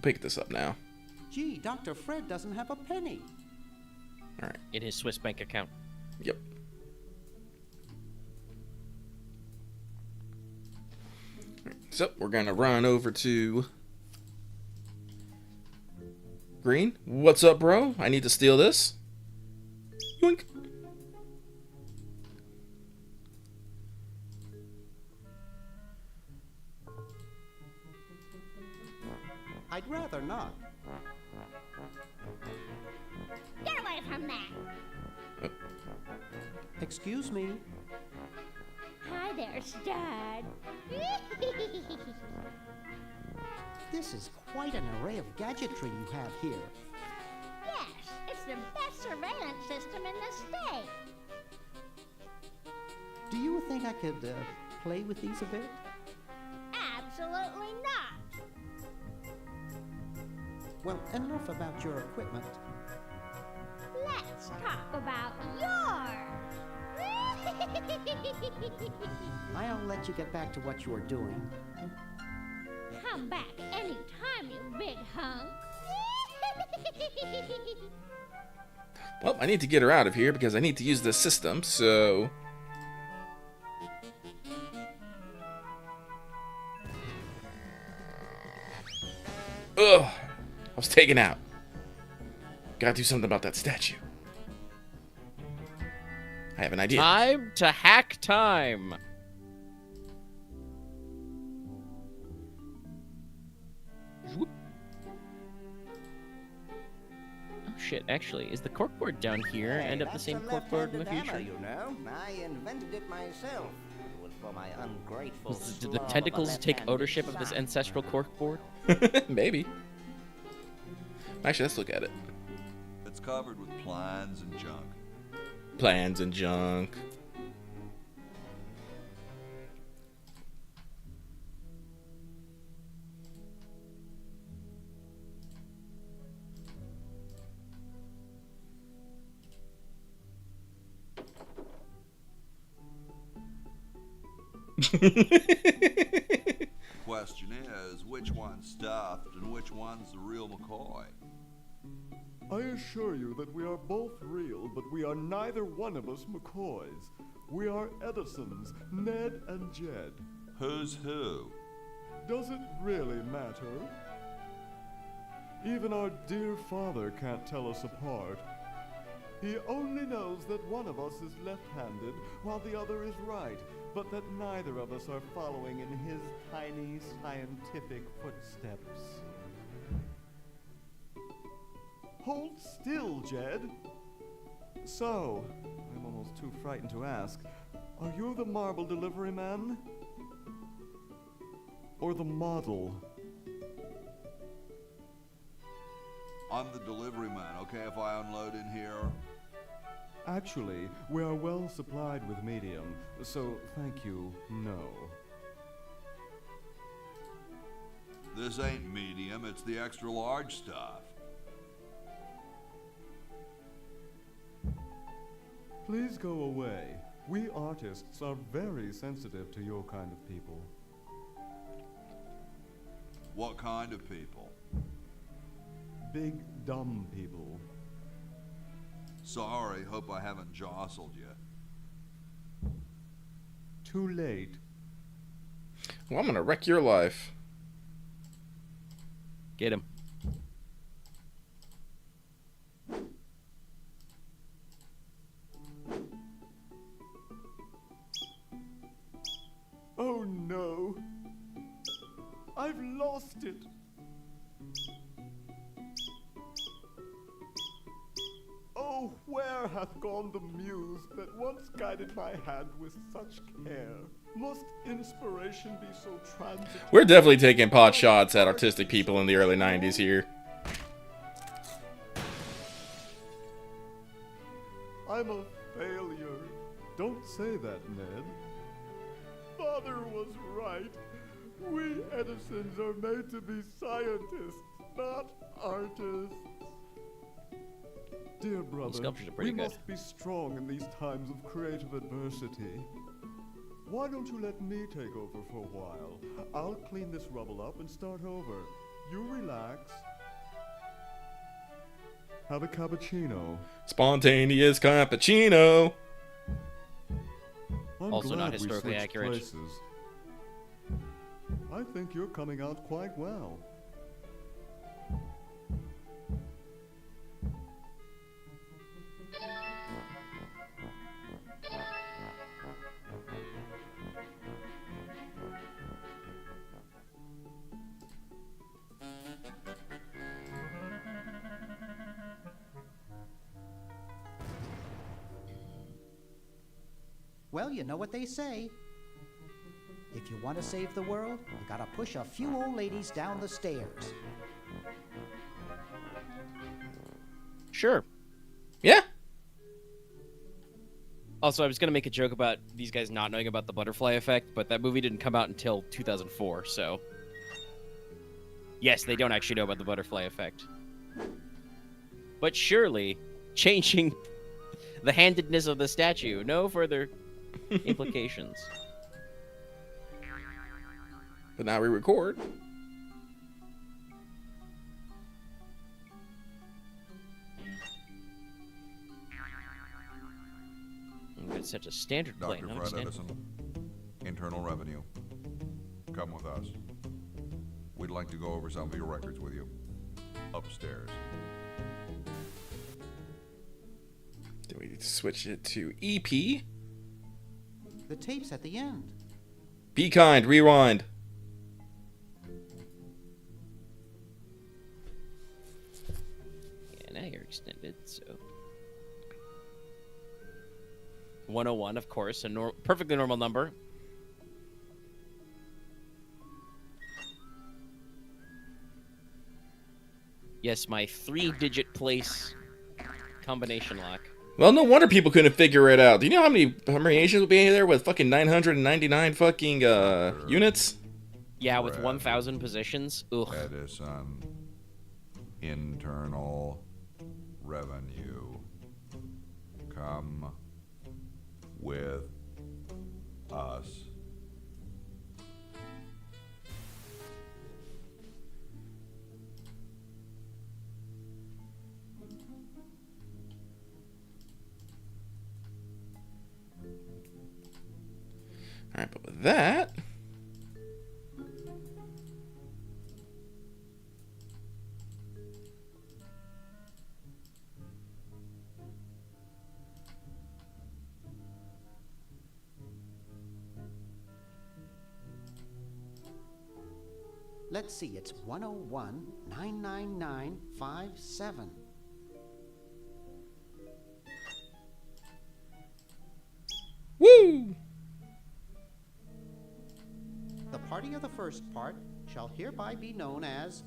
Pick this up now. Gee, Dr. Fred doesn't have a penny. All right. In his Swiss bank account. Yep. So we're gonna run over to Green. What's up, bro? I need to steal this. Yoink. I'd rather not. Get away from that. Excuse me. Hi there, stud. This is quite an array of gadgetry you have here. Yes, it's the best surveillance system in the state. Do you think I could play with these a bit? Absolutely not. Well, enough about your equipment. Let's talk about yours. I'll let you get back to what you were doing. Come back anytime, you big hunk. Well, I need to get her out of here because I need to use this system, so... Ugh! I was taken out. Gotta do something about that statue. I have an idea. Time to hack time. Whoop. Oh shit, actually, is the corkboard down here end up the same corkboard in the future? Hammer, you know. I invented it myself. It was for my ungrateful Did the slav of a tentacles take left-handed ownership of this son. ancestral corkboard? Maybe. Actually, let's look at it. It's covered with plans and junk. Plans and junk. Question is, which one's stuffed and which one's the real McCoy? I assure you that we are both real, but we are neither one of us McCoys. We are Edisons, Ned and Jed. Who's who? Does it really matter? Even our dear father can't tell us apart. He only knows that one of us is left-handed while the other is right, but that neither of us are following in his tiny scientific footsteps. Hold still, Jed. So, I'm almost too frightened to ask, are you the marble delivery man? Or the model? I'm the delivery man, okay, if I unload in here? Actually, we are well supplied with medium, so thank you, no. This ain't medium, it's the extra large stuff. Please go away. We artists are very sensitive to your kind of people. What kind of people? Big, dumb people. Sorry, hope I haven't jostled you. Too late. Well, I'm gonna wreck your life. Get him. Oh no! I've lost it! Oh, where hath gone the muse that once guided my hand with such care? Must inspiration be so transitory? We're definitely taking pot shots at artistic people in the early 90s here. I'm a failure. Don't say that, Ned. Father was right. We Edisons are made to be scientists, not artists. Dear brother, sculptures are we pretty good. must be strong in these times of creative adversity. Why don't you let me take over for a while? I'll clean this rubble up and start over. You relax. Have a cappuccino. Spontaneous cappuccino. I'm Also glad not we historically switched accurate. places. I think you're coming out quite well. Well, you know what they say. If you want to save the world, you gotta push a few old ladies down the stairs. Sure. Yeah. Also, I was going to make a joke about these guys not knowing about the butterfly effect, but that movie didn't come out until 2004, so... Yes, they don't actually know about the butterfly effect. But surely, changing the handedness of the statue, no further implications. But now we record. It's such a standard plane. Dr. Not a Fred standard. Edison, Internal Revenue. Come with us. We'd like to go over some of your records with you. Upstairs. Do we need to switch it to EP? The tape's at the end. Be kind, rewind. Yeah, now you're extended, so... 101, of course, a perfectly normal number. Yes, my 3-digit place combination lock. Well, no wonder people couldn't figure it out. Do you know how many Asians would be there with fucking 999 fucking units? Yeah, with 1,000 positions. Ugh. Edison. Internal Revenue. Come with us. Alright, but with that... Let's see, it's 101 99957. Woo! The party of the first part shall hereby be known as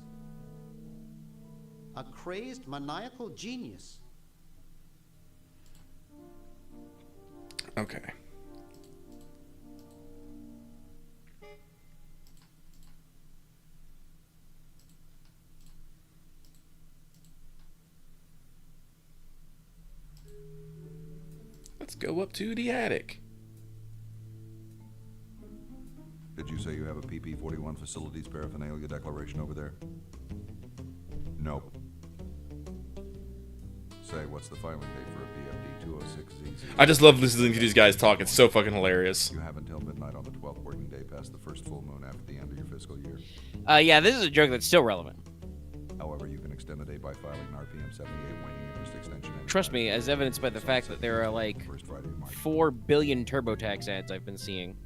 a crazed maniacal genius. Okay. Let's go up to the attic. Did you say you have a PP-41 facilities paraphernalia declaration over there? Nope. Say, what's the filing date for a PFD 206Z? I just love listening to these guys talk. It's so fucking hilarious. You have until midnight on the 12th working day past the first full moon after the end of your fiscal year. Yeah, this is a joke that's still relevant. However, you can extend the date by filing an RPM 78 waning interest extension. Trust me, as evidenced by the fact that there are like 4 billion TurboTax ads I've been seeing.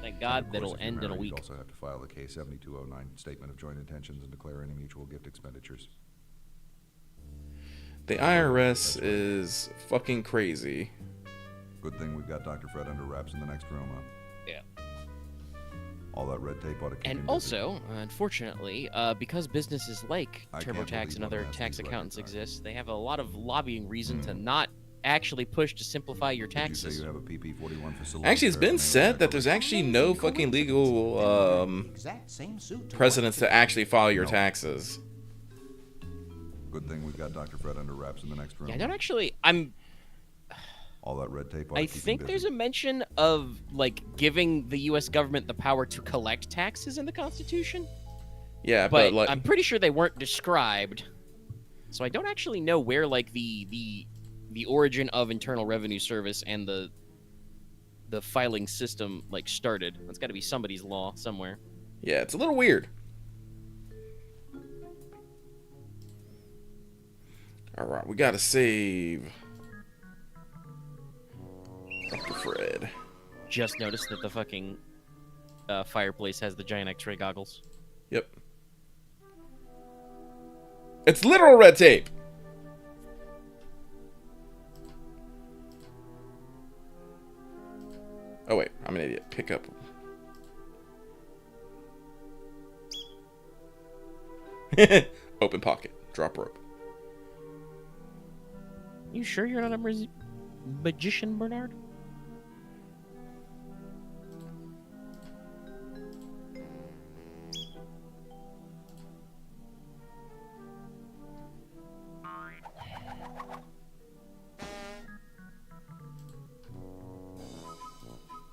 Thank God that'll end in a week. You also have to file the K-7209 statement of joint intentions and declare any mutual gift expenditures. The IRS is fucking crazy. Good thing we've got Dr. Fred under wraps in the next room, huh? Yeah. All that red tape ought to keep And him also, unfortunately, because businesses like I can't TurboTax and believe other one of tax these accountants records exist, they have a lot of lobbying reason to not actually push to simplify your Did you taxes. say you have a PP-41 facility? Actually, it's been said that there's actually no fucking legal precedence to actually file your taxes. Good thing we've got Dr. Fred under wraps in the next room. Yeah, I don't actually. All that red tape ought to I keep him think busy. there's a mention of like giving the U.S. government the power to collect taxes in the Constitution. Yeah, but but like, I'm pretty sure they weren't described, so I don't actually know where like the origin of Internal Revenue Service and the filing system like started. That's got to be somebody's law somewhere. yeah, it's a little weird. All right, we gotta save Dr. Fred. Just noticed that the fucking fireplace has the giant X-ray goggles. Yep. It's literal red tape. Oh wait, I'm an idiot. Pick up. Open pocket. Drop rope. You sure you're not a magician, Bernard?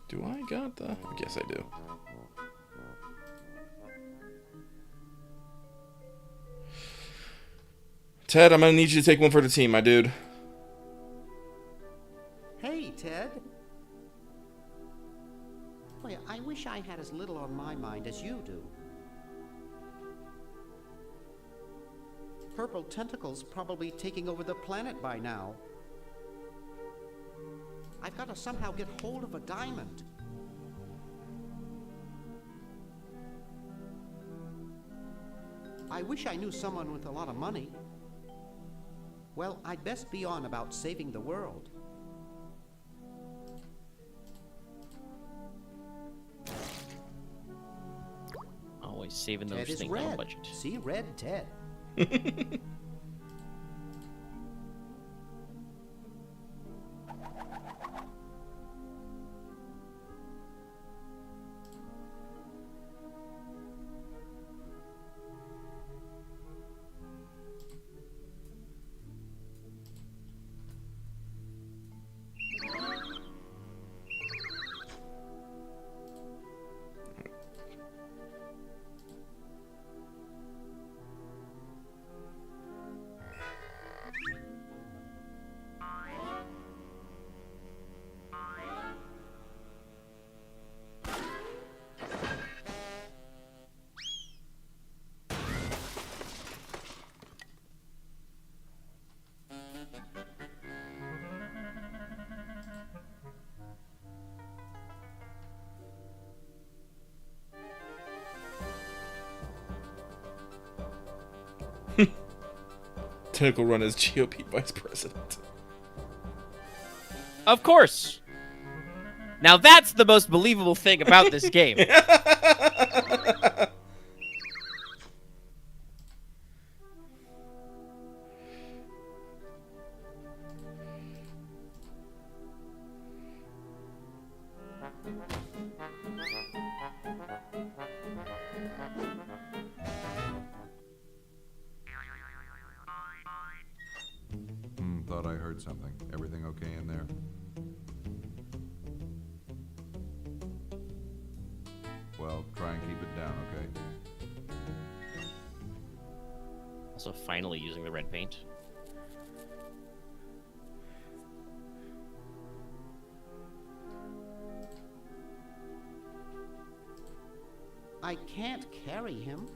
Do I got the... I guess I do. Ted, I'm gonna need you to take one for the team, my dude. Hey, Ted. Boy, I wish I had as little on my mind as you do. Purple Tentacle's probably taking over the planet by now. I've got to somehow get hold of a diamond. I wish I knew someone with a lot of money. Well, I'd best be on about saving the world. Always saving those Ted is things on a red. budget. See, red Ted. Tentacle run as GOP vice president. Of course. Now that's the most believable thing about this game. Thought I heard something. Everything okay in there? Well, try and keep it down, okay? Also, finally using the red paint. I can't carry him.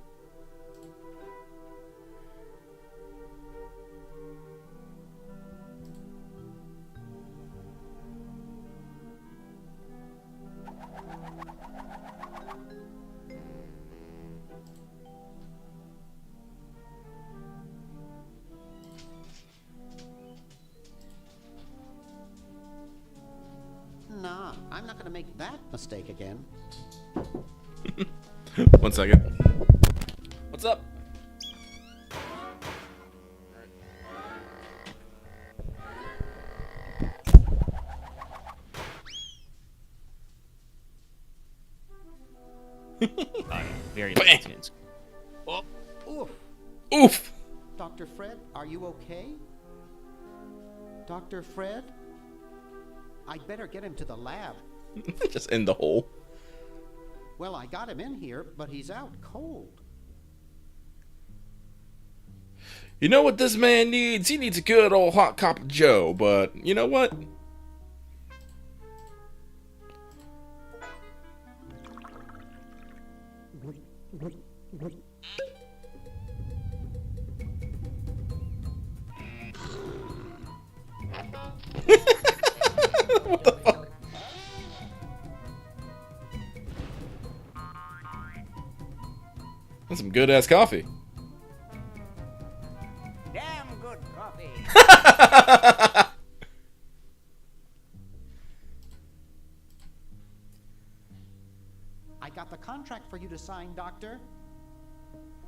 Nah, I'm not gonna make that mistake again. 1 second. What's up? Very Bam. nice. Oh. Oof. Oof. Dr. Fred, are you okay? Dr. Fred? I'd better get him to the lab. Just in the hole. Well, I got him in here, but he's out cold. You know what this man needs? He needs a good old hot cup of Joe, but you know what? What the fuck? That's some good ass coffee. Damn good coffee. I got the contract for you to sign, Doctor.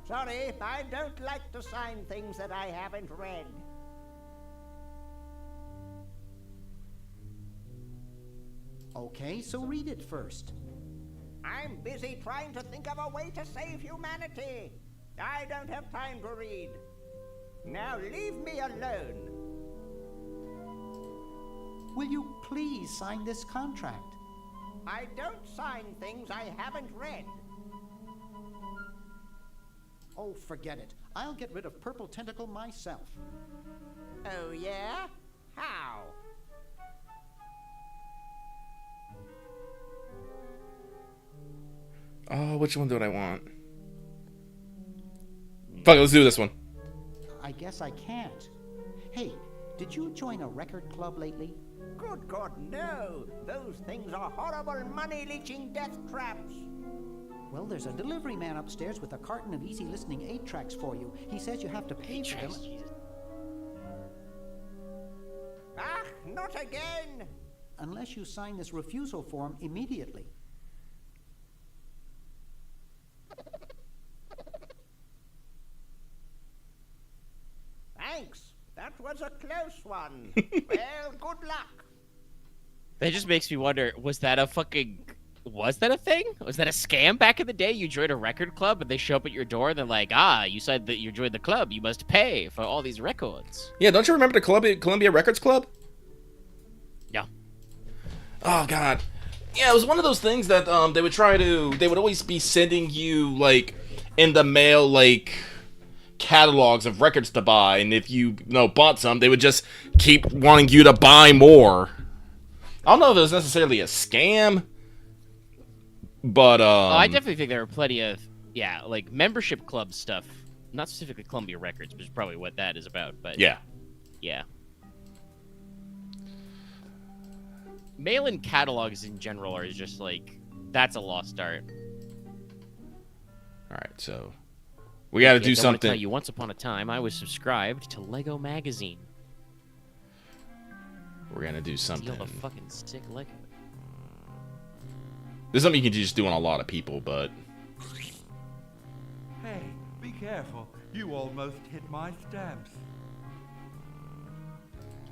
Sorry, I don't like to sign things that I haven't read. Okay, so read it first. I'm busy trying to think of a way to save humanity. I don't have time to read. Now leave me alone. Will you please sign this contract? I don't sign things I haven't read. Oh, forget it. I'll get rid of Purple Tentacle myself. Oh, yeah? How? Oh, which one do I want? Fuck it, let's do this one. I guess I can't. Hey, did you join a record club lately? Good God, no! Those things are horrible money-leeching death traps. Well, there's a delivery man upstairs with a carton of easy listening 8-tracks for you. He says you have to pay for them. Ah, not again! Unless you sign this refusal form immediately. Thanks. That was a close one. Well, good luck. That just makes me wonder, was that a thing? Was that a scam back in the day? You joined a record club and they show up at your door and they're like, you said that you joined the club. You must pay for all these records. Yeah, don't you remember the Columbia Records Club? Yeah. Oh, God. Yeah, it was one of those things that they would always be sending you, like, in the mail, like, catalogs of records to buy, and if you bought some, they would just keep wanting you to buy more. I don't know if it was necessarily a scam, but I definitely think there are plenty of like membership club stuff, not specifically Columbia Records, which is probably what that is about, but yeah. Mail-in catalogs in general are just like, that's a lost art. Alright, so We got to do I want to tell something. you, once upon a time, I was subscribed to Lego Magazine. We're gonna do something. Steal the fucking sick Lego. This is something you can just do on a lot of people, but Hey, be careful. You almost hit my stamps.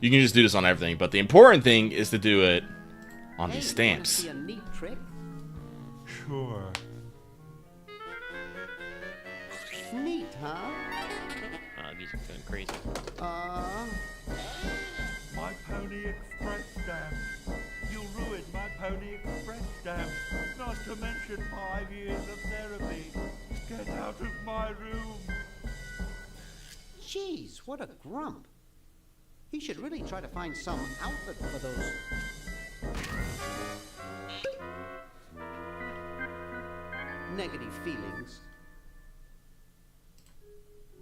you can just do this on everything. But the important thing is to do it on Hey, these you wanna stamps. see a neat trick? Sure. Neat, huh? These are going crazy. My Pony Express stamp. You ruined my Pony Express stamp. Not to mention 5 years of therapy. Get out of my room. Jeez, what a grump. He should really try to find some outlet for those. Negative feelings.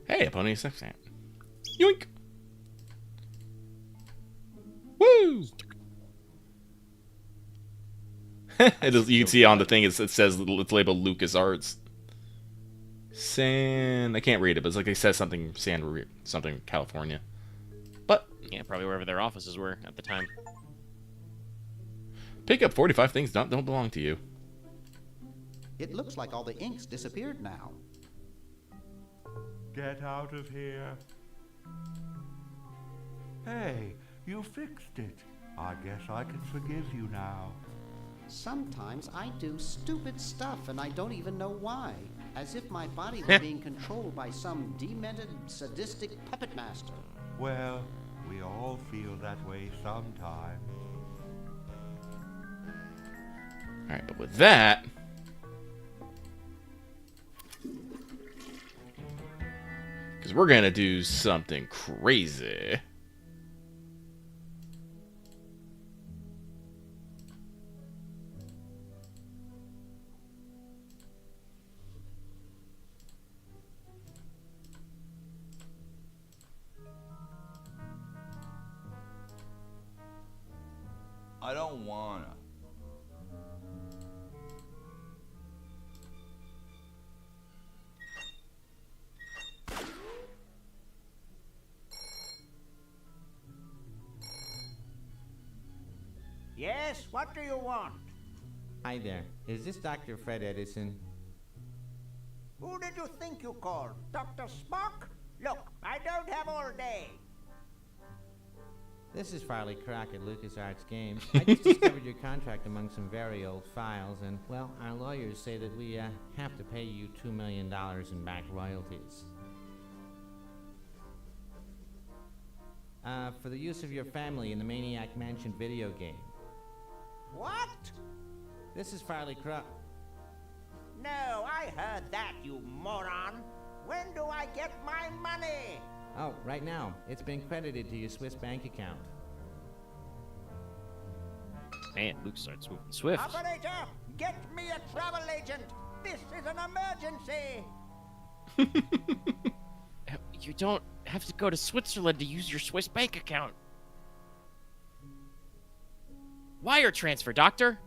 Hey, a pony sex stamp. Yoink. Woo! It is, you can see on the thing it says it's labeled Lucas Arts. I can't read it, but it's like it says something something California. But yeah, probably wherever their offices were at the time. Pick up 45 things don't belong to you. It looks like all the inks disappeared now. Get out of here. Hey, you fixed it. I guess I can forgive you now. Sometimes I do stupid stuff and I don't even know why. As if my body were being controlled by some demented, sadistic puppet master. Well, we all feel that way sometimes. Alright, but with that, because we're going to do something crazy. I don't wanna. Yes, what do you want? Hi there. Is this Dr. Fred Edison? Who did you think you called? Dr. Spock? Look, I don't have all day. This is Farley Crock at LucasArts Games. I just discovered your contract among some very old files, and, well, our lawyers say that we have to pay you $2 million in back royalties. For the use of your family in the Maniac Mansion video game. What? This is Farley Crock. No, I heard that, you moron. When do I get my money? Oh, right now. It's been credited to your Swiss bank account. Man, Luke starts moving swift. Operator, get me a travel agent. This is an emergency. You don't have to go to Switzerland to use your Swiss bank account. Wire transfer, doctor.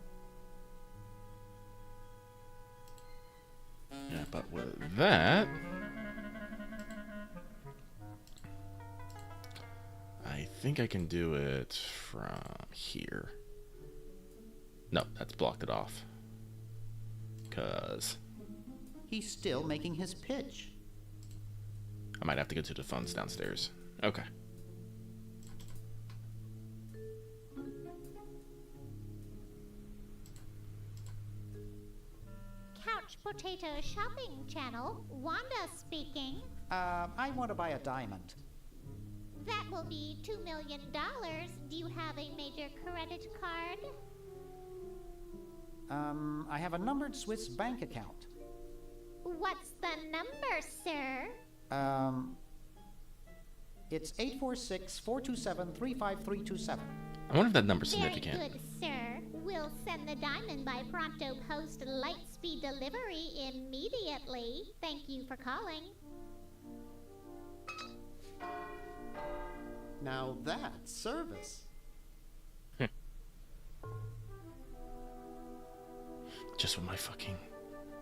Yeah, but with that, I think I can do it from here. No, that's blocked it off. Because He's still making his pitch. I might have to go to the funds downstairs. Okay. Couch Potato Shopping Channel, Wanda speaking. I want to buy a diamond. That will be $2 million. Do you have a major credit card? I have a numbered Swiss bank account. What's the number, sir? It's 846-427-35327. I wonder if that number's Very significant. good, sir. We'll send the diamond by pronto post lightspeed delivery immediately. Thank you for calling. Now that's service. Just with my fucking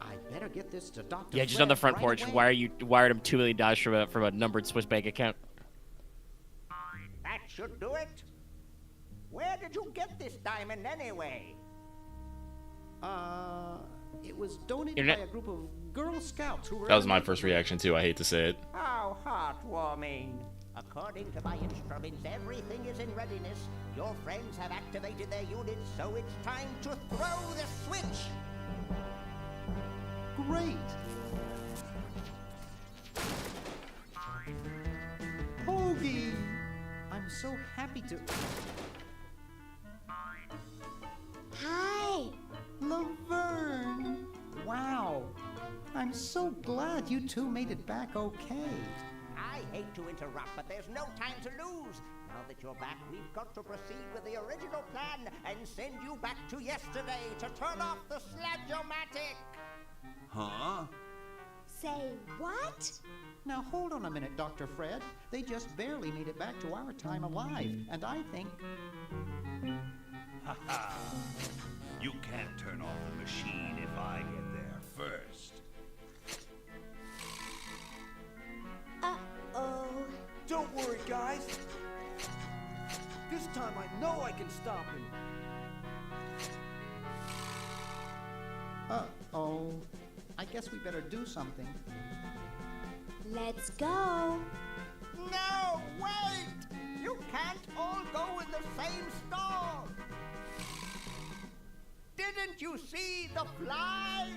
I better get this to Dr. Yeah, just on the Fred front right porch. away. You wired him $2 million from a numbered Swiss bank account. That should do it. Where did you get this diamond anyway? It was donated Internet? by a group of Girl Scouts who were... That was my first reaction too. I hate to say it. How heartwarming. According to my instruments, everything is in readiness. Your friends have activated their units, so it's time to throw the switch. Great! Hoagie! I'm so happy to... Hi! Laverne! Wow! I'm so glad you two made it back okay. I hate to interrupt, but there's no time to lose. Now that you're back, we've got to proceed with the original plan and send you back to yesterday to turn off the Sludge-O-Matic. Huh? Say what? Now hold on a minute, Dr. Fred. They just barely made it back to our time alive, and I think... Ha ha! You can't turn off the machine if I get there first. Uh-oh. Don't worry, guys. This time I know I can stop him. Uh-oh. I guess we better do something. Let's go. No, wait! You can't all go in the same stall. Didn't you see the fly?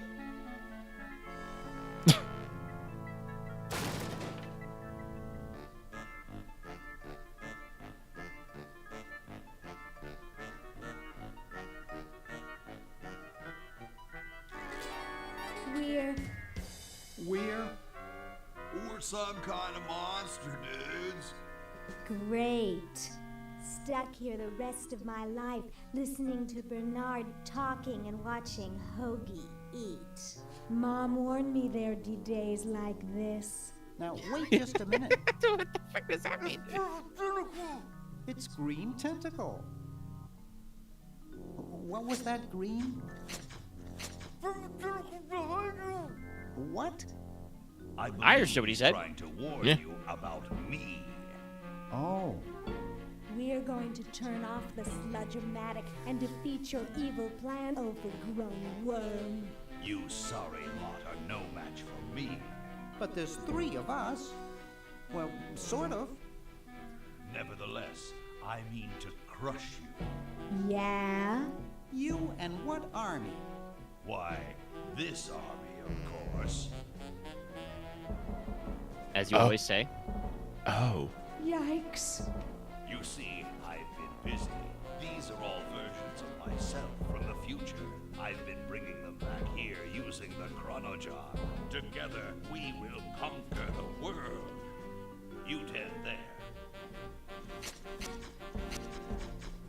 We're some kind of monster, dudes. Great. Stuck here the rest of my life, listening to Bernard talking and watching Hoagie eat. Mom warned me there'd be days like this. Now, wait just a minute. What the fuck does that mean? It's Green Tentacle. What was that, Green? What? I understood what he said. Trying to warn Yeah. you about me. Oh. We're going to turn off the Sludge-O-Matic and defeat your evil plan, overgrown worm. You sorry lot are no match for me. But there's 3 of us. Well, sort of. Nevertheless, I mean to crush you. Yeah? You and what army? Why, this army, of course. As you always say. Oh. Yikes. You see, I've been busy. These are all versions of myself from the future. I've been bringing them back here using the Chronojon. Together, we will conquer the world. You 10 there.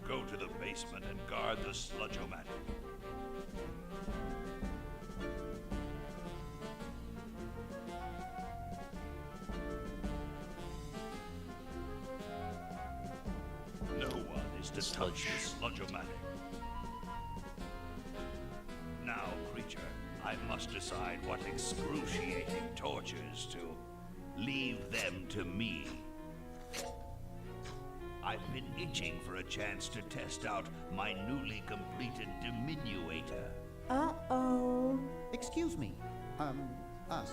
Go to the basement and guard the Sludge-O-Matic. No one is to touch the Sludge-O-Matic. Now, creature, I must decide what excruciating tortures to leave them to me. I've been itching for a chance to test out my newly completed diminuator. Uh-oh. Excuse me. Us.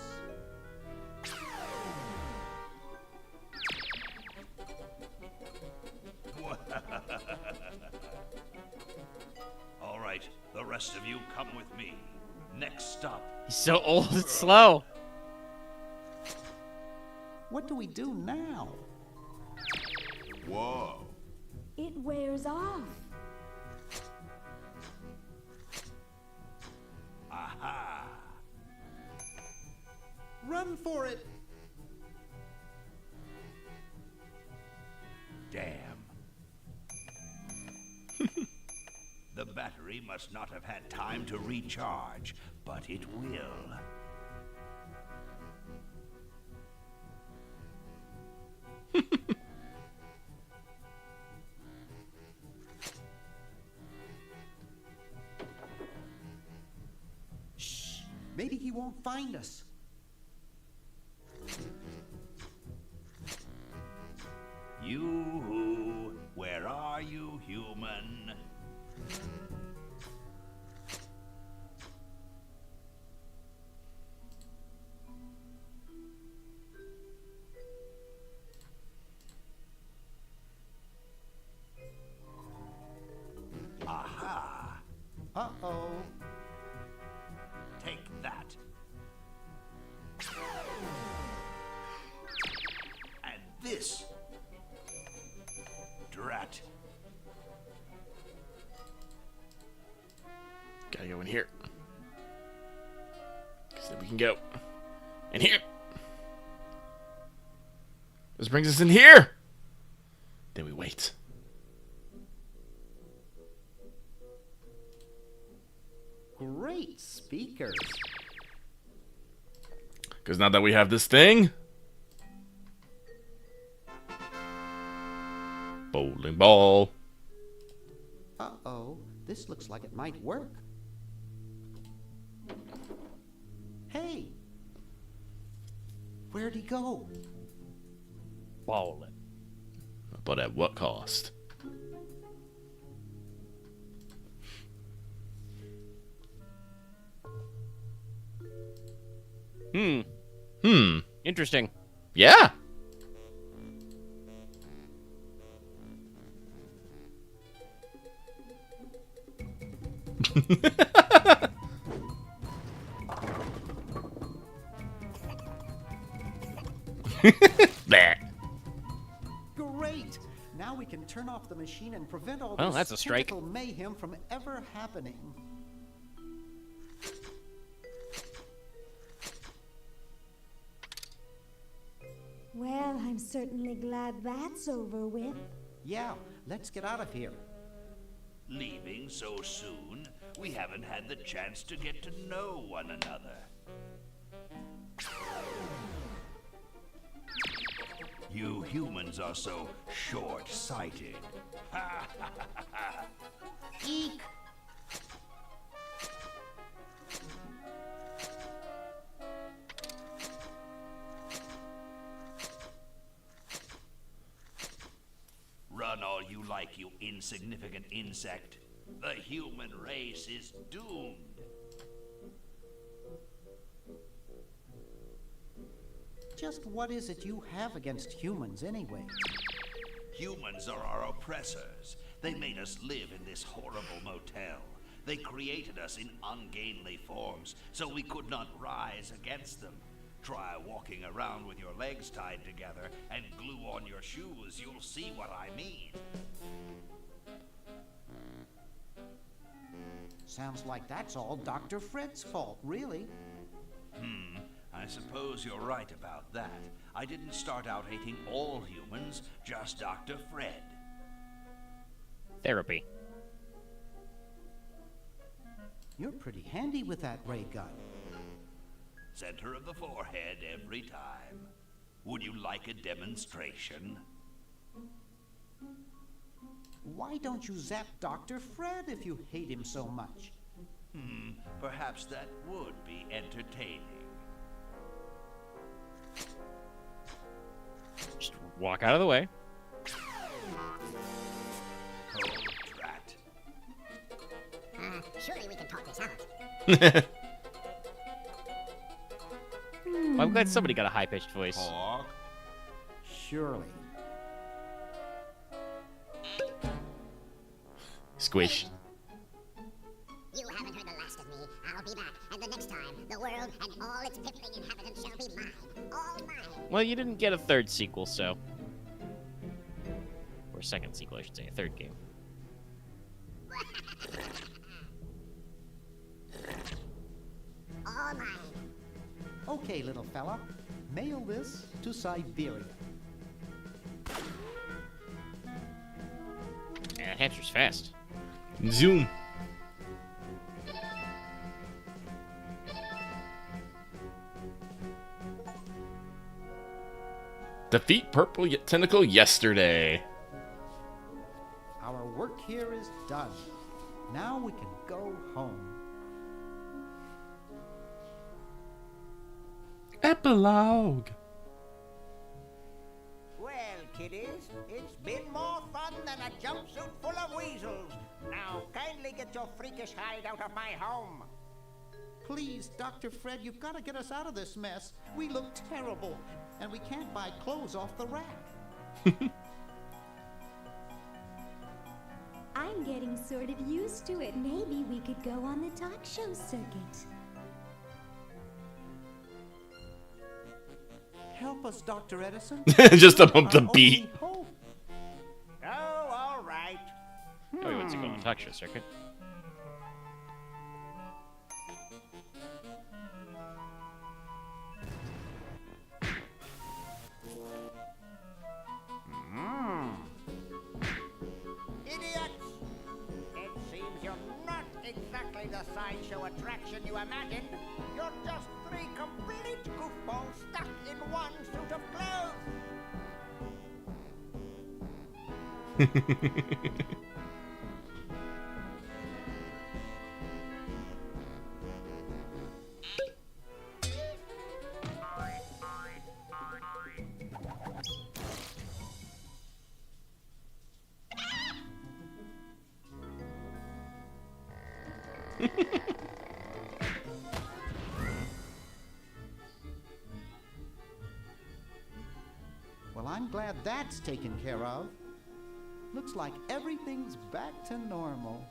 All right, the rest of you come with me. Next stop. He's so old and slow. What do we do now? Whoa. It wears off. Aha! Run for it! Damn. The battery must not have had time to recharge, but it will. Maybe he won't find us. You, where are you, human? Aha! Uh-oh. Take that. And this. Drat. Gotta go in here. So we can go in here. This brings us in here. Then we wait. Great speakers. Because now that we have this thing, bowling ball. Uh-oh, this looks like it might work. Hey! Where'd he go? Bowling. But at what cost? Interesting. Yeah. Great! Now we can turn off the machine and prevent all Well, this that's a strike. tentacle mayhem from ever happening. Well, I'm certainly glad that's over with. Yeah, let's get out of here. Leaving so soon? We haven't had the chance to get to know one another. You humans are so short-sighted. Eek! Run all you like, you insignificant insect. The human race is doomed. Just what is it you have against humans anyway? Humans are our oppressors. They made us live in this horrible motel. They created us in ungainly forms, so we could not rise against them. Try walking around with your legs tied together and glue on your shoes. You'll see what I mean. Sounds like that's all Dr. Fred's fault, really. I suppose you're right about that. I didn't start out hating all humans, just Dr. Fred. Therapy. You're pretty handy with that ray gun. Center of the forehead every time. Would you like a demonstration? Why don't you zap Dr. Fred if you hate him so much? Perhaps that would be entertaining. Just walk out of the way. Oh, drat. Surely we can talk this out. Well, I'm glad somebody got a high-pitched voice. Talk. Surely. Squish. You haven't heard the last of me. I'll be back, and the next time, the world and all its piffling inhabitants shall be mine. All mine. Well, you didn't get a third sequel, so... Or second sequel, I should say. A third game. All mine. Okay, little fella. Mail this to Siberia. Yeah, that hamster's fast. Zoom. Defeat Purple Tentacle yesterday. Our work here is done. Now we can go home. Epilogue. Well, kiddies, it's been more fun than a jumpsuit full of weasels. Now, kindly get your freakish hide out of my home. Please, Dr. Fred, you've got to get us out of this mess. We look terrible, and we can't buy clothes off the rack. I'm getting sort of used to it. Maybe we could go on the talk show circuit. Help us, Dr. Edison. Just to bump the beat. Oh, all right. Oh, he wants to go on the talk show circuit. Idiots! It seems you're not exactly the sideshow attraction you imagined. You're just three complete goofballs stuck in one suit of clothes. Well, I'm glad that's taken care of. Looks like everything's back to normal.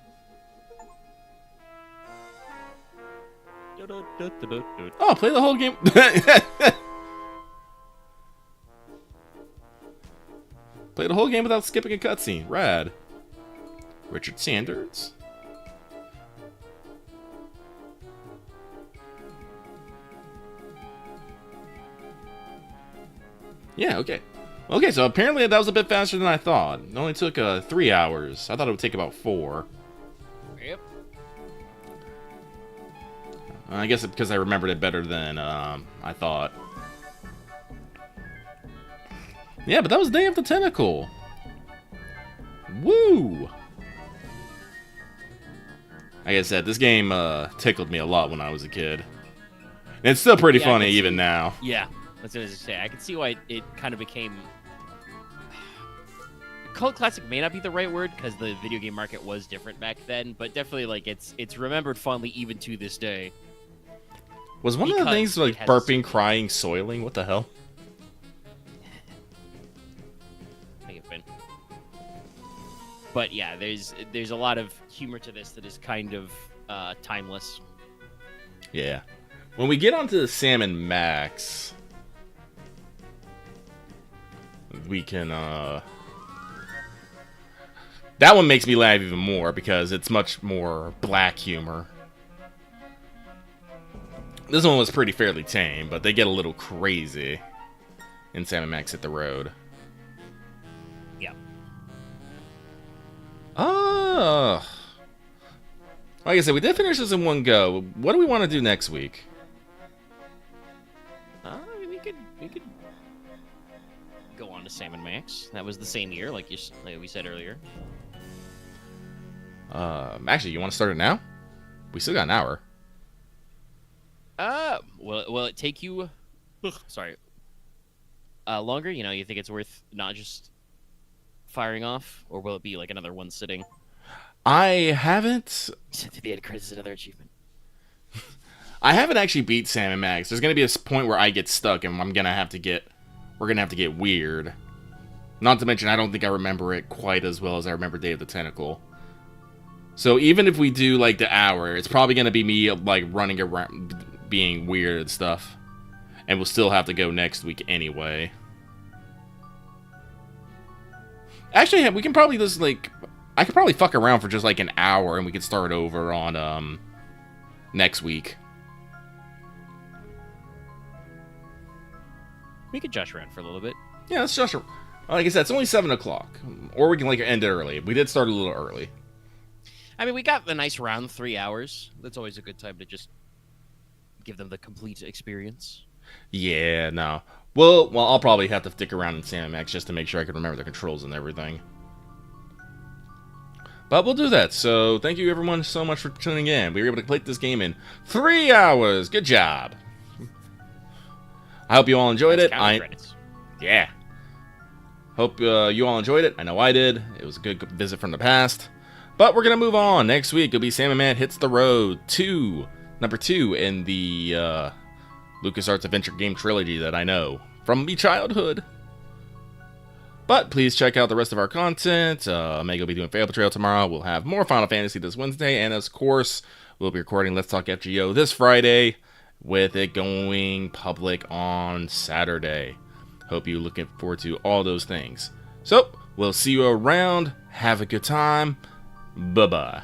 Oh, play the whole game. Play the whole game without skipping a cutscene. Rad. Richard Sanders. Yeah, okay. Okay, so apparently that was a bit faster than I thought. It only took 3 hours. I thought it would take about 4. Yep. I guess it's because I remembered it better than I thought. Yeah, but that was Day of the Tentacle. Woo! Like I said, this game tickled me a lot when I was a kid. And it's still pretty funny even now. Yeah, that's what I was going to say. I can see why it kind of became... Cult classic may not be the right word, because the video game market was different back then, but definitely, like, it's remembered fondly even to this day. Was one of the things, like, burping, crying, soiling? What the hell? May have been. But yeah, there's a lot of humor to this that is kind of timeless. Yeah. When we get onto the Salmon Max, we can, that one makes me laugh even more because it's much more black humor. This one was pretty fairly tame, but they get a little crazy in Salmon Max Hit the Road. Yeah. Like I said, we did finish this in one go. What do we want to do next week? We could go on to Salmon Max. That was the same year, like we said earlier. Actually, you want to start it now? We still got an hour. Will it take you? Sorry. Longer? You know, you think it's worth not just firing off, or will it be like another one sitting? I haven't. To the end credits, another achievement. I haven't actually beat Salmon Max. There's gonna be a point where I get stuck, and we're gonna have to get weird. Not to mention, I don't think I remember it quite as well as I remember Day of the Tentacle. So even if we do like the hour, it's probably gonna be me like running around, being weird and stuff, and we'll still have to go next week anyway. Actually, we can probably just like, I could probably fuck around for just like an hour, and we could start over on next week. We could josh around for a little bit. Yeah, let's josh around. Like I said, it's only 7 o'clock, or we can like end it early. We did start a little early. I mean, we got a nice round 3 hours. That's always a good time to just give them the complete experience. Yeah, no. Well, I'll probably have to stick around in Salmon Max just to make sure I can remember the controls and everything. But we'll do that. So thank you everyone so much for tuning in. We were able to complete this game in 3 hours. Good job. I hope you all enjoyed it. Credits. Yeah. Hope you all enjoyed it. I know I did. It was a good visit from the past. But we're going to move on. Next week, it'll be Sam and Matt Hits the Road 2. Number 2 in the LucasArts Adventure game trilogy that I know from my childhood. But please check out the rest of our content. Meg will be doing Fail Betrayal tomorrow. We'll have more Final Fantasy this Wednesday. And of course, we'll be recording Let's Talk FGO this Friday, with it going public on Saturday. Hope you're looking forward to all those things. So, we'll see you around. Have a good time. Bye-bye.